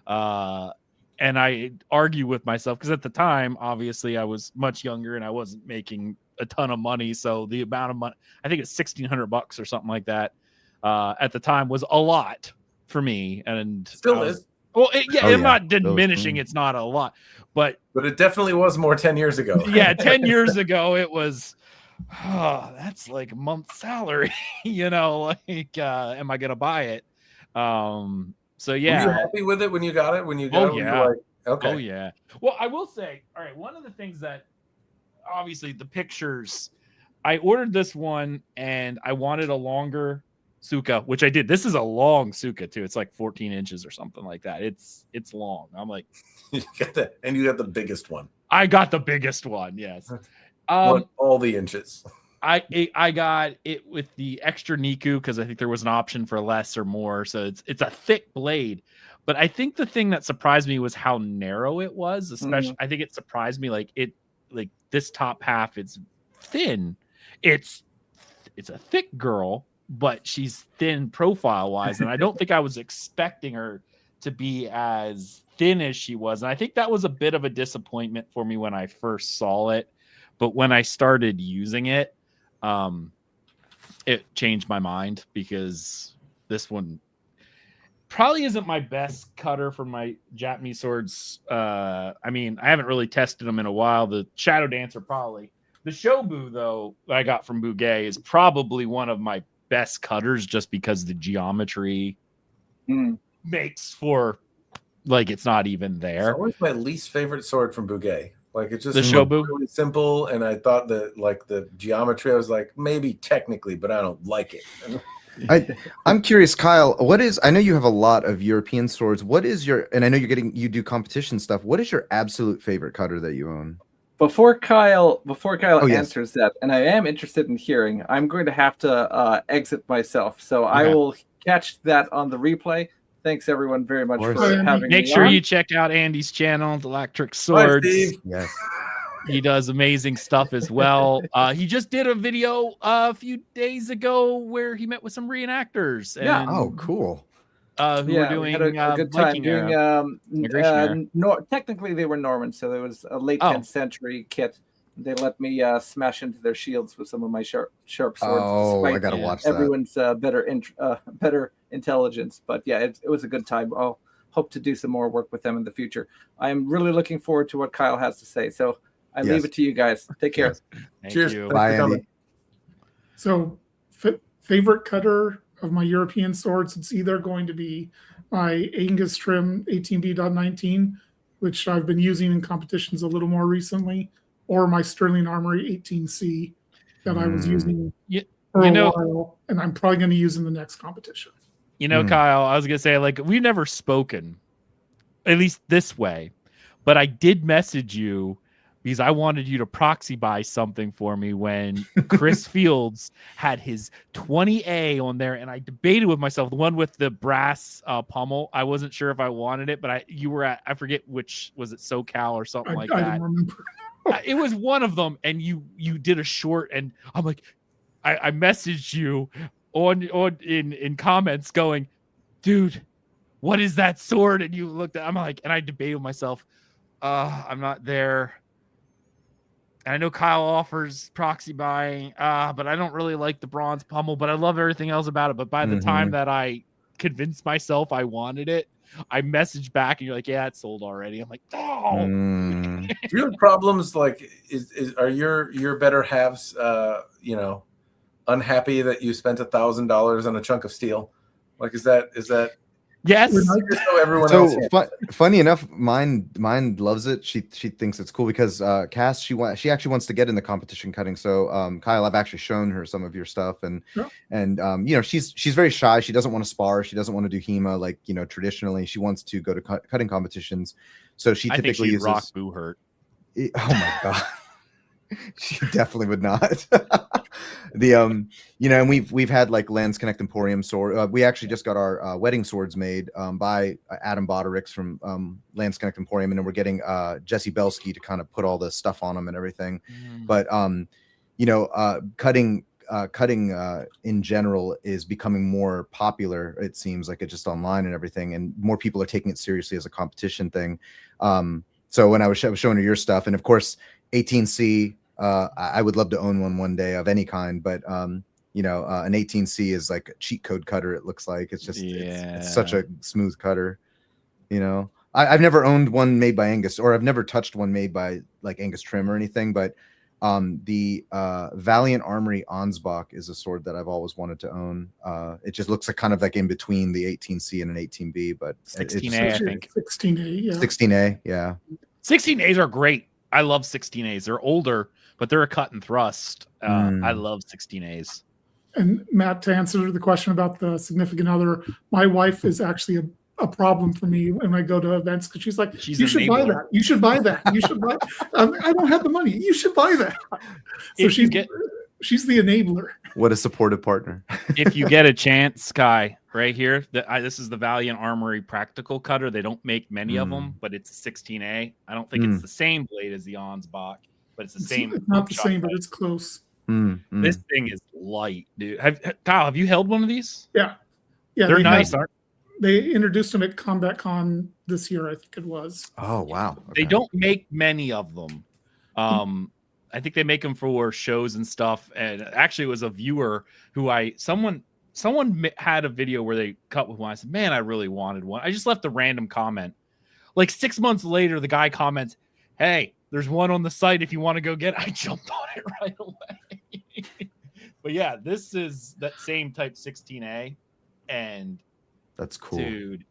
And I argue with myself because at the time, obviously, I was much younger and I wasn't making a ton of money. So the amount of money, I think it's $1,600 or something like that, at the time was a lot for me. And Still is. Well, Oh, I'm yeah. not Those- diminishing. It's not a lot, but But it definitely was more 10 years ago. yeah, 10 years ago, it was, that's like a month's salary, like, am I going to buy it? So Were yeah. you happy with it when you got it? When you got Oh, it, were you yeah. like, okay. Oh yeah. Well, I will say, all right, one of the things that obviously the pictures, I ordered this one and I wanted a longer Suka, which I did. This is a long Suka too. It's like 14 inches or something like that. It's long. I'm like, You got that, and you got the biggest one. I got the biggest one. Yes. Want all the inches. I got it with the extra Niku because I think there was an option for less or more. So it's a thick blade. But I think the thing that surprised me was how narrow it was. Especially, I think it surprised me like this top half. It's thin. It's a thick girl, but she's thin profile wise, and I don't think I was expecting her to be as thin as she was. And I think that was a bit of a disappointment for me when I first saw it. But when I started using it, it changed my mind because this one probably isn't my best cutter for my Japanese swords. I mean, I haven't really tested them in a while. The Shadow Dancer probably. The Shobu, though, that I got from Bouquet is probably one of my best cutters just because the geometry makes for, like, it's not even there. It's always my least favorite sword from Bouquet. Like, it just The Shobu? really simple, and I thought that, like, the geometry, I was like, maybe technically, but I don't like it. I'm curious, Kyle, I know you have a lot of European swords. What is and I know you do competition stuff. What is your absolute favorite cutter that you own? Before Kyle yes. answers that, and I am interested in hearing, I'm going to have to exit myself. So I will catch that on the replay. Thanks everyone very much for having me. Make sure on. you check out Andy's channel, The Electric Bye, Swords. Steve. Yes. He does amazing stuff as well. He just did a video a few days ago where he met with some reenactors. And, Yeah. Oh, cool. Who were doing we had a good time Viking doing. era. Technically, they were Normans, so there was a late 10th century kit. They let me smash into their shields with some of my sharp swords. Oh, I gotta watch that. Everyone's better intelligence, but yeah, it was a good time. I'll hope to do some more work with them in the future. I am really looking forward to what Kyle has to say. So I leave it to you guys. Take care. Thank Cheers. you. Bye, for coming. Andy. So, favorite cutter of my European swords, it's either going to be my Angus Trim 18B.19, which I've been using in competitions a little more recently, or my Sterling Armory 18C that I was using for a while, and I'm probably going to use in the next competition. Kyle, I was going to say, like, we've never spoken, at least this way, but I did message you because I wanted you to proxy buy something for me when Chris Fields had his 20A on there, and I debated with myself, the one with the brass pommel. I wasn't sure if I wanted it, but you were at, I forget which, was it SoCal or something like I that? didn't remember. It was one of them, and you did a short, and I'm like, I messaged you on in comments going, dude, what is that sword? And you looked at, I'm like, and I debated with myself, I'm not there. And I know Kyle offers proxy buying, but I don't really like the bronze pommel, but I love everything else about it. But by the time that I convinced myself I wanted it, I messaged back and you're like, yeah, it's sold already. I'm like, oh. Do you have problems like are your better halves unhappy that you spent $1,000 on a chunk of steel? Like is that yes? Just so everyone else funny enough, mine loves it. She thinks it's cool because Cass, she actually wants to get in the competition cutting. So Kyle, I've actually shown her some of your stuff, and she's very shy. She doesn't want to spar. She doesn't want to do HEMA like traditionally. She wants to go to cutting competitions. So she typically uses rock Boo Hurt. Oh my god. She definitely would not. And we've had like Lance Connect Emporium sword. We actually just got our wedding swords made by Adam Bodericks from Lance Connect Emporium, and then we're getting Jesse Belsky to kind of put all the stuff on them and everything. But cutting in general is becoming more popular. It seems like it just online and everything, and more people are taking it seriously as a competition thing. So when I was showing her your stuff, and of course 18C. I would love to own one day of any kind, but an 18C is like a cheat code cutter. It looks like it's just it's such a smooth cutter. I've never owned one made by Angus, or I've never touched one made by like Angus Trim or anything. But the Valiant Armory Ansbach is a sword that I've always wanted to own. It just looks like kind of like in between the 18C and an 18B, but 16A, I think. 16A, yeah. 16A, yeah. 16As are great. I love 16As. They're older, but they're a cut and thrust. I love 16As. And Matt, to answer the question about the significant other, my wife is actually a problem for me when I go to events because she's like, you should buy that. You should buy that. You should buy. I don't have the money. You should buy that. So she's the enabler. What a supportive partner. If you get a chance, Sky, right here, this is the Valiant Armory Practical Cutter. They don't make many of them, but it's a 16A. I don't think it's the same blade as the Ansbach, but it's the same. It's not the same, but it's close. This thing is light, dude. Kyle, have you held one of these? Yeah. They're nice, aren't they? They introduced them at Combat Con this year, I think it was. Oh, wow. Okay. They don't make many of them. I think they make them for shows and stuff. And actually, it was a viewer who someone had a video where they cut with one. I said, man, I really wanted one. I just left a random comment. Like 6 months later, the guy comments, hey, there's one on the site if you want to go get it. I jumped on it right away. But yeah, this is that same type 16A. And that's cool. Dude,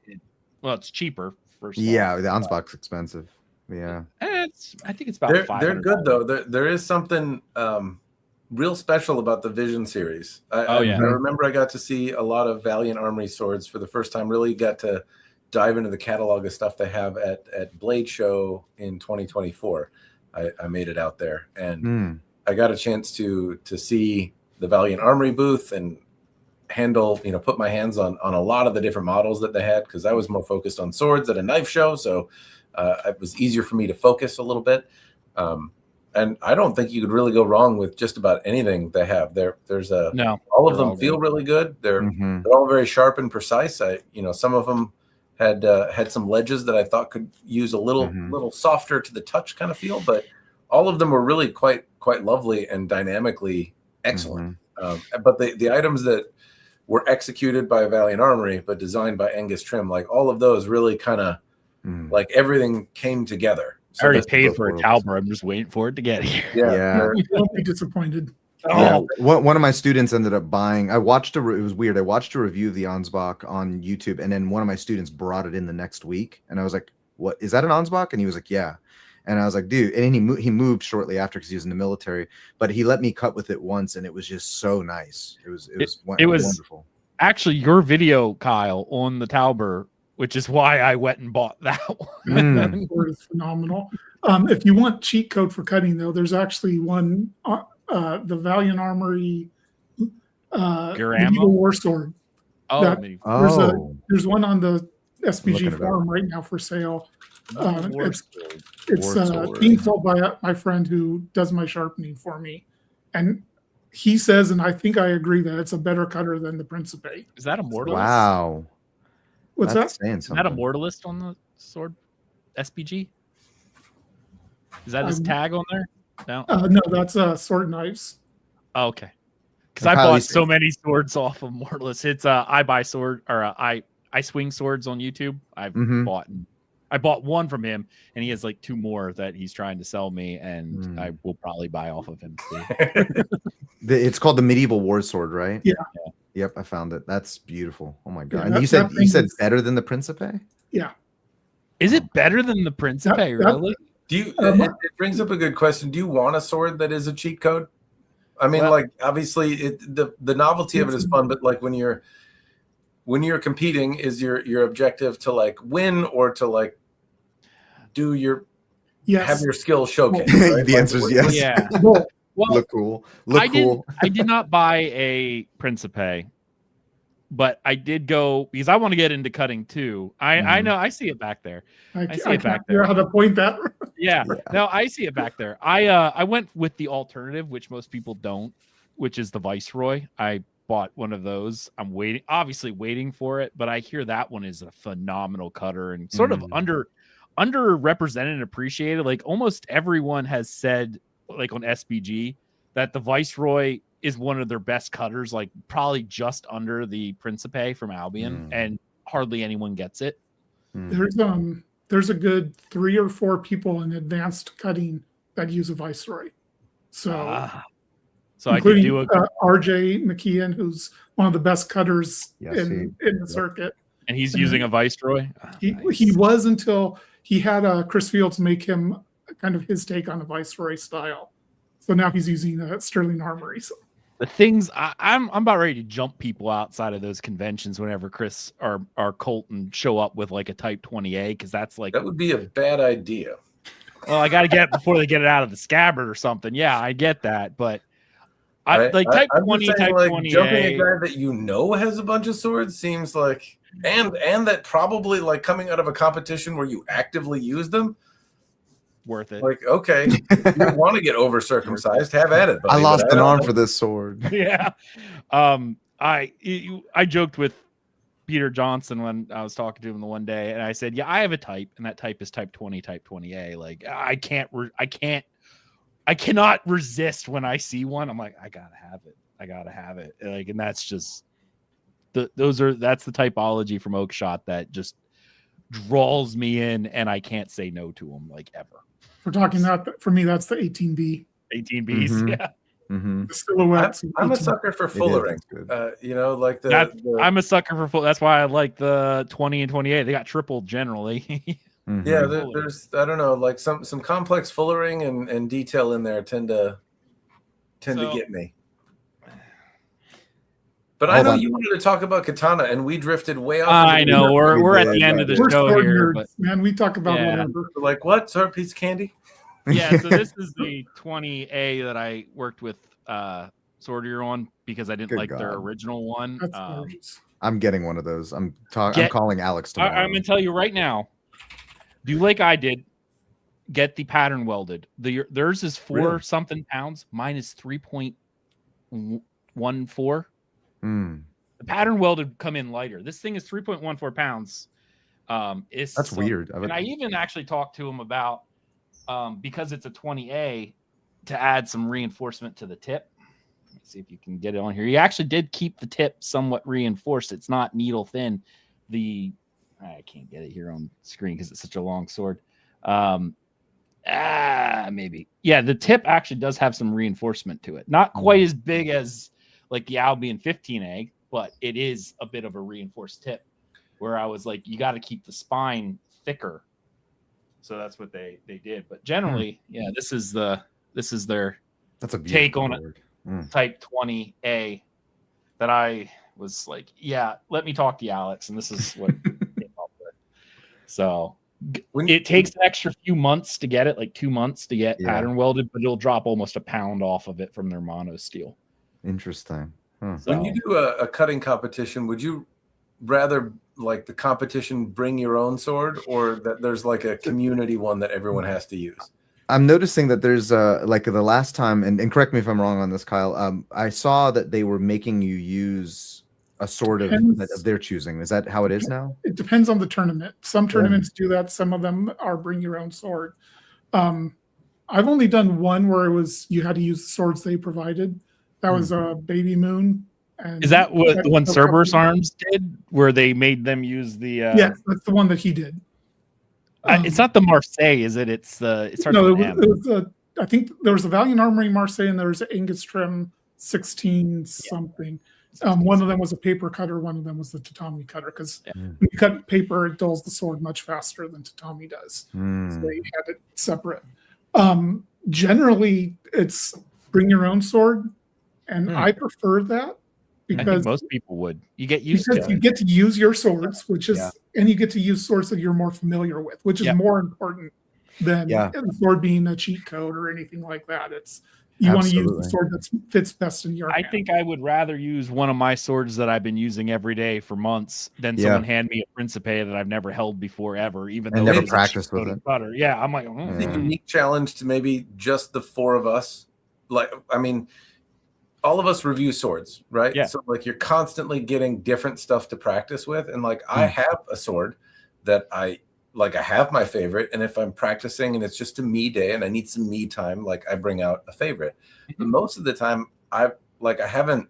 it's cheaper. Yeah, the Ansbach's expensive. Yeah, I think it's about $500. They're good though. There is something real special about the Vision series. I remember I got to see a lot of Valiant Armory swords for the first time. Really got to dive into the catalog of stuff they have at Blade Show in 2024. I made it out there, and I got a chance to see the Valiant Armory booth and put my hands on a lot of the different models that they had, because I was more focused on swords at a knife show, so it was easier for me to focus a little bit. And I don't think you could really go wrong with just about anything they have. All of them feel really good. They're all very sharp and precise. Some of them had some ledges that I thought could use a little softer to the touch kind of feel, but all of them were really quite lovely and dynamically excellent. But the items that were executed by Valiant Armory but designed by Angus Trim, like all of those really kind of like everything came together. So I already paid for a Talbot. I'm just waiting for it to get here. Yeah. Don't be disappointed. Yeah. One of my students ended up buying. It was weird. I watched a review of the Ansbach on YouTube, and then one of my students brought it in the next week, and I was like, "What is that, an Ansbach?" And he was like, "Yeah." And I was like, "Dude!" And he moved shortly after because he was in the military, but he let me cut with it once, and it was just so nice. It was wonderful. Actually, your video, Kyle, on the Talbot, which is why I went and bought that one. It's phenomenal. If you want cheat code for cutting, though, there's actually one, the Valiant Armory medieval war sword. Oh, that- medieval Oh, There's one on the looking SPG it up. forum right now for sale. war It's sword. being sold by my friend who does my sharpening for me, and he says, and I think I agree, that it's a better cutter than the Principe. Is that a mortalist? Wow. What's That's that? saying Is that a something. mortalist on the sword SPG? Is that his tag on there? No. No, that's sword knives. Oh, okay. Because And I Kyle, bought you so many swords off of Mortalist. It's I buy sword or I swing swords on YouTube. I've Mhm. I bought one from him, and he has like 2 more that he's trying to sell me, and I will probably buy off of him too. It's called the medieval war sword, right? Yeah. Yep, I found it. That's beautiful. Oh my god! Yeah, and that you said thing is- better than the Principe? Yeah. Is it better than the Principe? That- Really? Do you? Um, It brings up a good question. Do you want a sword that is a cheat code? I mean, Well- like obviously, the novelty of it is fun, but like when you're competing, is your objective to like win or to like do your Yes. have your skill showcased? The Right? answer is yes. Yeah. Well, Well, Look cool. Look I cool. I did not buy a Principe, but I did go because I want to get into cutting too. I Mhm. know I see it back there. I see can't it back figure there. out how to point that. Yeah. Yeah. No, I see it back there. I went with the alternative, which most people don't, which is the Viceroy. I bought one of those. I'm obviously waiting for it, but I hear that one is a phenomenal cutter and sort of underrepresented and appreciated. Like almost everyone has said, like on SBG, that the Viceroy is one of their best cutters, like probably just under the Principe from Albion, and hardly anyone gets it. There's a good 3 or 4 people in advanced cutting that use a Viceroy. So So I could including do a RJ McKeon, who's one of the best cutters Yes, in the circuit. and he's using a Viceroy. He was until he had Chris Fields make him kind of his take on the Viceroy style. So now he's using Sterling Armory. So. The things I'm about ready to jump people outside of those conventions whenever Chris or Colton show up with like a Type 20A, because that's like, That would be a bad idea. well, I got to get it before they get it out of the scabbard or something. Yeah, I get that, but Type I'm 20, just saying, Type like, 20A. jumping a guy that you know has a bunch of swords seems like, and that probably like coming out of a competition where you actively use them. Worth it. Like, okay, if you want to get over circumcised, have at it. Buddy, I lost but an don't arm know. for this sword. Yeah. I joked with Peter Johnson when I was talking to him the one day, and I said, yeah, I have a type, and that type is Type 20, Type 20A. Like I cannot resist when I see one. I'm like, I gotta have it. Like, and that's just that's the typology from Oakshot that just draws me in, and I can't say no to them like ever. We're talking that for me. That's the 18B. 18Bs, Mhm. yeah. Mm-hmm. The silhouettes. I'm a 18. sucker for fullering. You know, like I'm a sucker for full. That's why I like the 20 and 28. They got triple generally. yeah. There's I don't know, like some complex fullering and detail in there tend to get me. But I know you wanted to talk about katana, and we drifted way off. I know we're at the end of the We're show sword here, nerds, but man. We talk about Yeah. whatever. We're like, what? Sir, piece of candy? yeah. So this is the 20A that I worked with Sortier on because I didn't Good like their God. original one. That's gorgeous. I'm getting one of those. I'm calling Alex tomorrow. I'm gonna tell you right now. Do like I did. Get the pattern welded. Theirs is 4 something pounds. Mine is 3.14. The pattern welded come in lighter. This thing is 3.14 pounds. That's weird. And I even actually talked to him about because it's a 20A to add some reinforcement to the tip. Let's see if you can get it on here. He actually did keep the tip somewhat reinforced. It's not needle thin. I can't get it here on screen because it's such a long sword. Maybe. Yeah, the tip actually does have some reinforcement to it. Not quite as big as like the Albion 15A, but it is a bit of a reinforced tip where I was like, you got to keep the spine thicker. So that's what they did. But generally, yeah, this is their That's a take on it. Type 20A that I was like, yeah, let me talk to you, Alex. And this is what came up with. So It takes an extra few months to get it, like 2 months to get Yeah. pattern welded, but it'll drop almost a pound off of it from their mono steel. Interesting. Huh. When you do a cutting competition, would you rather like the competition bring your own sword, or that there's like a community one that everyone has to use? I'm noticing that there's like the last time, and correct me if I'm wrong on this, Kyle. I saw that they were making you use a sword of their choosing. Is that how it is now? It depends on the tournament. Some tournaments do that. Some of them are bring your own sword. I've only done one where it was you had to use the swords they provided. That was a Baby Moon. And Is that what the one Cerberus Arms did, where they made them use the? Yes, that's the one that he did. It's not the Marseille, is it? It's the. It starts No, with it was I think there was a Valiant Armory Marseille and there was an Angstrom 16 something. One of them was a paper cutter. One of them was the tatami cutter, because when you cut paper, it dulls the sword much faster than tatami does. So they had it separate. Generally, it's bring your own sword, and I prefer that because I think most people would. You get used to it. You get to use your swords, which is, and you get to use swords that you're more familiar with, which is more important than the sword being a cheat code or anything like that. It's you want to use the sword that fits best in your hand. think I would rather use one of my swords that I've been using every day for months than someone hand me a Principe that I've never held before ever, even though never practiced with it. Cutter. Yeah, I'm like, It's a unique challenge to maybe just the four of us. Like, I mean, all of us review swords, right? Yeah. So like you're constantly getting different stuff to practice with. And like I have a sword that I have my favorite. And if I'm practicing and it's just a me day and I need some me time, like I bring out a favorite. But most of the time I haven't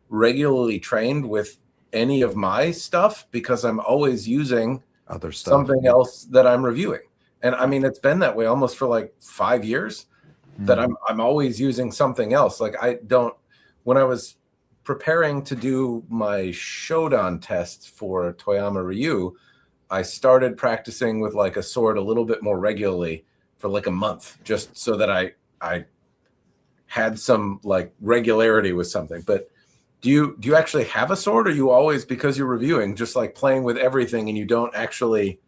regularly trained with any of my stuff because I'm always using other stuff, something else that I'm reviewing. And I mean, it's been that way almost for like 5 years that I'm always using something else. Like when I was preparing to do my Shodan test for Toyama Ryu, I started practicing with like a sword a little bit more regularly for like a month, just so that I had some like regularity with something. But do you actually have a sword, or you always, because you're reviewing, just like playing with everything and you don't actually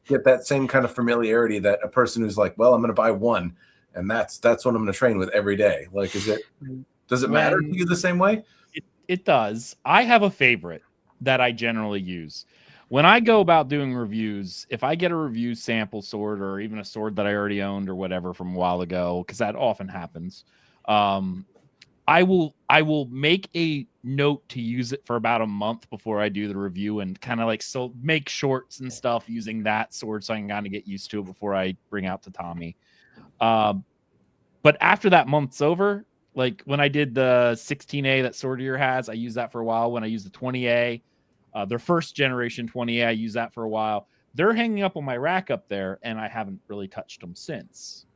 get that same kind of familiarity that a person who's like, well, I'm going to buy one and that's what I'm going to train with every day? Like, does it matter to you the same way? It does. I have a favorite that I generally use. When I go about doing reviews, if I get a review sample sword or even a sword that I already owned or whatever from a while ago, because that often happens, I will make a note to use it for about a month before I do the review and kind of like make shorts and stuff using that sword so I can kind of get used to it before I bring out tatami. But after that month's over, like when I did the 16A that Swordier has, I used that for a while. When I used the 20A, their first generation 20A, I used that for a while. They're hanging up on my rack up there, and I haven't really touched them since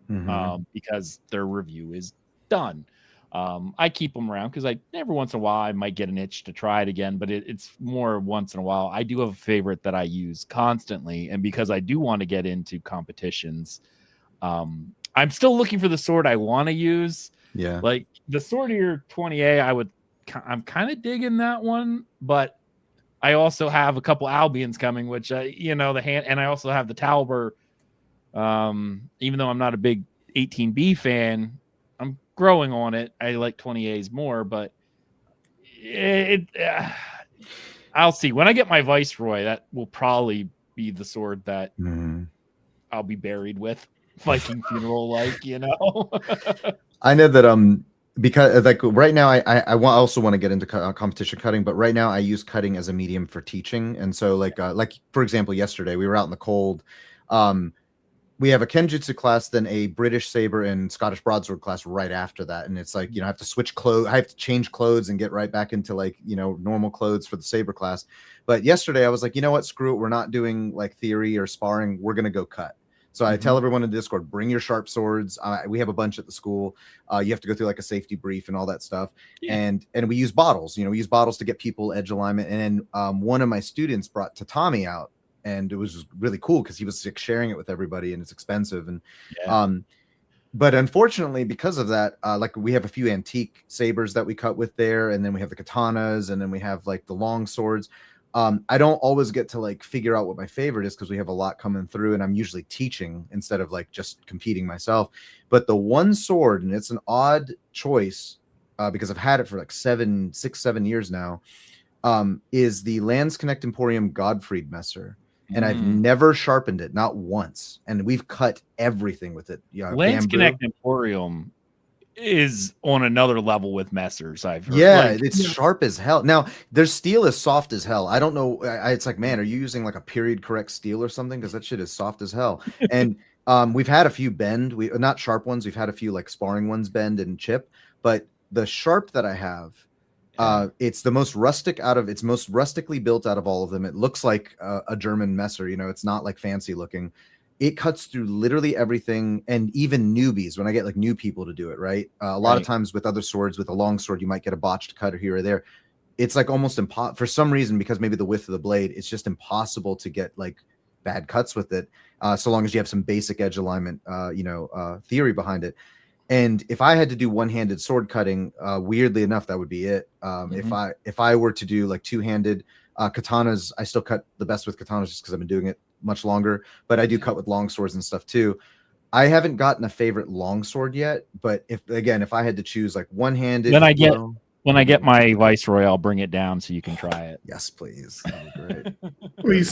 because their review is done. I keep them around because every once in a while I might get an itch to try it again, but it's more once in a while. I do have a favorite that I use constantly, and because I do want to get into competitions, I'm still looking for the sword I want to use. Yeah, like the Swordier 20A, I'm kind of digging that one, but I also have a couple Albions coming, which the hand, and I also have the Talbur. Even though I'm not a big 18B fan, I'm growing on it. I like 20As more, but I'll see when I get my Viceroy. That will probably be the sword that I'll be buried with, Viking funeral, I know that because like right now I also want to get into competition cutting, but right now I use cutting as a medium for teaching. And so like for example, yesterday we were out in the cold. We have a Kenjutsu class, then a British saber and Scottish broadsword class right after that. And it's like, I have to switch clothes. I have to change clothes and get right back into like, normal clothes for the saber class. But yesterday I was like, you know what, screw it. We're not doing like theory or sparring. We're going to go cut. So I tell everyone in Discord, bring your sharp swords. We have a bunch at the school. You have to go through like a safety brief and all that stuff. Yeah. And we use bottles, we use bottles to get people edge alignment. And then one of my students brought tatami out, and it was really cool because he was like, sharing it with everybody, and it's expensive. And but unfortunately, because of that, like we have a few antique sabers that we cut with there, and then we have the katanas, and then we have like the long swords. I don't always get to like figure out what my favorite is because we have a lot coming through, and I'm usually teaching instead of like just competing myself. But the one sword, and it's an odd choice because I've had it for like 7 years now, is the Lands Connect Emporium Godfried Messer. And I've never sharpened it, not once. And we've cut everything with it. Yeah, Lance bamboo. Connect Emporium is on another level with Messers. I've heard. Yeah, Like, it's sharp as hell. Now their steel is soft as hell. I don't know. It's like, man, are you using like a period correct steel or something? Because that shit is soft as hell. And we've had a few bend. We not sharp ones. We've had a few like sparring ones bend and chip. But the sharp that I have, it's the most rustic it's most rustically built out of all of them. It looks like a German Messer. You know, it's not like fancy looking. It cuts through literally everything, and even newbies, when I get like new people to do it, right? A lot of times with other swords, with a long sword, you might get a botched cut here or there. It's like almost impossible for some reason, because maybe the width of the blade, it's just impossible to get like bad cuts with it, so long as you have some basic edge alignment, theory behind it. And if I had to do one-handed sword cutting, weirdly enough, that would be it. If I were to do like two-handed katanas, I still cut the best with katanas just because I've been doing it much longer, but I do cut with long swords and stuff too. I haven't gotten a favorite long sword yet, but if I had to choose like one-handed, when I get my Viceroy, I'll bring it down so you can try it. Yes, please. That'd be great. Well,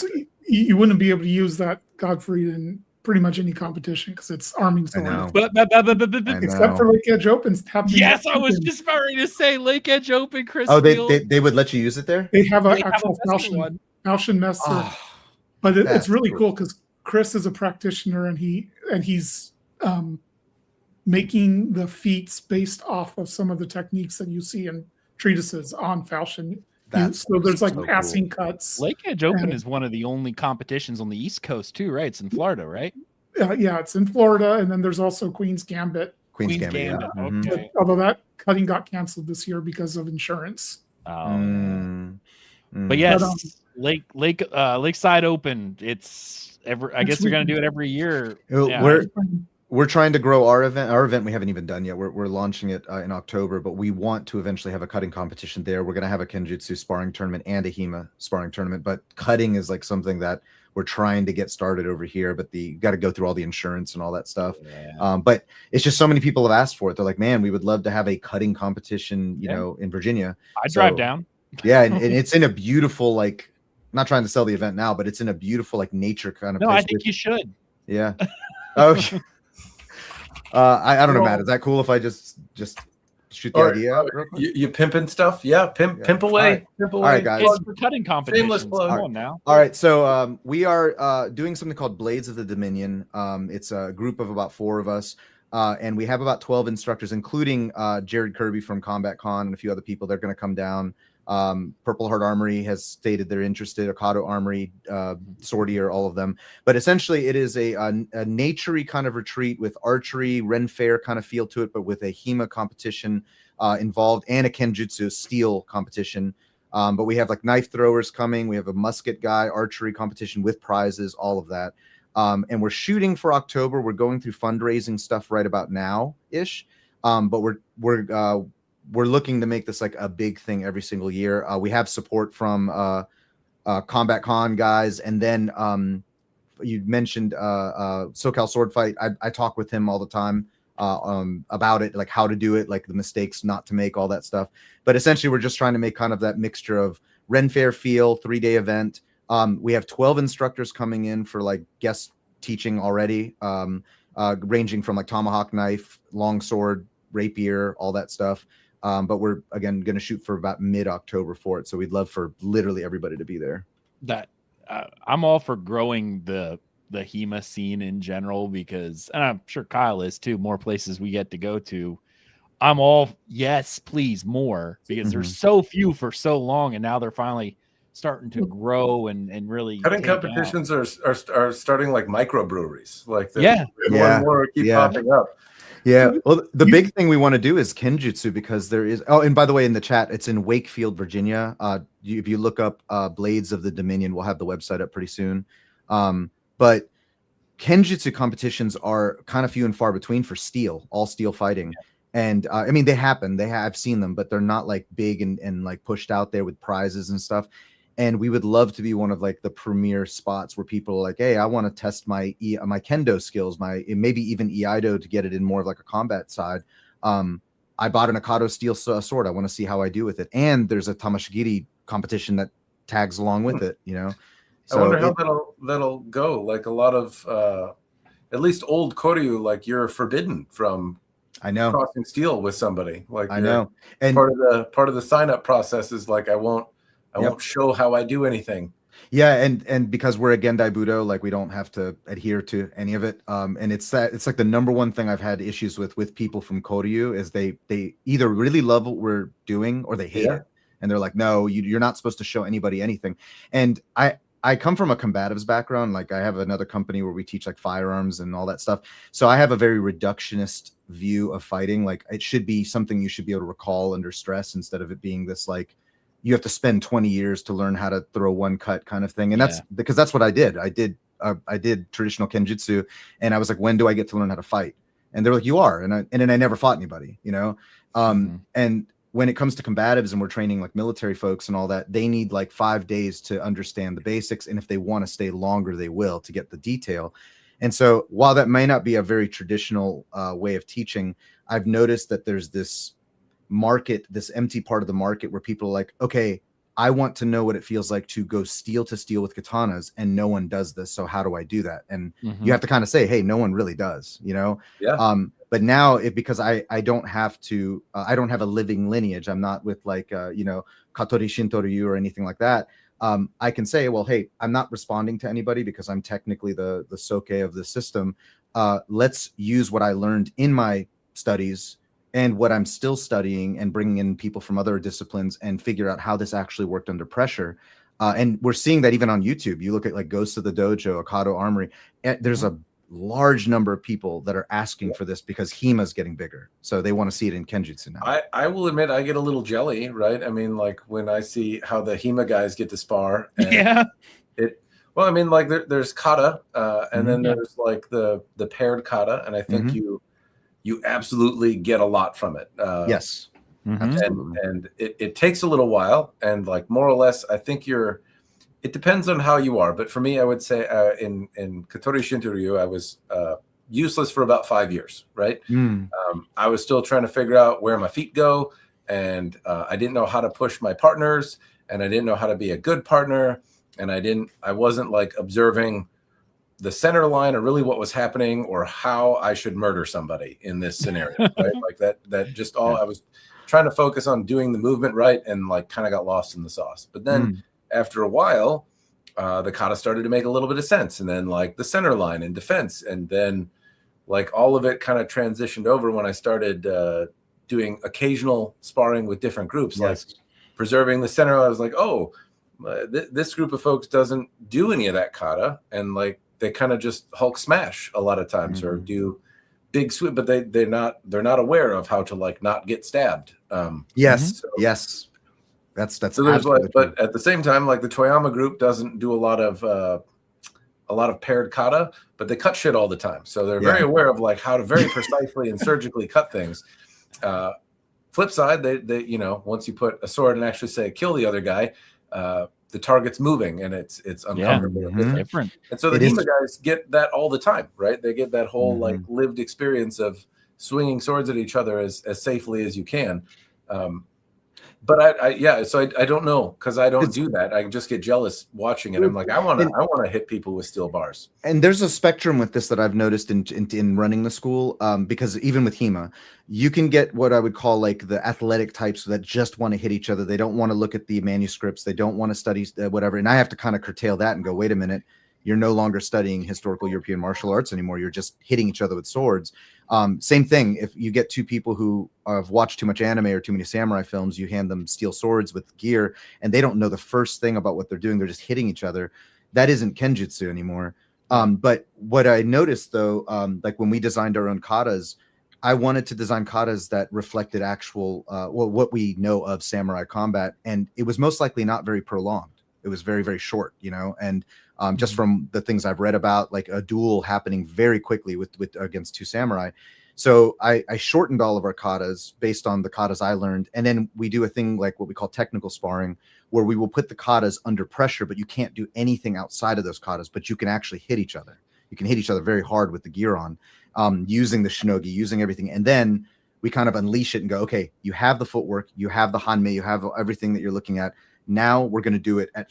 you wouldn't be able to use that Godfrey in pretty much any competition because it's arming sword. Except for Lake Edge Opens. Yes, I was just ready to say Lake Edge Open, Chris. Oh, they would let you use it there? They have an actual Falchion Messer. Oh, but it's really cool because Chris is a practitioner, and he's making the feats based off of some of the techniques that you see in treatises on Falchion. So there's like passing cuts. Lake Edge Open is one of the only competitions on the East Coast too, right? It's in Florida, right? Yeah, it's in Florida, and then there's also Queen's Gambit. Queen's Gambit. Yeah. Okay. Although that cutting got canceled this year because of insurance. But yes, Lakeside Open. I guess they're going to do it every year. Yeah. We're trying to grow our event. Our event we haven't even done yet. We're launching it in October, but we want to eventually have a cutting competition there. We're going to have a Kenjutsu sparring tournament and a HEMA sparring tournament, but cutting is like something that we're trying to get started over here, but you got to go through all the insurance and all that stuff. Yeah. But it's just so many people have asked for it. They're like, man, we would love to have a cutting competition, you know, in Virginia. I'd drive down. Yeah. And it's in a beautiful, like, I'm not trying to sell the event now, but it's in a beautiful, like, nature kind of place. No, I think you should. Yeah. Okay. I don't know, Matt. Is that cool if I just shoot the idea out real quick? You pimping stuff? Yeah, pimp away. Pimp away. All right, guys. It's for cutting competitions. Come on now. All right, so we are doing something called Blades of the Dominion. It's a group of about 4 of us, and we have about 12 instructors, including Jared Kirby from Combat Con and a few other people. They're going to come down. Purple Heart Armory has stated they're interested. Ocado Armory, Swordier, all of them. But essentially, it is a naturey kind of retreat with archery, Ren Fair kind of feel to it, but with a HEMA competition involved and a Kenjutsu steel competition. But we have like knife throwers coming. We have a musket guy, archery competition with prizes, all of that. And we're shooting for October. We're going through fundraising stuff right about now-ish. But we're looking to make this like a big thing every single year. We have support from Combat Con guys, and then you mentioned SoCal Sword Fight. I talk with him all the time about it, like how to do it, like the mistakes not to make, all that stuff. But essentially, we're just trying to make kind of that mixture of Ren Fair feel, 3-day event. We have 12 instructors coming in for like guest teaching already, ranging from like tomahawk knife, longsword, rapier, all that stuff. But we're again going to shoot for about mid-October for it, so we'd love for literally everybody to be there. I'm all for growing the HEMA scene in general, because, and I'm sure Kyle is too, more places we get to go to. I'm all, yes, please, more, because there's so few for so long, and now they're finally starting to grow and really cutting competitions are starting like microbreweries, like more and more keep popping up. Yeah, well, the big thing we want to do is Kenjutsu, because there is. Oh, and by the way, in the chat, it's in Wakefield, Virginia. If you look up Blades of the Dominion, we'll have the website up pretty soon. But Kenjutsu competitions are kind of few and far between for steel, all steel fighting. And I mean, they happen. I've seen them, but they're not like big and like pushed out there with prizes and stuff. And we would love to be one of like the premier spots where people are like, hey, I want to test my kendo skills, maybe even Iaido to get it in more of like a combat side. I bought an Akado steel sword. I want to see how I do with it. And there's a Tamashigiri competition that tags along with it, you know. So I wonder how that'll go. Like a lot of at least old Koryu, like you're forbidden from crossing steel with somebody. Like I know. And part of the sign up process is like I won't show how I do anything. Yeah, and because we're a Gendai Budo, like we don't have to adhere to any of it. And it's like the number one thing I've had issues with people from Koryu is they either really love what we're doing or they hate it. And they're like, no, you're not supposed to show anybody anything. And I come from a combatives background. Like I have another company where we teach like firearms and all that stuff. So I have a very reductionist view of fighting. Like it should be something you should be able to recall under stress instead of it being this like you have to spend 20 years to learn how to throw one cut kind of thing. And that's because that's what I did. I did traditional kenjutsu, and I was like, when do I get to learn how to fight? And they're like, you are. And then I never fought anybody, you know? And when it comes to combatives and we're training like military folks and all that, they need like 5 days to understand the basics. And if they want to stay longer, they will to get the detail. And so while that may not be a very traditional way of teaching, I've noticed that there's this empty part of the market where people are like, okay, I want to know what it feels like to go steel to steel with katanas, and no one does this. So how do I do that? And you have to kind of say, hey, no one really does, you know? Yeah. But now because I don't have to, I don't have a living lineage. I'm not with like, you know, Katori Shintoryu or anything like that. I can say, well, hey, I'm not responding to anybody because I'm technically the soke of the system. Let's use what I learned in my studies and what I'm still studying and bringing in people from other disciplines and figure out how this actually worked under pressure. And we're seeing that even on YouTube. You look at like Ghosts of the Dojo, Akado Armory, there's a large number of people that are asking for this because HEMA's getting bigger. So they want to see it in Kenjutsu now. I will admit I get a little jelly, right? I mean, like when I see how the HEMA guys get to spar. And well, I mean, like there's kata, and then there's like the paired kata, and I think you absolutely get a lot from it. Yes. And it takes a little while, and like more or less, I think it depends on how you are. But for me, I would say in Katori Shintoryu, I was useless for about 5 years, right? I was still trying to figure out where my feet go, and I didn't know how to push my partners, and I didn't know how to be a good partner, and I wasn't like observing the center line or really what was happening or how I should murder somebody in this scenario, right? Like that just all I was trying to focus on doing the movement right, and like kind of got lost in the sauce. But then after a while, the kata started to make a little bit of sense, and then like the center line and defense, and then like all of it kind of transitioned over when I started doing occasional sparring with different groups, like preserving the center. I was like, oh, this group of folks doesn't do any of that kata, and like they kind of just Hulk smash a lot of times or do big sweep, but they're not aware of how to like not get stabbed. Yes. That's so there's like, but at the same time, like the Toyama group doesn't do a lot of paired kata, but they cut shit all the time. So they're very aware of like how to very precisely and surgically cut things. Flip side, they you know, once you put a sword and actually say kill the other guy, the target's moving and it's uncomfortable. Different. And so the HEMA guys get that all the time, right? They get that whole like lived experience of swinging swords at each other as safely as you can. But I don't know, because I don't do that. I just get jealous watching it. I'm like, I want to hit people with steel bars. And there's a spectrum with this that I've noticed in running the school, because even with HEMA, you can get what I would call like the athletic types that just want to hit each other. They don't want to look at the manuscripts. They don't want to study whatever. And I have to kind of curtail that and go, wait a minute, you're no longer studying historical European martial arts anymore. You're just hitting each other with swords. Same thing. If you get two people who have watched too much anime or too many samurai films, you hand them steel swords with gear and they don't know the first thing about what they're doing. They're just hitting each other. That isn't kenjutsu anymore. But what I noticed though, like when we designed our own katas, I wanted to design katas that reflected actual, what we know of samurai combat. And it was most likely not very prolonged. It was very, very short, you know, and just from the things I've read about, like a duel happening very quickly with against two samurai. So I shortened all of our katas based on the katas I learned. And then we do a thing like what we call technical sparring, where we will put the katas under pressure, but you can't do anything outside of those katas, but you can actually hit each other. You can hit each other very hard with the gear on, using the shinogi, using everything. And then we kind of unleash it and go, okay, you have the footwork, you have the hanmei, you have everything that you're looking at. Now we're going to do it at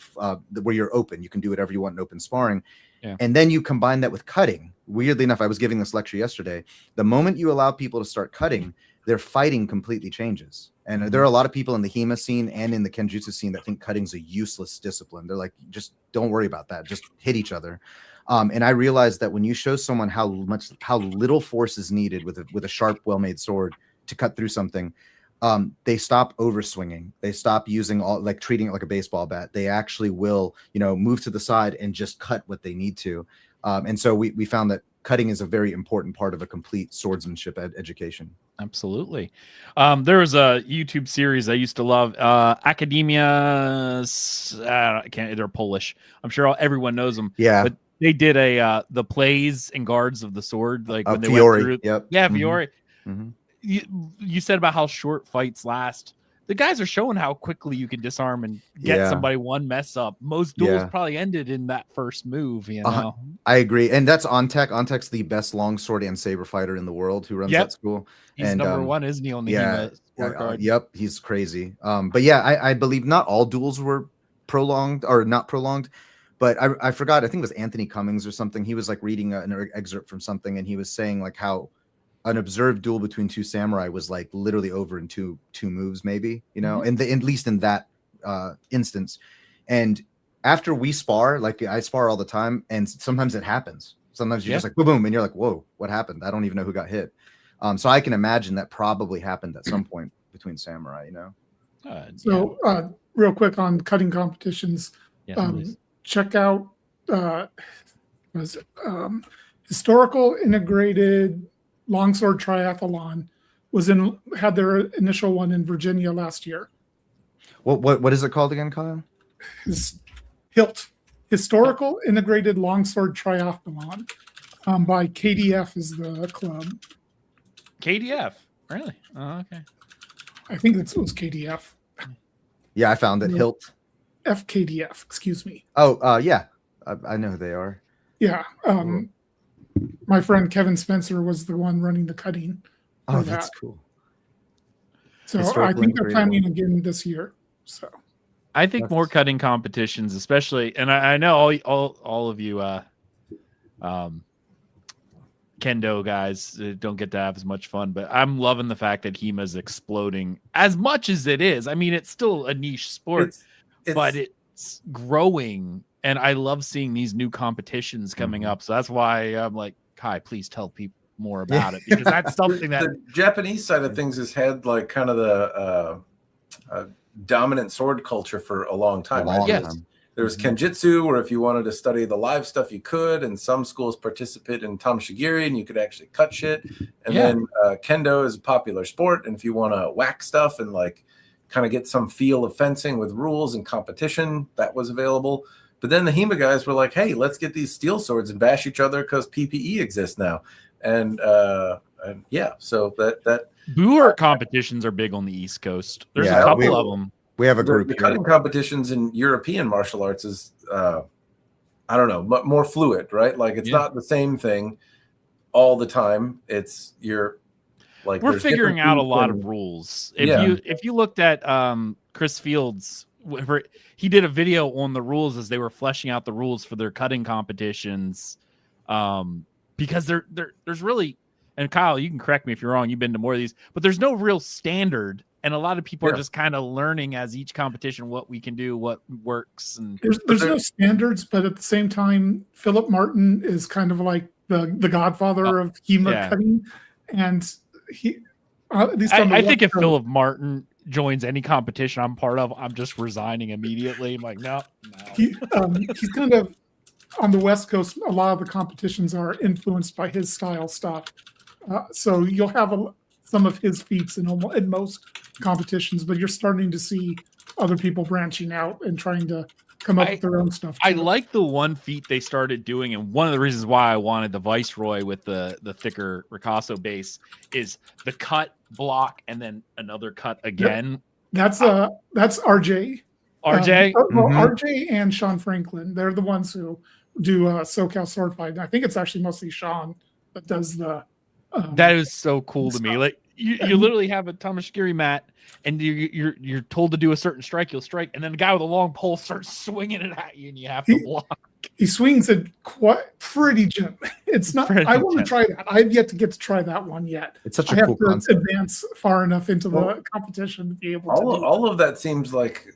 where you're open. You can do whatever you want in open sparring. Yeah. And then you combine that with cutting. Weirdly enough, I was giving this lecture yesterday. The moment you allow people to start cutting, their fighting completely changes. And there are a lot of people in the HEMA scene and in the Kenjutsu scene that think cutting's a useless discipline. They're like, just don't worry about that. Just hit each other. And I realized that when you show someone how little force is needed with a sharp, well-made sword to cut through something, they stop overswinging. They stop using treating it like a baseball bat. They actually will, move to the side and just cut what they need to. And so we found that cutting is a very important part of a complete swordsmanship education. Absolutely. There was a YouTube series I used to love, Academia. They're Polish. I'm sure everyone knows them. Yeah. But they did the plays and guards of the sword, like when they Fiore. went through. Yep. Yeah, Mhm. Fiore. Mm-hmm. You said about how short fights last. The guys are showing how quickly you can disarm and get somebody one mess up. Most duels probably ended in that first move, I agree. And that's Ontek. Ontek's the best longsword and saber fighter in the world who runs that school. He's number one, isn't he, on the HEMA scorecard? Yep, he's crazy. But yeah, I believe not all duels were prolonged or not prolonged, but I forgot. I think it was Anthony Cummings or something. He was like reading an excerpt from something, and he was saying like how an observed duel between two samurai was like literally over in two moves, maybe, and at least in that instance. And after we spar, like I spar all the time, and sometimes it happens. Sometimes you're just like boom, boom, and you're like, whoa, what happened? I don't even know who got hit. So I can imagine that probably happened at some point between samurai, Real quick on cutting competitions, check out Historical Integrated Longsword Triathlon had their initial one in Virginia last year. What is it called again, Kyle? HILT, Historical Integrated Longsword Triathlon, by KDF is the club. KDF, really? Oh, okay. I think it was KDF. Yeah, I found it. HILT. FKDF, excuse me. Oh, yeah. I know who they are. Yeah. My friend Kevin Spencer was the one running the cutting. Oh, that's cool. So I think they're planning again this year. So I think more cutting competitions, especially, and I know all of you kendo guys don't get to have as much fun, but I'm loving the fact that HEMA is exploding as much as it is. I mean, it's still a niche sport, but it's growing. And I love seeing these new competitions coming up. So that's why I'm like, Kai, please tell people more about it, because that's something that the Japanese side of things has had like kind of the dominant sword culture for a long time. There was Kenjutsu, where if you wanted to study the live stuff, you could, and some schools participate in Tamashigiri, and you could actually cut shit. And then Kendo is a popular sport, and if you want to whack stuff and like kind of get some feel of fencing with rules and competition, that was available. But then the HEMA guys were like, hey, let's get these steel swords and bash each other because PPE exists now. And so that Boer competitions are big on the East Coast. There's a couple of them. We have a group. The cutting competitions in European martial arts is, I don't know, more fluid, right? Like it's not the same thing all the time. It's we're figuring out a lot of rules. If you looked at Chris Fields, he did a video on the rules as they were fleshing out the rules for their cutting competitions, because there's really, and Kyle, you can correct me if you're wrong, you've been to more of these, but there's no real standard, and a lot of people are just kind of learning as each competition what we can do, what works. And there's no standards, but at the same time, Philip Martin is kind of like the godfather of HEMA cutting, and I think if Philip Martin joins any competition I'm part of, I'm just resigning immediately. I'm like, no. He's kind of on the West Coast. A lot of the competitions are influenced by his style stuff. So you'll have some of his feats in most competitions, but you're starting to see other people branching out and trying to come up with their own stuff. I too. like the one feat they started doing, and one of the reasons why I wanted the Viceroy with the thicker Ricasso base is the cut, block, and then another cut again. That's RJ. RJ? Well, Mhm. RJ and Sean Franklin. They're the ones who do SoCal Sword Fight. And I think it's actually mostly Sean that does the. That is so cool to me. stuff. Like you literally have a Tamashikiri mat, and you're told to do a certain strike, you'll strike, and then the guy with a long pole starts swinging it at you, and you have to block. He swings it pretty gently. It's not. Pretty I want to gently. try that. I've yet to get to try that one yet. It's such I a have cool to concept. advance far enough into Well, the competition to be able to. All of that seems like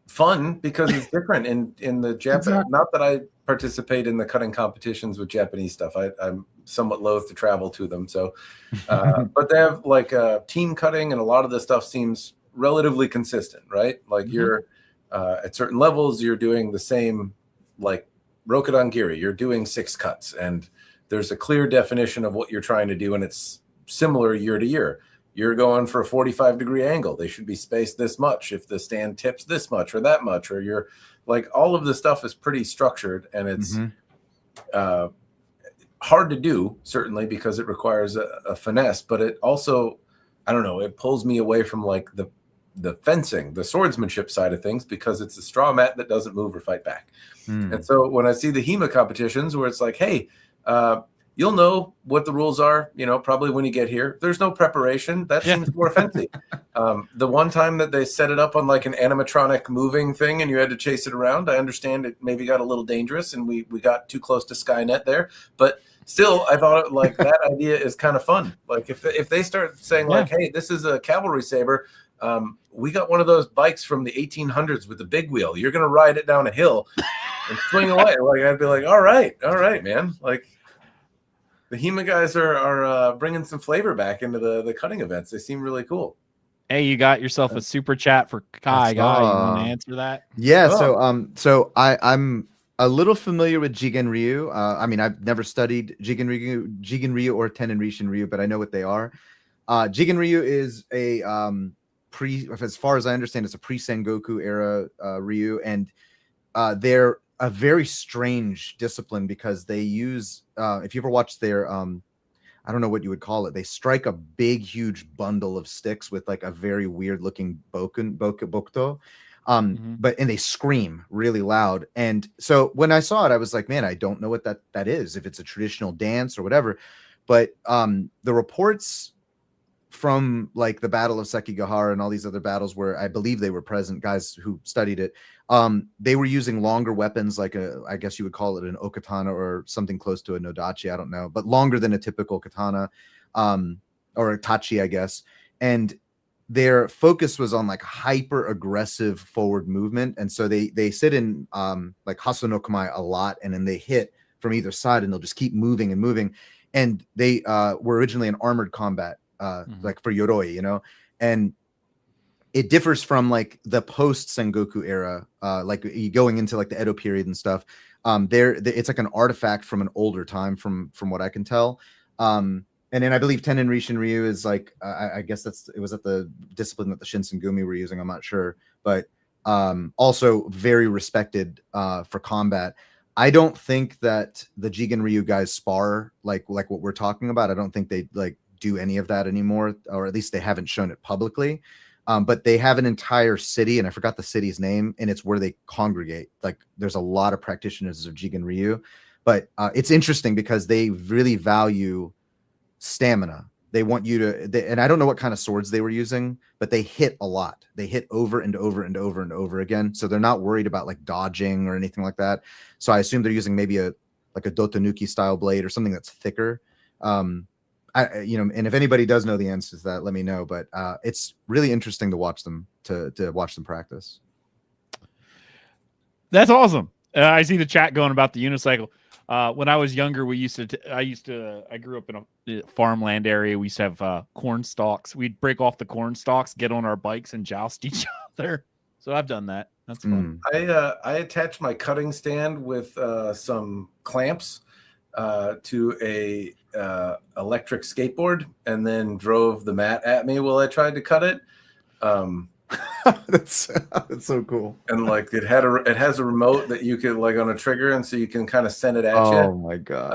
fun because it's different in the Japan. Exactly. Not that I participate in the cutting competitions with Japanese stuff. I'm somewhat loath to travel to them. So, but they have like team cutting, and a lot of the stuff seems relatively consistent, right? Like you're at certain levels, you're doing the same, like Rokudan Giri, you're doing 6 cuts, and there's a clear definition of what you're trying to do, and it's similar year to year. You're going for a 45-degree angle. They should be spaced this much if the stand tips this much or that much, or you're like, all of the stuff is pretty structured, and it's hard to do, certainly, because it requires a finesse, but it also, I don't know, it pulls me away from like the fencing, the swordsmanship side of things, because it's a straw mat that doesn't move or fight back. And so when I see the HEMA competitions where it's like, hey, you'll know what the rules are, probably when you get here. There's no preparation. That seems more fancy. The one time that they set it up on like an animatronic moving thing and you had to chase it around, I understand it maybe got a little dangerous and we got too close to Skynet there. But still, I thought like that idea is kind of fun. Like if they start saying like, hey, this is a cavalry saber, we got one of those bikes from the 1800s with the big wheel. You're going to ride it down a hill and swing away. Like I'd be like, all right, man. Like the HEMA guys are bringing some flavor back into the cutting events. They seem really cool. Hey, you got yourself a super chat for Kai. Guy, you want to answer that? Yeah. So I'm a little familiar with Jigen Ryu. I mean, I've never studied Jigen Ryu or Tenin Rishin Ryu, but I know what they are. Jigen Ryu is a as far as I understand, it's a pre-Sengoku era Ryu, and they're a very strange discipline because they use if you ever watched their I don't know what you would call it, they strike a big huge bundle of sticks with like a very weird looking bokuto, but and they scream really loud. And so when I saw it, I was like, man, I don't know what that is, if it's a traditional dance or whatever. But the reports from like the Battle of Sekigahara and all these other battles where I believe they were present, guys who studied it, they were using longer weapons, like I guess you would call it an okatana or something close to a nodachi, I don't know, but longer than a typical katana, or a tachi, I guess. And their focus was on like hyper aggressive forward movement. And so they sit in like Hasonokamai a lot, and then they hit from either side and they'll just keep moving and moving. And they were originally in armored combat, like for Yoroi, and it differs from like the post Sengoku era, like going into like the Edo period and stuff. It's like an artifact from an older time, from what I can tell. And then I believe Tenin Rishin Ryu is like, I guess it was at the discipline that the Shinsengumi were using. I'm not sure, but also very respected for combat. I don't think that the Jigen Ryu guys spar like what we're talking about. I don't think they like do any of that anymore, or at least they haven't shown it publicly. But they have an entire city, and I forgot the city's name, and it's where they congregate. Like there's a lot of practitioners of Jigen Ryu, but it's interesting because they really value stamina. They want you to, and I don't know what kind of swords they were using, but they hit a lot. They hit over and over and over and over again. So they're not worried about like dodging or anything like that. So I assume they're using maybe a Dotanuki style blade or something that's thicker. And if anybody does know the answer to that, let me know. But it's really interesting to watch them watch them practice. That's awesome. I see the chat going about the unicycle. When I was younger, I grew up in a farmland area. We used to have corn stalks. We'd break off the corn stalks, get on our bikes, and joust each other. So I've done that. That's fun. I attached my cutting stand with some clamps to a electric skateboard, and then drove the mat at me while I tried to cut it. that's so cool. And like it has a remote that you could like on a trigger, and so you can kind of send it at Oh you. my god.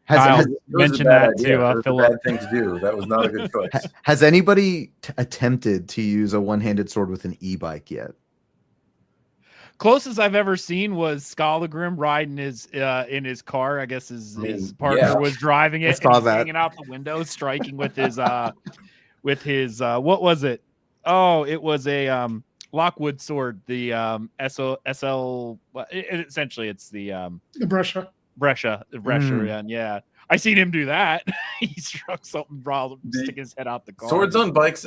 Kyle, Has, It was a mention bad that idea. to It was a Philip. bad thing to do. That was not a good choice. has anybody attempted to use a one-handed sword with an e-bike yet? Closest I've ever seen was Skolagrim riding his in his car. I guess his partner yeah. was driving I it saw and he's that. hanging out the window, striking with his what was it? Oh, it was a Lockwood sword, the SL. Essentially, it's the Brescia. Brescia run. Yeah, I seen him do that. He struck something while sticking his head out the car. Swords on bikes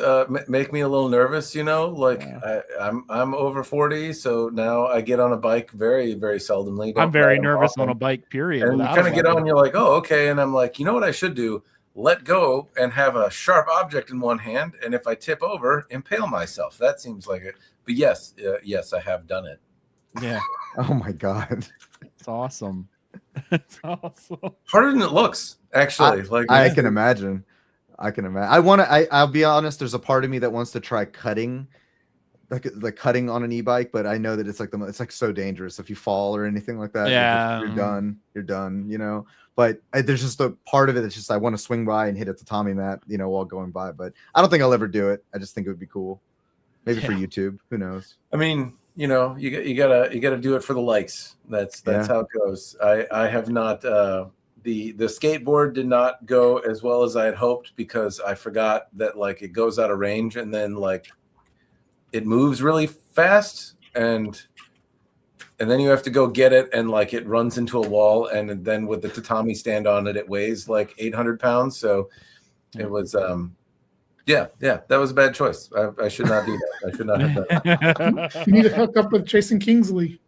make me a little nervous, you know. Like Yeah. I'm over 40, so now I get on a bike very, very seldomly. I'm Don't very ride them nervous often. on a bike. Period. And you without kind a of get weapon. on, you're like, oh, okay. And I'm like, you know what I should do? Let go and have a sharp object in one hand, and if I tip over, impale myself. That seems like it. But yes, I have done it. Yeah, Oh my god. it's awesome. It's awesome. Harder than it looks, actually. I can imagine. I can imagine. I'll be honest, there's a part of me that wants to try cutting, like cutting on an e-bike, but I know that it's like so dangerous. If you fall or anything like that, Yeah. you're done, you know. But there's just a part of it that's just I want to swing by and hit a tatami mat, you know, while going by. But I don't think I'll ever do it. I just think it would be cool. Maybe for YouTube. Who knows? I mean, you know, you gotta do it for the likes. That's how it goes. I have not the skateboard did not go as well as I had hoped because I forgot that like it goes out of range and then like it moves really fast and then you have to go get it and like it runs into a wall and then with the tatami stand on it, it weighs like 800 pounds. So it was that was a bad choice. I should not do that. I should not have done that. You need to hook up with Jason Kingsley.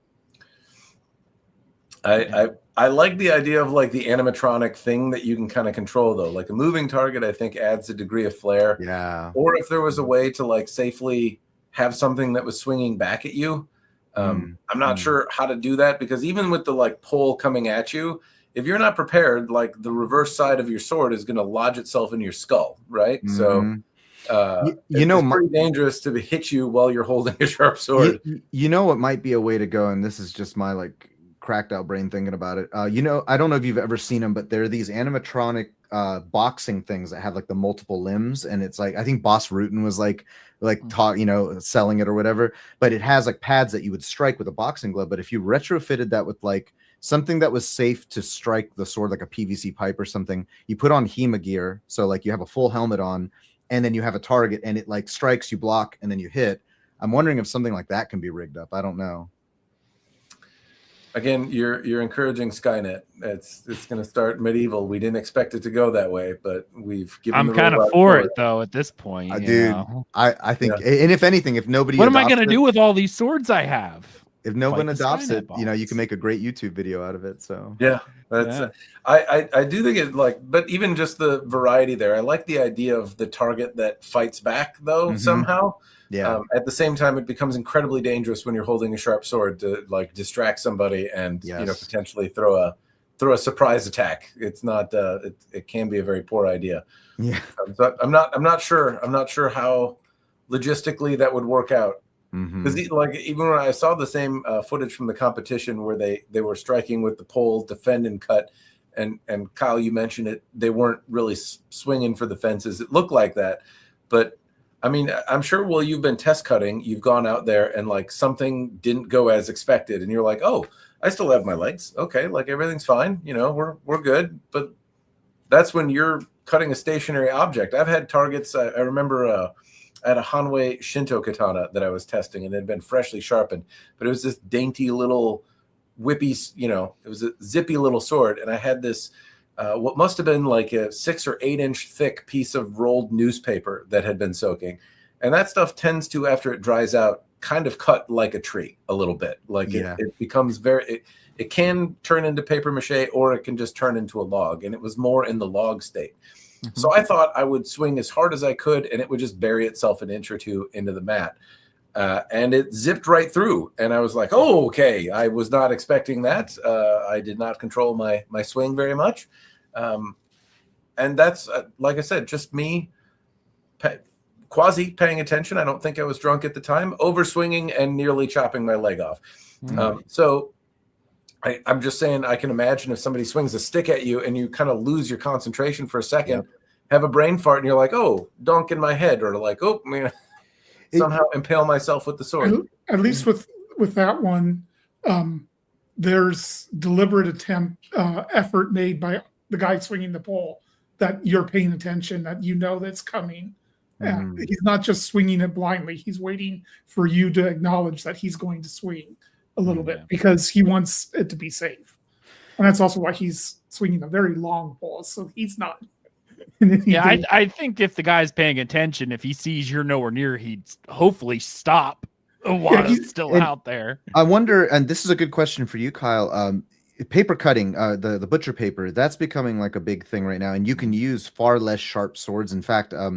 I like the idea of like the animatronic thing that you can kind of control though. Like a moving target, I think adds a degree of flair. Yeah. Or if there was a way to like safely have something that was swinging back at you. I'm not sure how to do that because even with the like pole coming at you, if you're not prepared, like the reverse side of your sword is going to lodge itself in your skull, right? So it's pretty dangerous to hit you while you're holding a sharp sword. You know what might be a way to go, and this is just my like cracked out brain thinking about it. You know, I don't know if you've ever seen them, but there are these animatronic boxing things that have like the multiple limbs, and it's like I think Boss Rutan was like taught, you know, selling it or whatever, but it has like pads that you would strike with a boxing glove. But if you retrofitted that with like something that was safe to strike the sword, like a PVC pipe or something, you put on HEMA gear, so like you have a full helmet on, and then you have a target, and it like strikes, you block, and then you hit. I'm wondering if something like that can be rigged up. I don't know. Again, you're encouraging Skynet. It's going to start medieval. We didn't expect it to go that way, but we've given. I'm kind of for it though at this point, dude. know? I think, and if anything, if nobody, what am I going to do with all these swords I have? If no one adopts it, box. you know, you can make a great YouTube video out of it. So yeah, that's. I do think it like, but even just the variety there, I like the idea of the target that fights back though somehow. Yeah. At the same time, it becomes incredibly dangerous when you're holding a sharp sword to like distract somebody and you know potentially throw a surprise attack. It's not. It can be a very poor idea. Yeah. So I'm not sure how logistically that would work out. Because like even when I saw the same footage from the competition where they were striking with the pole, defend and cut, and Kyle, you mentioned it, they weren't really swinging for the fences. It looked like that, but I mean, I'm sure while you've been test cutting, you've gone out there and like something didn't go as expected, and you're like, oh, I still have my legs, okay, like everything's fine, you know, we're good. But that's when you're cutting a stationary object. I've had targets. I remember I had a Hanwei Shinto katana that I was testing, and it had been freshly sharpened, but it was this dainty little whippy, you know, it was a zippy little sword, and I had this. What must have been like a 6 or 8 inch thick piece of rolled newspaper that had been soaking. And that stuff tends to, after it dries out, kind of cut like a tree a little bit. Like it becomes it can turn into paper mache or it can just turn into a log. And it was more in the log state. So I thought I would swing as hard as I could and it would just bury itself an inch or two into the mat. And it zipped right through. And I was like, oh, okay. I was not expecting that. I did not control my swing very much. And that's like I said, just me quasi paying attention. I don't think I was drunk at the time, overswinging and nearly chopping my leg off. So I'm just saying, I can imagine if somebody swings a stick at you and you kind of lose your concentration for a second, have a brain fart, and you're like, oh, donk in my head, or like, oh, man, somehow impale myself with the sword. At least with that one, there's deliberate effort made by the guy swinging the pole, that you're paying attention, that you know that's coming. And he's not just swinging it blindly. He's waiting for you to acknowledge that he's going to swing a little bit, because he wants it to be safe. And that's also why he's swinging a very long pole, so he's not. I think if the guy's paying attention, if he sees you're nowhere near, he'd hopefully stop while he's still out there. I wonder, and this is a good question for you, Kyle. Paper cutting, the butcher paper, that's becoming like a big thing right now, and you can use far less sharp swords. In fact, I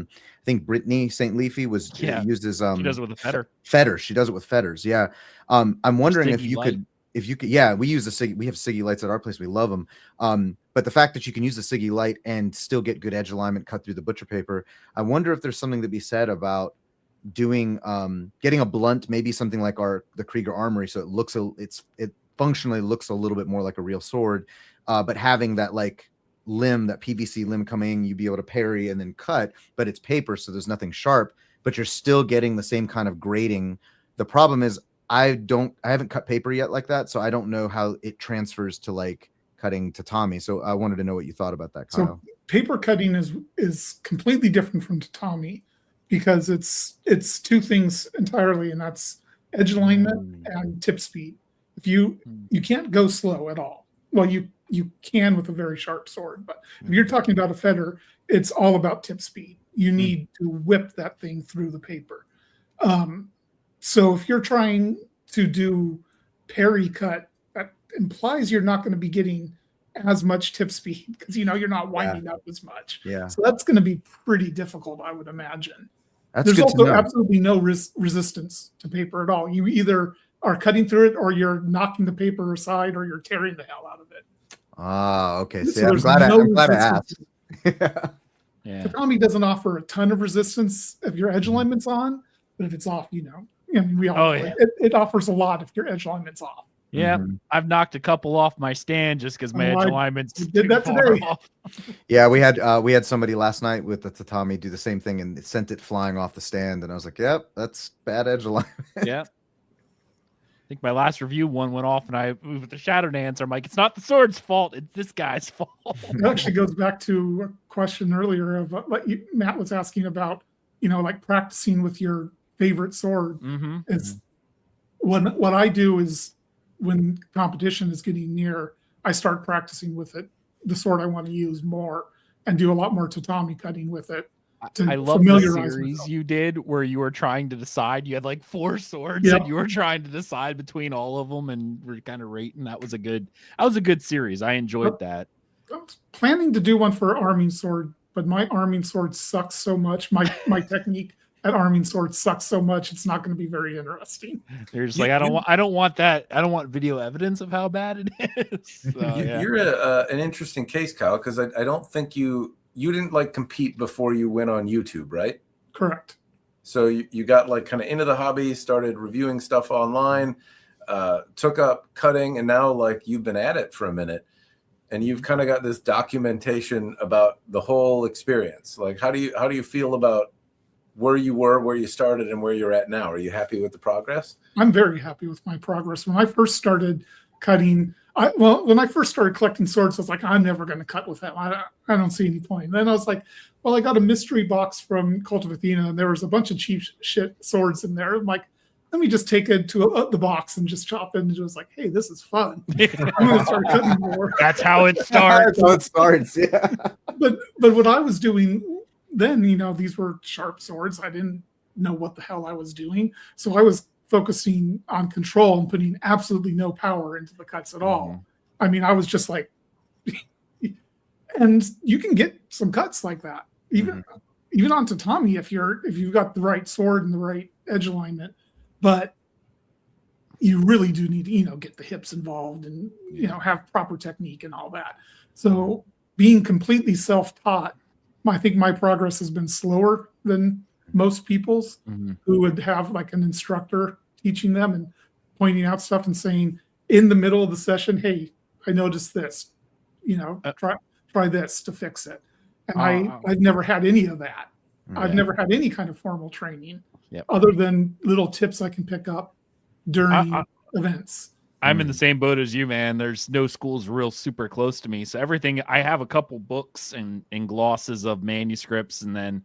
think Brittany St. Leafy was used as she does it with a fetter. Fetter. She does it with fetters. Yeah. I'm wondering if you could. Yeah, we use we have Siggy lights at our place. We love them. But the fact that you can use the Siggy light and still get good edge alignment cut through the butcher paper, I wonder if there's something to be said about doing, getting a blunt, maybe something like the Krieger Armory, so it functionally looks a little bit more like a real sword, but having that like limb, that PVC limb coming, you'd be able to parry and then cut, but it's paper, so there's nothing sharp, but you're still getting the same kind of grading. The problem is I haven't cut paper yet like that, so I don't know how it transfers to like cutting tatami. So I wanted to know what you thought about that, Kyle. So paper cutting is completely different from tatami, because it's two things entirely, and that's edge alignment and tip speed. If you can't go slow at all. Well, you can with a very sharp sword, but if you're talking about a fetter, it's all about tip speed. You need to whip that thing through the paper. So if you're trying to do parry cut, that implies you're not going to be getting as much tip speed, because you're not winding up as much. Yeah. So that's going to be pretty difficult, I would imagine. There's also absolutely no resistance to paper at all. You either are cutting through it, or you're knocking the paper aside, or you're tearing the hell out of it. Ah, okay. So I'm glad I asked. Yeah. Tatami doesn't offer a ton of resistance if your edge alignment's on, but if it's off, we all it offers a lot if your edge alignment's off. Yeah, I've knocked a couple off my stand just because my edge alignment's did that today. Off. Yeah, we had somebody last night with the tatami do the same thing, and it sent it flying off the stand, and I was like, "Yep, that's bad edge alignment." Yeah, I think my last review one went off, and I with the shadow dance. I'm like, it's not the sword's fault; it's this guy's fault. It actually goes back to a question earlier of what Matt was asking about. Like practicing with your favorite sword. Is what I do is, when competition is getting near, I start practicing with it, the sword I want to use more, and do a lot more tatami cutting with it. I love the series you did where you were trying to decide. You had like 4 swords, and you were trying to decide between all of them, and we're kind of rating. That was a good series. I enjoyed that. I was planning to do one for arming sword, but my arming sword sucks so much. My technique at arming sword sucks so much, it's not going to be very interesting. They're just like, I don't want that. I don't want video evidence of how bad it is. So, You're an interesting case, Kyle, because I don't think you didn't like compete before you went on YouTube, right? Correct. So you got like kind of into the hobby, started reviewing stuff online, took up cutting, and now like you've been at it for a minute, and you've kind of got this documentation about the whole experience. Like, how do you feel about where you were, where you started, and where you're at now? Are you happy with the progress? I'm very happy with my progress. When I first started cutting, when I first started collecting swords, I was like, I'm never going to cut with them. I don't see any point. And then I was like, well, I got a mystery box from Cult of Athena, and there was a bunch of cheap shit swords in there. I'm like, let me just take it to the box and just chop it. And it was like, hey, this is fun. I'm going to start cutting more. That's how it starts. That's how it starts, yeah. But what I was doing then, these were sharp swords. I didn't know what the hell I was doing. So I was focusing on control and putting absolutely no power into the cuts at all. I mean, I was just like, and you can get some cuts like that. Even on tatami, if you've got the right sword and the right edge alignment, but you really do need to, get the hips involved and, have proper technique and all that. So being completely self-taught, I think my progress has been slower than most people's, Mhm. who would have like an instructor teaching them and pointing out stuff and saying in the middle of the session, "Hey, I noticed this. Uh, Try this to fix it." And uh, I've never had any of that. I've Yeah. never had any kind of formal training Yep. other than little tips I can pick up during events. I'm in the same boat as you, man. There's no schools real super close to me. So everything, I have a couple books and glosses of manuscripts. And then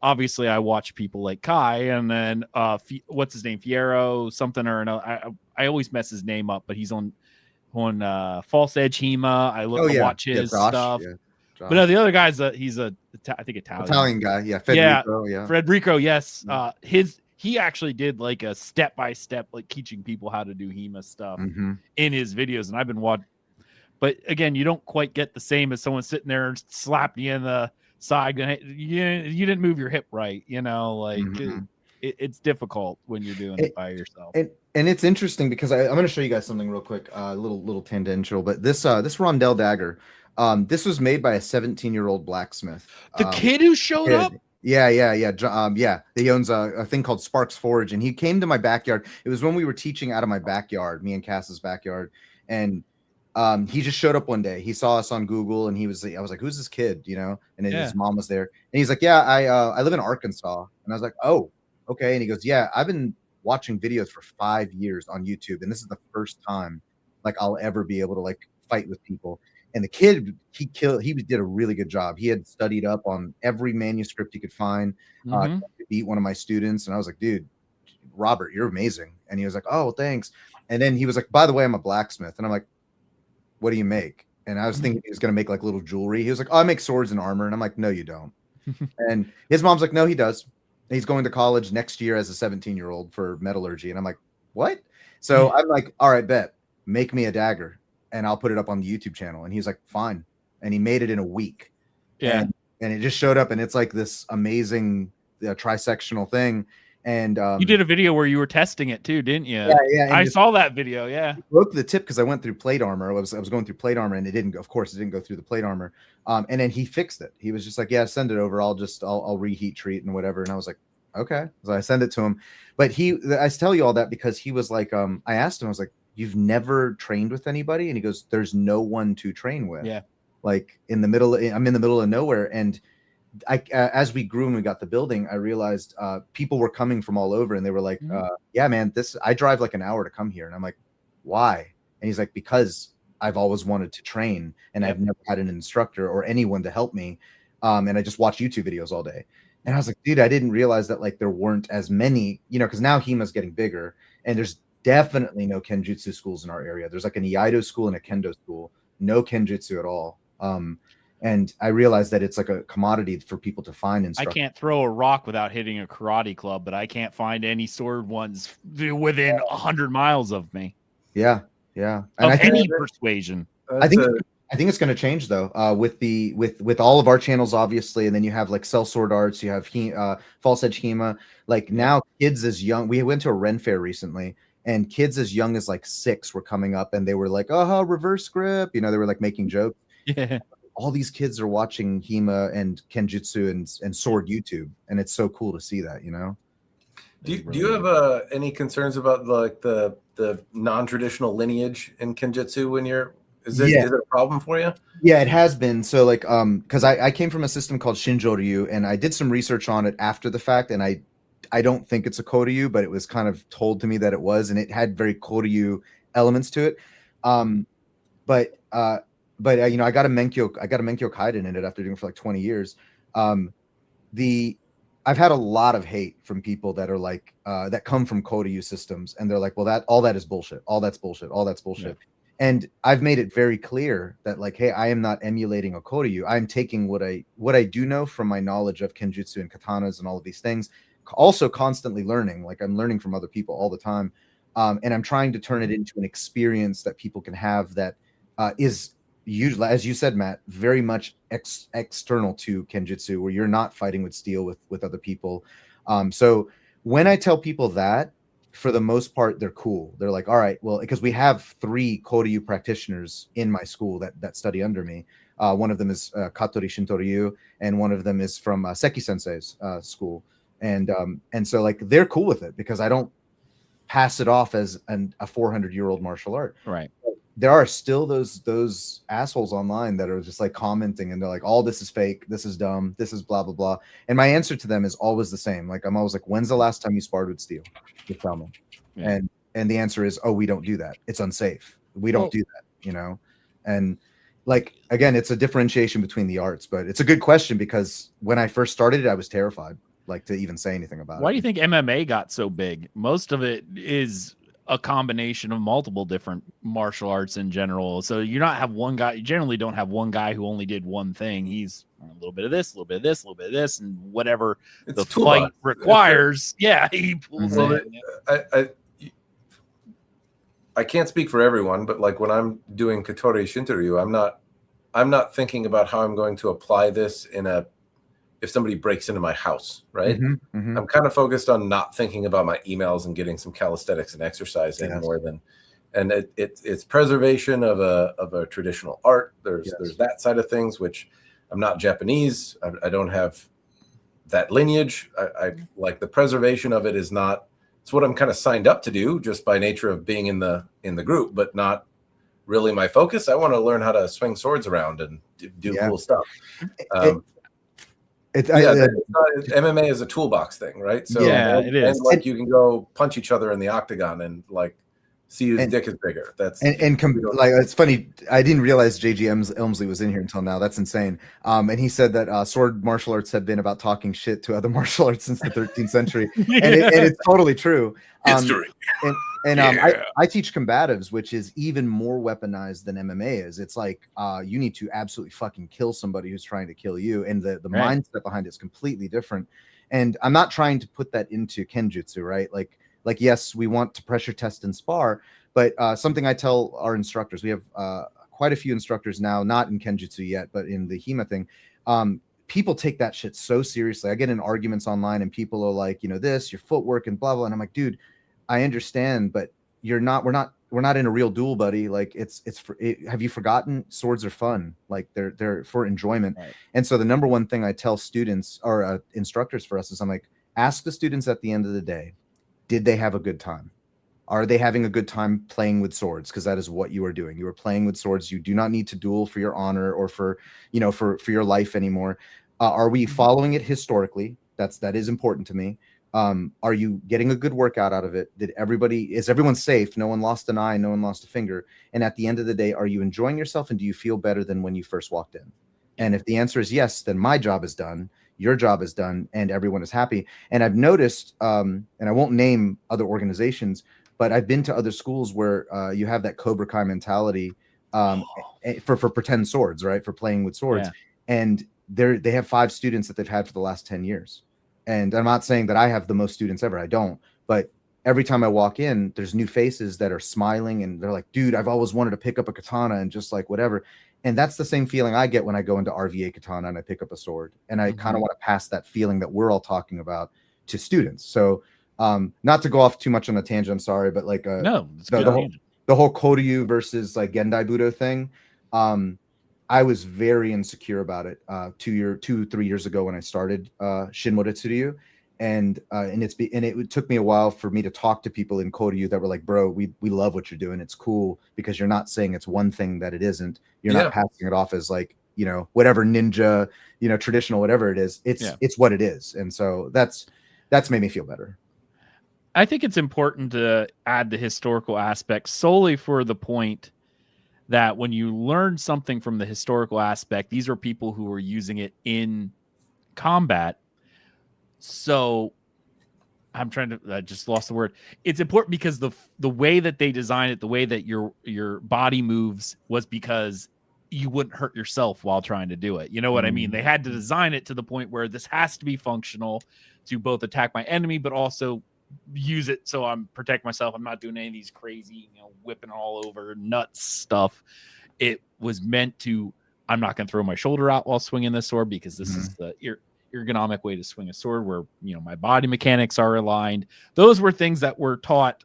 obviously I watch people like Kai, and then what's his name? Fierro, something or another. I always mess his name up, but he's on False Edge HEMA. I watch his Josh, stuff. yeah, Josh. But no, the other guy's I think Italian guy, yeah, Federico, yeah. Federico, yes. He actually did like a step-by-step, like teaching people how to do HEMA stuff in his videos, and I've been watching. But again, you don't quite get the same as someone sitting there and slapping you in the side going, "Hey, you didn't move your hip right," it's difficult when you're doing it by yourself. And it's interesting because I'm going to show you guys something real quick, little tangential, but this rondelle dagger, this was made by a 17-year-old blacksmith. The kid who showed up. Yeah. He owns a thing called Sparks Forge, and he came to my backyard. It was when we were teaching out of my backyard, me and Cass's backyard, and he just showed up one day. He saw us on Google, and I was like, "Who's this kid?" And his mom was there, and he's like, "Yeah, I live in Arkansas," and I was like, "Oh, okay." And he goes, "Yeah, I've been watching videos for 5 years on YouTube, and this is the first time like I'll ever be able to like fight with people." And the kid, he did a really good job. He had studied up on every manuscript he could find. Beat one of my students, and I was like, "Dude, Robert, you're amazing." And he was like, "Oh, thanks." And then he was like, "By the way, I'm a blacksmith." And I'm like, "What do you make?" And I was thinking he was going to make like little jewelry. He was like, "Oh, I make swords and armor." And I'm like, "No, you don't." And his mom's like, "No, he does. He's going to college next year as a 17-year-old for metallurgy." And I'm like, "What?" So I'm like, "All right, bet. Make me a dagger and I'll put it up on the YouTube channel." And he's like, "Fine." And he made it in a week. Yeah. And it just showed up, and it's like this amazing trisectional thing. And you did a video where you were testing it too, didn't you? Yeah. I saw that video. Yeah. Broke the tip because I went through plate armor. I was going through plate armor, and it didn't go through the plate armor. And then he fixed it. He was just like, "Yeah, send it over. I'll reheat treat and whatever." And I was like, "Okay." So I send it to him. But I tell you all that because he was like, I asked him, I was like, "You've never trained with anybody?" And he goes, "There's no one to train with." Yeah. Like I'm in the middle of nowhere. And as we grew and we got the building, I realized people were coming from all over, and they were like, "Yeah, man, I drive like an hour to come here." And I'm like, "Why?" And he's like, "Because I've always wanted to train, and I've never had an instructor or anyone to help me. And I just watch YouTube videos all day." And I was like, "Dude, I didn't realize that like there weren't as many, because now HEMA's getting bigger, and there's definitely no Kenjutsu schools in our area. There's like an Iaido school and a Kendo school, no Kenjutsu at all." And I realized that it's like a commodity for people to find. I can't throw a rock without hitting a karate club, but I can't find any sword ones within 100 miles of me. Yeah. And I think any persuasion. I think it's going to change though. With all of our channels, obviously, and then you have like Cell Sword Arts, you have False Edge HEMA. Like now, kids as young. We went to a Ren fair recently, and kids as young as like 6 were coming up, and they were like, "Oh, reverse grip," they were like making jokes. Yeah. All these kids are watching HEMA and Kenjutsu and sword YouTube, and it's so cool to see that. Do you have any concerns about like the non-traditional lineage in Kenjutsu when is it a problem for you? Yeah, it has been. So like because I came from a system called Shinjoryu, and I did some research on it after the fact, and I don't think it's a Koryu, but it was kind of told to me that it was, and it had very Koryu elements to it. But I got a Menkyo Kaiden in it after doing it for like 20 years. I've had a lot of hate from people that are like that come from Koryu systems, and they're like, "Well, all that is bullshit. All that's bullshit. All that's bullshit." Yeah. And I've made it very clear that like, hey, I am not emulating a Koryu. I'm taking what I do know from my knowledge of Kenjutsu and katanas and all of these things. Also constantly learning, like I'm learning from other people all the time. And I'm trying to turn it into an experience that people can have that is usually, as you said, Matt, very much external to Kenjutsu, where you're not fighting with steel with other people. So when I tell people that, for the most part, they're cool. They're like, all right, well, because we have 3 Koryu practitioners in my school that study under me. One of them is Katori Shintoryu, and one of them is from Seki Sensei's school. And so like they're cool with it because I don't pass it off as a 400-year-old martial art. Right. There are still those assholes online that are just like commenting and they're like, all this is fake, this is dumb, this is blah blah blah. And my answer to them is always the same. Like I'm always like, when's the last time you sparred with steel? You tell me. Yeah. And the answer is, oh, we don't do that. It's unsafe. We don't do that, And like again, it's a differentiation between the arts, but it's a good question because when I first started it, I was terrified, like to even say anything about it. Why do you think MMA got so big? Most of it is a combination of multiple different martial arts in general. So you not have one guy. You generally don't have one guy who only did one thing. He's a little bit of this, a little bit of this, a little bit of this, and whatever the fight requires. Yeah, he pulls in. I can't speak for everyone, but like when I'm doing Katori Shintoryu, I'm not thinking about how I'm going to apply this if somebody breaks into my house, right? I'm kind of focused on not thinking about my emails and getting some calisthenics and exercise in more than, and it's preservation of a traditional art. There's that side of things, which I'm not Japanese. I don't have that lineage. I like the preservation of it is not, it's what I'm kind of signed up to do just by nature of being in the group, but not really my focus. I want to learn how to swing swords around and do cool stuff. MMA is a toolbox thing, right? So it is. And like you can go punch each other in the octagon and like see whose dick is bigger. That's like it's funny. I didn't realize J.G. Elmsley was in here until now. That's insane. And he said that sword martial arts have been about talking shit to other martial arts since the 13th century, and it's totally true. History. I teach combatives, which is even more weaponized than MMA is. It's like you need to absolutely fucking kill somebody who's trying to kill you, and the mindset behind it is completely different. And I'm not trying to put that into kenjutsu, right? Like yes, we want to pressure test and spar, but something I tell our instructors, we have quite a few instructors now, not in kenjutsu yet, but in the HEMA thing. People take that shit so seriously. I get in arguments online and people are like, this, your footwork and blah, blah. And I'm like, dude, I understand, but we're not in a real duel, buddy. Like have you forgotten? Swords are fun. Like they're for enjoyment. Right. And so the number one thing I tell students or instructors for us is I'm like, ask the students at the end of the day, did they have a good time? Are they having a good time playing with swords? Because that is what you are doing. You are playing with swords. You do not need to duel for your honor or for your life anymore. Are we following it historically? That is important to me. Are you getting a good workout out of it? Is everyone safe? No one lost an eye, no one lost a finger. And at the end of the day, are you enjoying yourself and do you feel better than when you first walked in? And if the answer is yes, then my job is done, your job is done, and everyone is happy. And I've noticed, and I won't name other organizations, but I've been to other schools where you have that Cobra Kai mentality for pretend swords, right? For playing with swords. Yeah. And they have 5 students that they've had for the last 10 years. And I'm not saying that I have the most students ever. I don't. But every time I walk in, there's new faces that are smiling and they're like, dude, I've always wanted to pick up a katana and just like whatever. And that's the same feeling I get when I go into RVA Katana and I pick up a sword. And I kind of want to pass that feeling that we're all talking about to students. So not to go off too much on a tangent, I'm sorry, but like the whole Koryu versus like Gendai Budo thing. I was very insecure about it 2-3 years ago when I started Shin Moritsuryu. And it took me a while for me to talk to people in Koryu that were like, bro, we love what you're doing. It's cool because you're not saying it's one thing that it isn't. You're not passing it off as like, whatever ninja, traditional, whatever it is. It's what it is. And so that's made me feel better. I think it's important to add the historical aspect solely for the point that when you learn something from the historical aspect, these are people who are using it in combat. So I just lost the word. It's important because the way that they design it, the way that your body moves was because you wouldn't hurt yourself while trying to do it. You know what I mean? They had to design it to the point where this has to be functional to both attack my enemy, but also use it so I'm protect myself. I'm not doing any of these crazy, whipping all over nuts stuff. It was meant to, I'm not going to throw my shoulder out while swinging this sword because this is the ergonomic way to swing a sword where, my body mechanics are aligned. Those were things that were taught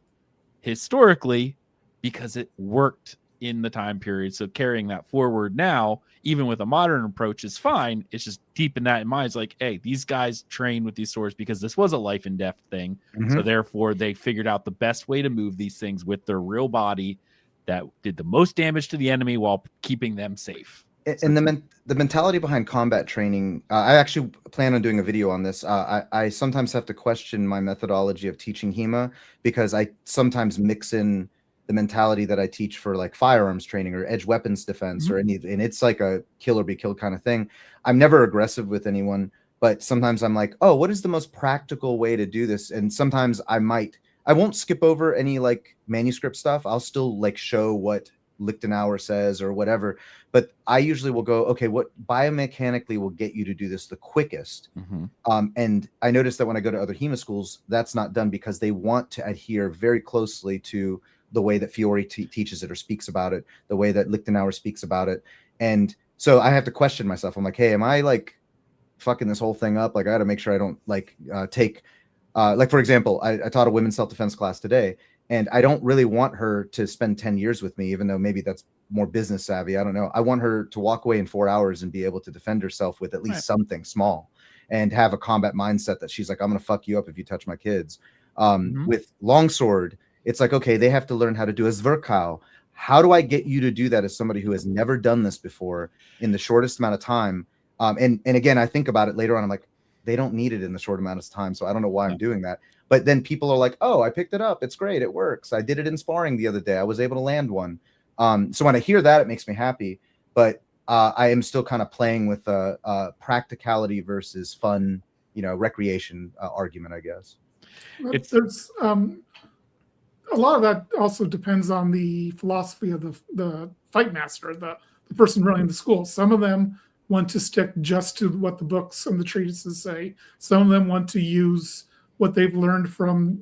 historically because it worked in the time period. So carrying that forward now, even with a modern approach, is fine. It's just keeping that in mind. It's like, hey, these guys train with these swords because this was a life and death thing. So therefore they figured out the best way to move these things with their real body that did the most damage to the enemy while keeping them safe. And the mentality behind combat training, I actually plan on doing a video on this. I sometimes have to question my methodology of teaching HEMA because I sometimes mix in the mentality that I teach for like firearms training or edge weapons defense or anything. And it's like a kill or be killed kind of thing. I'm never aggressive with anyone, but sometimes I'm like, oh, what is the most practical way to do this? And sometimes I won't skip over any like manuscript stuff. I'll still like show what Lichtenauer says or whatever, but I usually will go, okay, what biomechanically will get you to do this the quickest? And I noticed that when I go to other HEMA schools, that's not done because they want to adhere very closely to the way that Fiore teaches it or speaks about it, the way that Lichtenauer speaks about it. And so I have to question myself. I'm like, hey, am I like fucking this whole thing up? Like I got to make sure I don't like take, like for example, I taught a women's self-defense class today, and I don't really want her to spend 10 years with me, even though maybe that's more business savvy. I don't know. I want her to walk away in 4 hours and be able to defend herself with at least something small and have a combat mindset that she's like, I'm going to fuck you up if you touch my kids. With longsword, it's like, okay, they have to learn how to do a Zwerkau. How do I get you to do that as somebody who has never done this before in the shortest amount of time? And again, I think about it later on. I'm like, they don't need it in the short amount of time. So I don't know why I'm doing that. But then people are like, oh, I picked it up. It's great. It works. I did it in sparring the other day. I was able to land one. So when I hear that, it makes me happy. But I am still kind of playing with practicality versus fun, recreation argument, I guess. There's a lot of that also depends on the philosophy of the fight master, the person running the school. Some of them want to stick just to what the books and the treatises say. Some of them want to use what they've learned from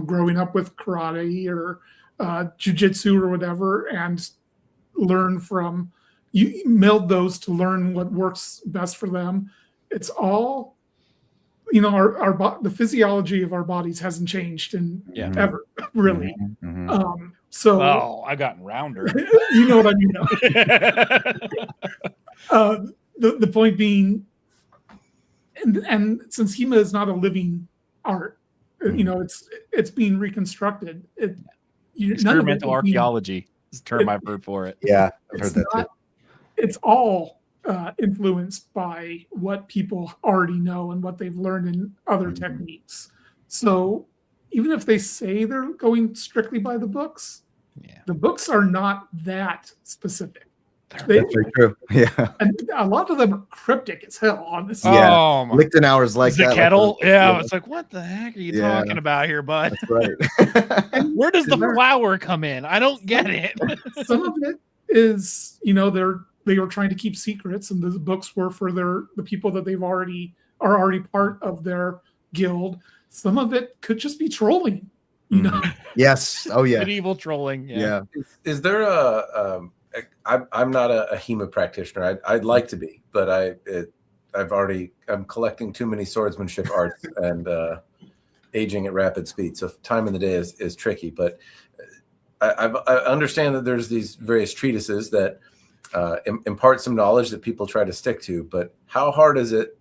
growing up with karate or jujitsu or whatever, and learn from you meld those to learn what works best for them. It's all the physiology of our bodies hasn't changed in ever, really. So I've gotten rounder. You know what I mean. The point being, and since HEMA is not a living art, it's being reconstructed. Experimental archaeology is the term I've heard for it. Yeah, I've heard that too. It's all influenced by what people already know and what they've learned in other techniques. So even if they say they're going strictly by the books, the books are not that specific. That's very true. Yeah, and a lot of them are cryptic as hell. Honestly, Lichtenauer's like the that. kettle. It's like, what the heck are you talking about here, bud? That's right. And where does the flour come in? I don't get it. Some of it is, they were trying to keep secrets, and the books were for the people that are already part of their guild. Some of it could just be trolling, Yes. Oh yeah. Medieval trolling. Yeah. Is there I'm not a HEMA practitioner. I'd like to be, but I'm collecting too many swordsmanship arts and aging at rapid speed. So time in the day is tricky. But I understand that there's these various treatises that impart some knowledge that people try to stick to. But how hard is it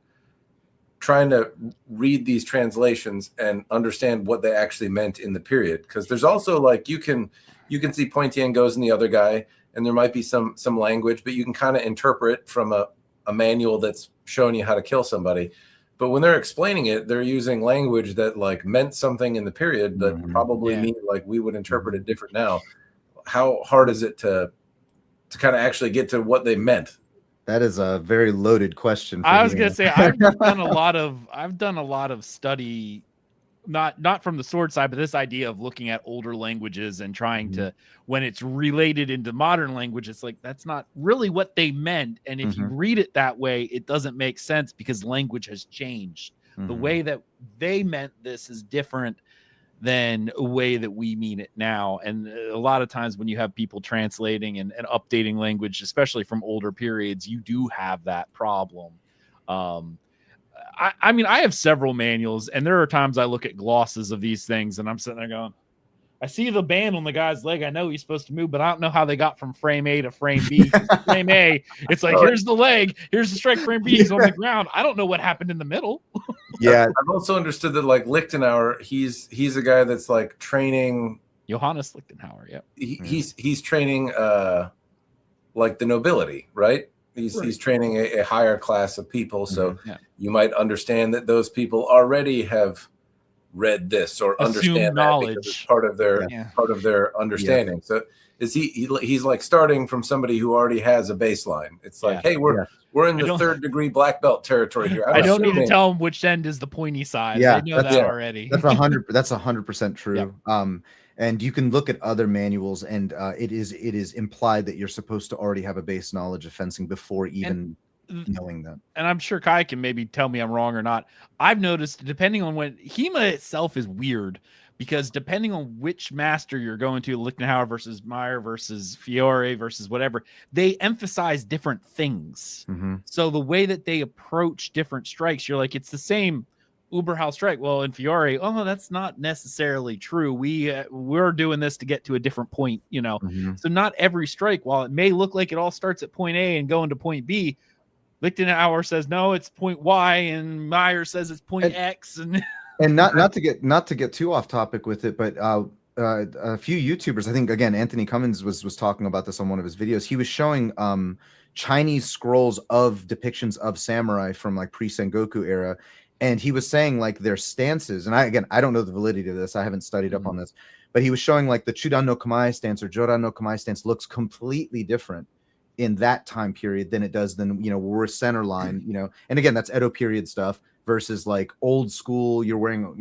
trying to read these translations and understand what they actually meant in the period? Because there's also like you can see Pointien goes in the other guy, and there might be some language, but you can kind of interpret from a manual that's showing you how to kill somebody. But when they're explaining it, they're using language that like meant something in the period, but probably mean like we would interpret it different now. How hard is it to kind of actually get to what they meant? That is a very loaded question. I was going to say, I've done a lot of study, not from the sword side, but this idea of looking at older languages and trying to, when it's related into modern language, it's like, that's not really what they meant. And if you read it that way, it doesn't make sense because language has changed. The way that they meant this is different than a way that we mean it now. And a lot of times when you have people translating and updating language, especially from older periods, you do have that problem. I mean, I have several manuals, and there are times I look at glosses of these things and I'm sitting there going, I see the band on the guy's leg. I know he's supposed to move, but I don't know how they got from frame A to frame B. Frame A, it's like, here's the leg, here's the strike. Frame B, he's on the ground. I don't know what happened in the middle. Yeah, I've also understood that like Lichtenauer, he's a guy that's like training Johannes Lichtenauer, yeah. He's training like the nobility, right? He's training a higher class of people. So you might understand that those people already have read this or understand knowledge. that because it's part of their understanding. So is he's like starting from somebody who already has a baseline. It's like, hey, we're in the 3rd degree black belt territory here. I don't need to tell them which end is the pointy side. Yeah, they know that already. That's 100% true. Yep. And you can look at other manuals, and it is implied that you're supposed to already have a base knowledge of fencing before even knowing that. And I'm sure Kai can maybe tell me I'm wrong or not. I've noticed, depending on when HEMA itself is weird, because depending on which master you're going to, Lichtenauer versus Meyer versus Fiore versus whatever, they emphasize different things. So the way that they approach different strikes, you're like, it's the same Uberhaus strike. Well, in Fiore, that's not necessarily true. We're doing this to get to a different point, So not every strike, while it may look like it all starts at point A and going to point B, Lichtenauer says no, it's point Y, and Meyer says it's point X, and not to get too off topic with it, but a few YouTubers, I think again Anthony Cummins was talking about this on one of his videos. He was showing Chinese scrolls of depictions of samurai from like pre-Sengoku era, and he was saying like their stances. And I don't know the validity of this. I haven't studied up on this, but he was showing like the Chudan no Kamae stance or Jodan no Kamae stance looks completely different in that time period than it does than we're center line, and again that's Edo period stuff versus like old school, you're wearing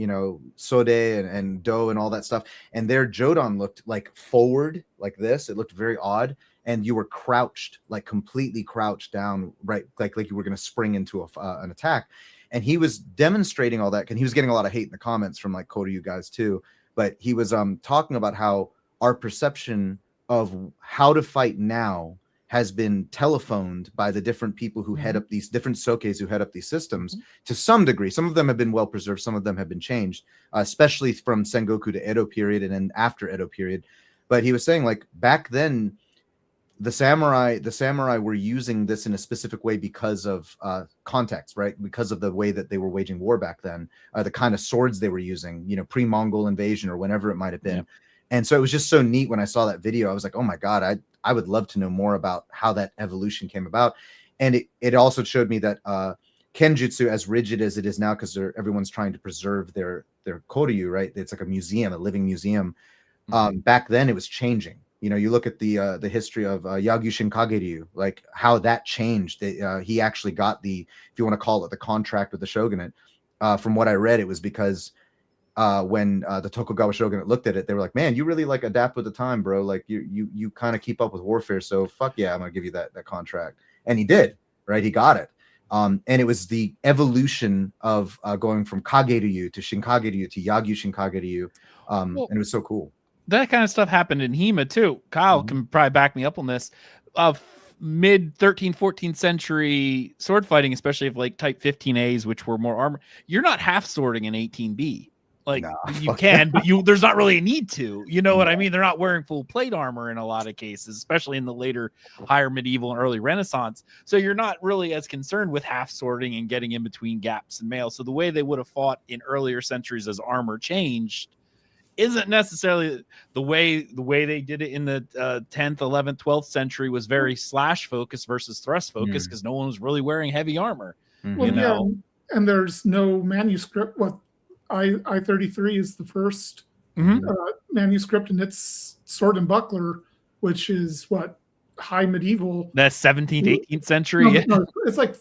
sode and do and all that stuff, and their Jodan looked like forward like this. It looked very odd, and you were crouched, like completely crouched down, right, like you were going to spring into an attack. And he was demonstrating all that, and he was getting a lot of hate in the comments from like Kodo, you guys too, but he was talking about how our perception of how to fight now has been telephoned by the different people who head up these different sokes who head up these systems to some degree. Some of them have been well preserved, some of them have been changed, especially from Sengoku to Edo period and then after Edo period. But he was saying like back then the samurai were using this in a specific way because of context, right? Because of the way that they were waging war back then, the kind of swords they were using, pre-Mongol invasion or whenever it might have been. And so it was just so neat when I saw that video. I was like, oh my God, I would love to know more about how that evolution came about. And it also showed me that Kenjutsu, as rigid as it is now, because everyone's trying to preserve their Koryu, right? It's like a museum, a living museum. Back then it was changing. You look at the history of Yagyushin Kageryu, like how that changed. He actually got if you want to call it, the contract with the shogunate. From what I read, it was because when the Tokugawa shogunate looked at it, they were like, "Man, you really like adapt with the time, bro. Like you kind of keep up with warfare. So fuck yeah, I'm gonna give you that contract." And he did, right? He got it. And it was the evolution of going from Kageryu to Shinkageryu to Yagyushin Kageryu, and it was so cool. That kind of stuff happened in HEMA too. Kyle can probably back me up on this. Mid 13th, 14th century sword fighting, especially of like type 15As, which were more armor. You're not half swording an 18B. Like you can, but there's not really a need to. You know what I mean? They're not wearing full plate armor in a lot of cases, especially in the later higher medieval and early Renaissance. So you're not really as concerned with half swording and getting in between gaps and mail. So the way they would have fought in earlier centuries as armor changed isn't necessarily the way they did it in the 10th, 11th, 12th century was very slash focus versus thrust focus because no one was really wearing heavy armor. Well, and there's no manuscript. What I-33 is the first manuscript, and it's sword and buckler, which is what high medieval. That's 17th, 18th century. No, it's like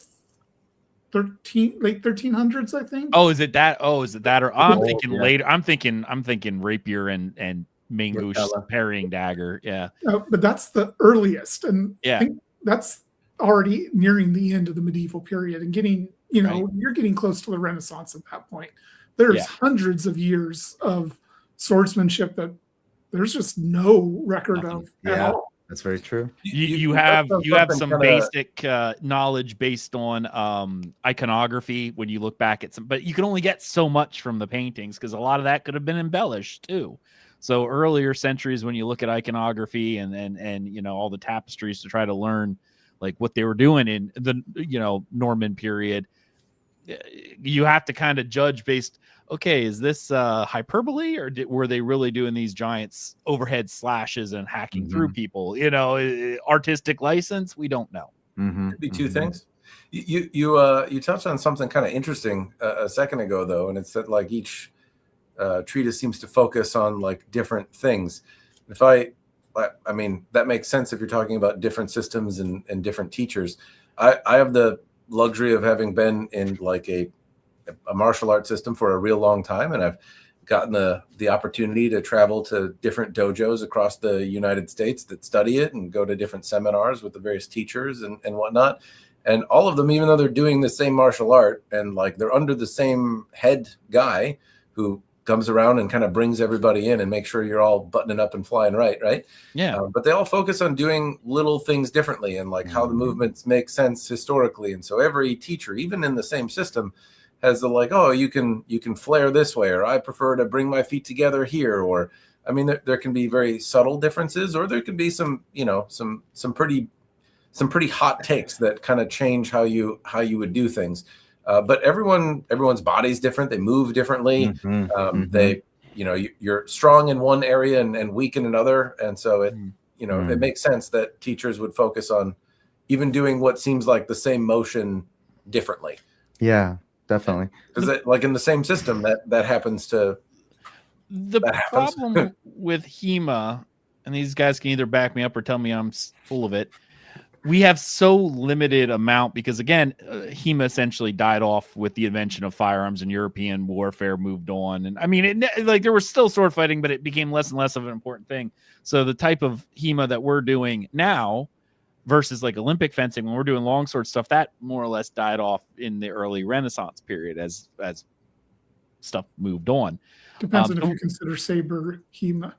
late 1300s, I think. Is it that? Or I'm thinking later. I'm thinking rapier and Mangouche parrying dagger. Yeah. But that's the earliest, and I think that's already nearing the end of the medieval period and getting, you're getting close to the Renaissance at that point. There's hundreds of years of swordsmanship that there's just no record of at all. That's very true. You have some basic knowledge based on iconography when you look back at some, but you can only get so much from the paintings because a lot of that could have been embellished too. So earlier centuries, when you look at iconography and you know all the tapestries to try to learn like what they were doing in the Norman period, you have to kind of judge based. Okay, is this hyperbole, or were they really doing these giant overhead slashes and hacking through people? Artistic license, we don't know. Could be two things. You touched on something kind of interesting a second ago, though, and it's that like each treatise seems to focus on like different things. I mean, that makes sense if you're talking about different systems and different teachers. I have the luxury of having been in like a martial arts system for a real long time, and I've gotten the opportunity to travel to different dojos across the United States that study it and go to different seminars with the various teachers and whatnot. And all of them, even though they're doing the same martial art and like they're under the same head guy who comes around and kind of brings everybody in and make sure you're all buttoning up and flying right? Yeah. But they all focus on doing little things differently and like how the movements make sense historically. And so every teacher, even in the same system, has the like, oh, you can flare this way, or I prefer to bring my feet together here, or I mean, there can be very subtle differences, or there can be some pretty hot takes that kind of change how you would do things. But everyone's body's different. They move differently. They, you're strong in one area and weak in another. And so it makes sense that teachers would focus on even doing what seems like the same motion differently. Yeah, definitely. Because like in the same system that happens to. The problem with HEMA, and these guys can either back me up or tell me I'm full of it. We have so limited amount because, again, HEMA essentially died off with the invention of firearms and European warfare moved on. And I mean, there was still sword fighting, but it became less and less of an important thing. So the type of HEMA that we're doing now versus like Olympic fencing, when we're doing longsword stuff, that more or less died off in the early Renaissance period as stuff moved on. Depends on if you consider saber HEMA.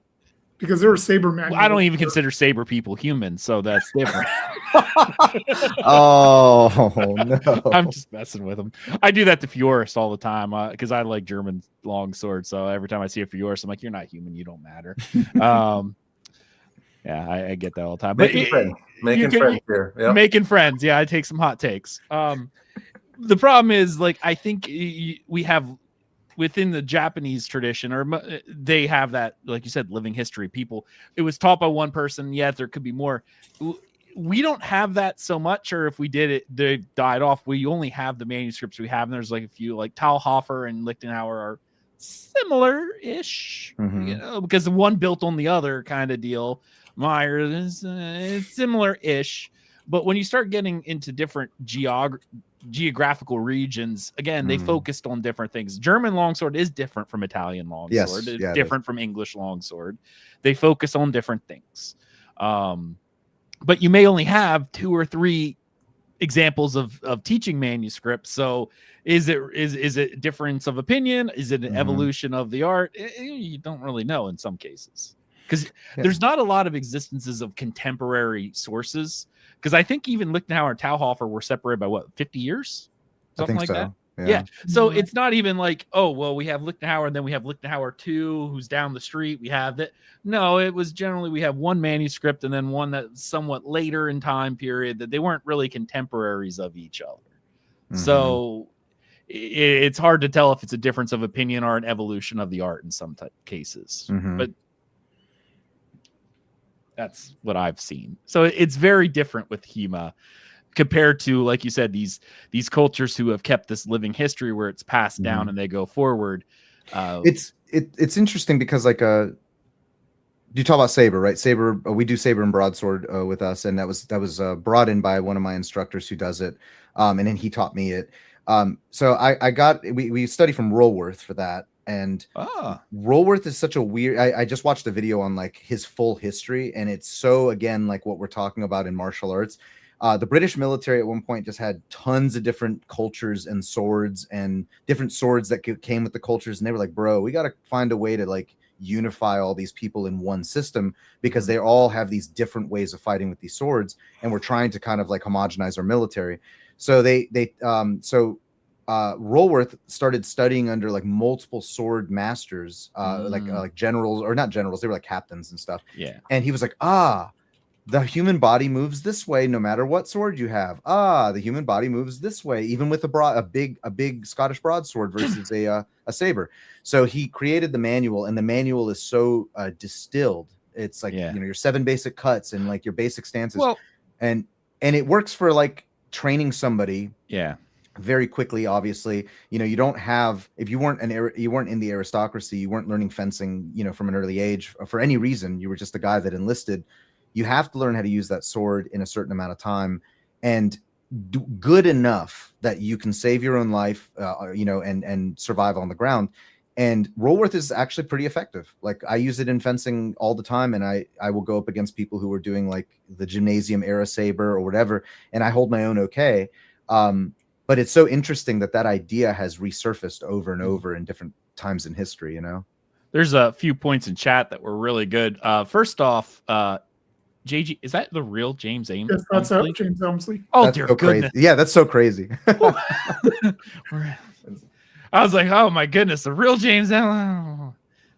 Because there were saber manuals. I don't even consider saber people human, so that's different. Oh no! I'm just messing with them. I do that to Fioris all the time because I like German longsword. So every time I see a Fioris, I'm like, "You're not human. You don't matter." Yeah, I get that all the time. Making friends here. Yep. Making friends. Yeah, I take some hot takes. The problem is, like, I think we have. Within the Japanese tradition, or they have that, like you said, living history. People, it was taught by one person, yet there could be more. We don't have that so much, or if we did it, they died off. We only have the manuscripts we have, and there's like a few, like Talhofer and Lichtenauer are similar-ish, because the one built on the other kind of deal. Meyer is similar-ish, but when you start getting into different geographical regions, again, they focused on different things. German longsword is different from Italian longsword. It's different from English longsword. They focus on different things. But you may only have 2 or 3 examples of teaching manuscripts. So is it difference of opinion? Is it an evolution of the art? You don't really know in some cases. Because there's not a lot of existences of contemporary sources. Because I think even Lichtenauer and Talhofer were separated by 50 years? Something like that. Yeah. So it's not even like, oh, well, we have Lichtenauer and then we have Lichtenauer 2 who's down the street. We have that. No, it was generally we have one manuscript and then one that's somewhat later in time period that they weren't really contemporaries of each other. So it's hard to tell if it's a difference of opinion or an evolution of the art in some cases. But that's what I've seen. So it's very different with HEMA compared to, like you said, these cultures who have kept this living history where it's passed down and they go forward. It's interesting because like you talk about saber, right? Saber, we do saber and broadsword with us, and that was brought in by one of my instructors who does it, and then he taught me it. So we study from Rollworth for that. And Rollworth is such a weird. I just watched a video on like his full history, and it's so again like what we're talking about in martial arts. The British military at one point just had tons of different cultures and swords and different swords that came with the cultures, and they were like, "Bro, we got to find a way to like unify all these people in one system because they all have these different ways of fighting with these swords, and we're trying to kind of like homogenize our military." So Rollworth started studying under like multiple sword masters, like generals, or not generals, they were like captains and stuff. Yeah. And he was like, the human body moves this way no matter what sword you have. The human body moves this way, even with a big Scottish broadsword versus a saber. So he created the manual, and the manual is so distilled. It's like your 7 basic cuts and like your basic stances. Well, and it works for like training somebody. Yeah. Very quickly, obviously, you don't have, if you weren't you weren't in the aristocracy, you weren't learning fencing, from an early age for any reason, you were just a guy that enlisted. You have to learn how to use that sword in a certain amount of time and do good enough that you can save your own life, and survive on the ground. And Rollworth is actually pretty effective. Like I use it in fencing all the time, and I will go up against people who are doing like the gymnasium era saber or whatever, and I hold my own okay. But it's so interesting that idea has resurfaced over and over in different times in history, There's a few points in chat that were really good. First off, JG, is that the real James Ames? Yes, that's James Elmsley. Oh, that's dear so goodness. Crazy. Yeah, that's so crazy. I was like, oh my goodness, the real James Allen.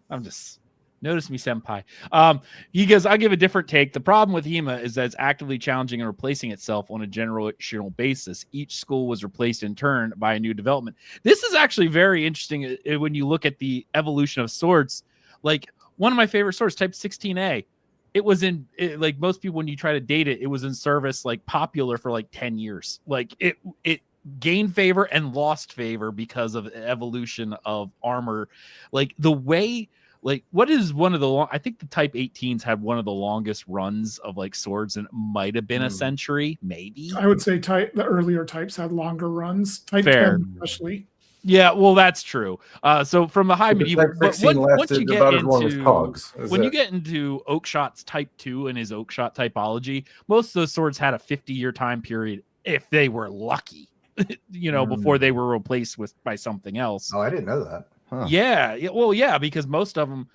I'm just notice me, senpai. He goes, I give a different take. The problem with HEMA is that it's actively challenging and replacing itself on a generational basis. Each school was replaced in turn by a new development. This is actually very interesting when you look at the evolution of swords. Like one of my favorite swords, Type 16A. It was like most people, when you try to date it, it was in service, like popular for like 10 years. Like it gained favor and lost favor because of evolution of armor. Like the way, like what is one of the I think the Type 18s had one of the longest runs of like swords, and it might have been a century, maybe. I would say the earlier types had longer runs. Type Fair. 10 especially. Yeah, well, that's true. So from the high medieval, once you get about as long as Cogs. When you get into Oakshot's Type 2 and his Oakshot typology, most of those swords had a 50-year time period if they were lucky, before they were replaced by something else. Oh, I didn't know that. Huh. Yeah, well, yeah, because most of them,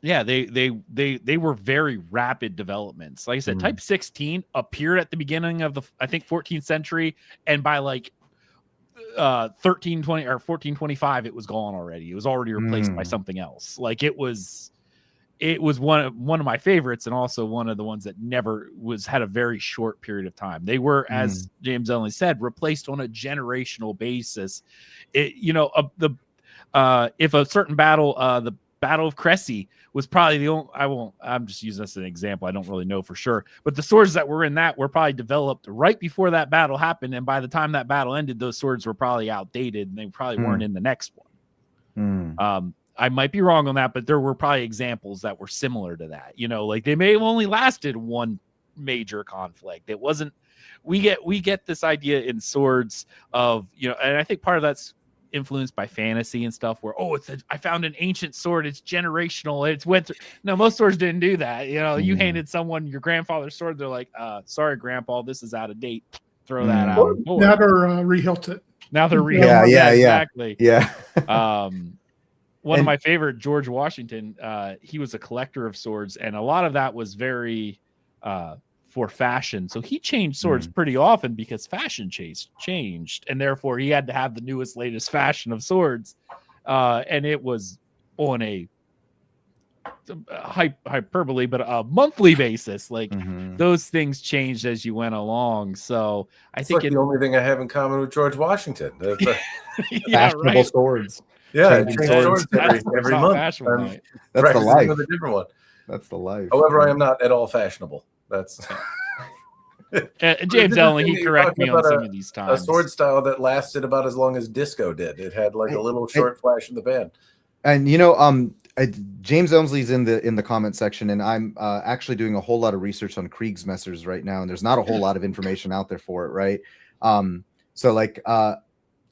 they were very rapid developments. Like I said, Type 16 appeared at the beginning of the 14th century, and by like 1320 or 1425 it was gone already. It was already replaced by something else. Like it was one of my favorites, and also one of the ones that never had a very short period of time. They were, as James only said, replaced on a generational basis. If a certain battle, the Battle of Cressy was probably the only, I'm just using this as an example. I don't really know for sure, but the swords that were in that were probably developed right before that battle happened. And by the time that battle ended, those swords were probably outdated and they probably weren't in the next one. I might be wrong on that, but there were probably examples that were similar to that. Like they may have only lasted one major conflict. It wasn't, we get this idea in swords of, and I think part of that's influenced by fantasy and stuff where, I found an ancient sword, it's generational, it's went through. No, most swords didn't do that. You handed someone your grandfather's sword, they're like, sorry grandpa, this is out of date, throw that out. Now they're rehilt it. Now they're rehilt. Yeah, exactly. Yeah. One of my favorite, George Washington, he was a collector of swords, and a lot of that was very for fashion. So he changed swords pretty often because fashion changed, and therefore he had to have the newest, latest fashion of swords. And it was on a hyperbole, but a monthly basis. Like those things changed as you went along. So I think the only thing I have in common with George Washington. Fashionable swords. Yeah, swords every month. That's the life. A different one. That's the life. However, I am not at all fashionable. That's James Ellen. He corrected me on some of these times. A sword style that lasted about as long as disco did. It had like a little short flash in the band. And James Elmsley's in the comment section, and I'm actually doing a whole lot of research on Kriegsmessers right now, and there's not a whole lot of information out there for it, right? So like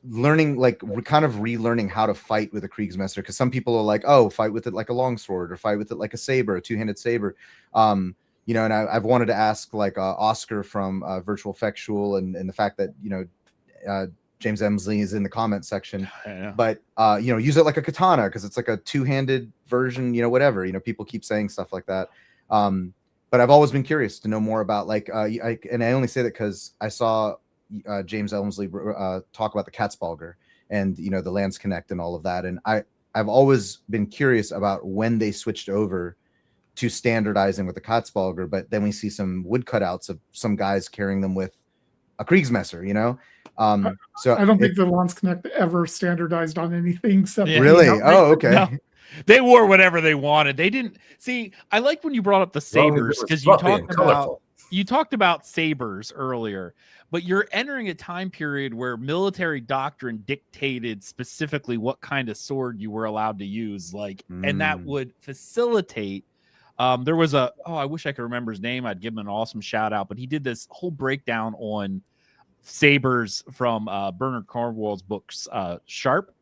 learning, like kind of relearning how to fight with a Kriegsmesser, because some people are like, fight with it like a longsword, or fight with it like a saber, a two-handed saber. And I've wanted to ask like Oscar from Virtual Effectual, and the fact that James Emsley is in the comment section, but use it like a katana because it's like a two-handed version, whatever, people keep saying stuff like that. But I've always been curious to know more about like, and I only say that because I saw James Elmsley talk about the Katzbalger and the Lance Connect and all of that. And I've always been curious about when they switched over to standardizing with the Katzbalger, but then we see some wood cutouts of some guys carrying them with a Kriegsmesser, So I don't think the Lance Connect ever standardized on anything except Yeah. really. No, Oh, okay. No. They wore whatever they wanted. They didn't see. I like when you brought up the As long as it sabers was because you fluffy and talked about colorful. sabers earlier, but you're entering a time period where military doctrine dictated specifically what kind of sword you were allowed to use, and that would facilitate. There was I wish I could remember his name. I'd give him an awesome shout out, but he did this whole breakdown on sabers from Bernard Cornwell's books, Sharp,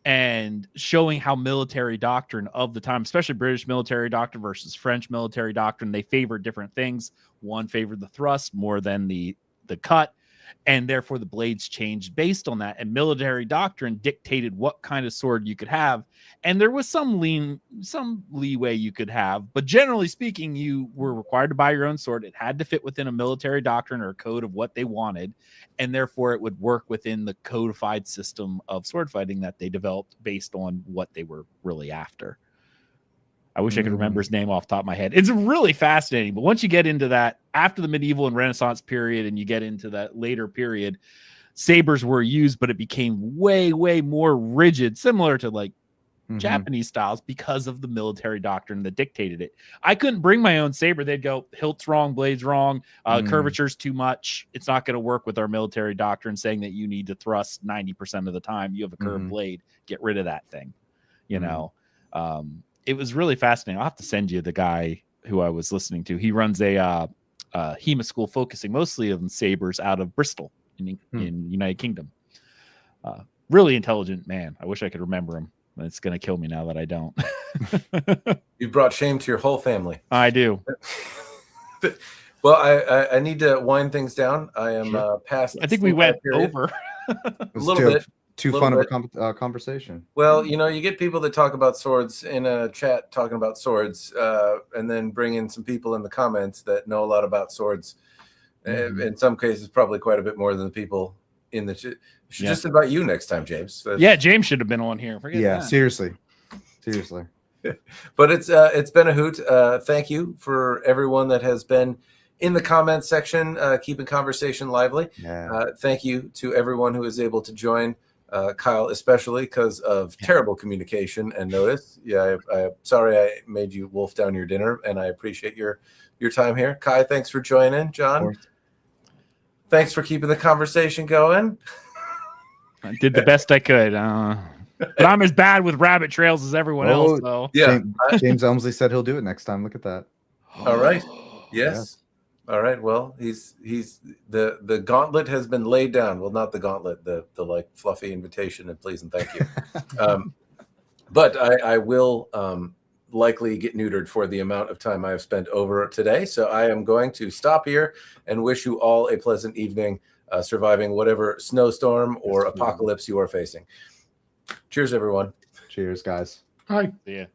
and showing how military doctrine of the time, especially British military doctrine versus French military doctrine, they favored different things. One favored the thrust more than the cut, and therefore the blades changed based on that. And military doctrine dictated what kind of sword you could have, and there was some leeway you could have, but generally speaking, you were required to buy your own sword. It had to fit within a military doctrine or a code of what they wanted, and therefore it would work within the codified system of sword fighting that they developed based on what they were really after. I wish I could remember his name off the top of my head. It's really fascinating. But once you get into that, after the medieval and Renaissance period, and you get into that later period, sabers were used, but it became way, way more rigid, similar to Japanese styles, because of the military doctrine that dictated it. I couldn't bring my own saber. They'd go, hilt's wrong, blade's wrong, curvature's too much. It's not going to work with our military doctrine saying that you need to thrust 90% of the time. You have a curved blade. Get rid of that thing. It was really fascinating. I'll have to send you the guy who I was listening to. He runs a HEMA school focusing mostly on sabers out of Bristol in United Kingdom. Really intelligent man. I wish I could remember him. It's going to kill me now that I don't. You brought shame to your whole family. I do. Well, I need to wind things down. I am past. I think we went over. A little bit. Too fun of a conversation. Well, you get people that talk about swords in a chat talking about swords, and then bring in some people in the comments that know a lot about swords. In some cases, probably quite a bit more than the people in the chat. Should just invite you next time, James. Yeah, James should have been on here. Forget that. Seriously. But it's been a hoot. Thank you for everyone that has been in the comments section, keeping conversation lively. Yeah. Thank you to everyone who is able to join. Kyle, especially because of terrible communication and notice. Yeah, I'm sorry I made you wolf down your dinner, and I appreciate your time here. Kai, thanks for joining. John, thanks for keeping the conversation going. I did the best I could. But I'm as bad with rabbit trails as everyone else. So yeah, James Elmsley said he'll do it next time. Look at that. All right. Yes. All right. Well, he's the gauntlet has been laid down. Well, not the gauntlet, the fluffy invitation and please and thank you. But I will likely get neutered for the amount of time I have spent over today. So I am going to stop here and wish you all a pleasant evening, surviving whatever snowstorm or apocalypse you are facing. Cheers, everyone. Cheers, guys. Hi. yeah.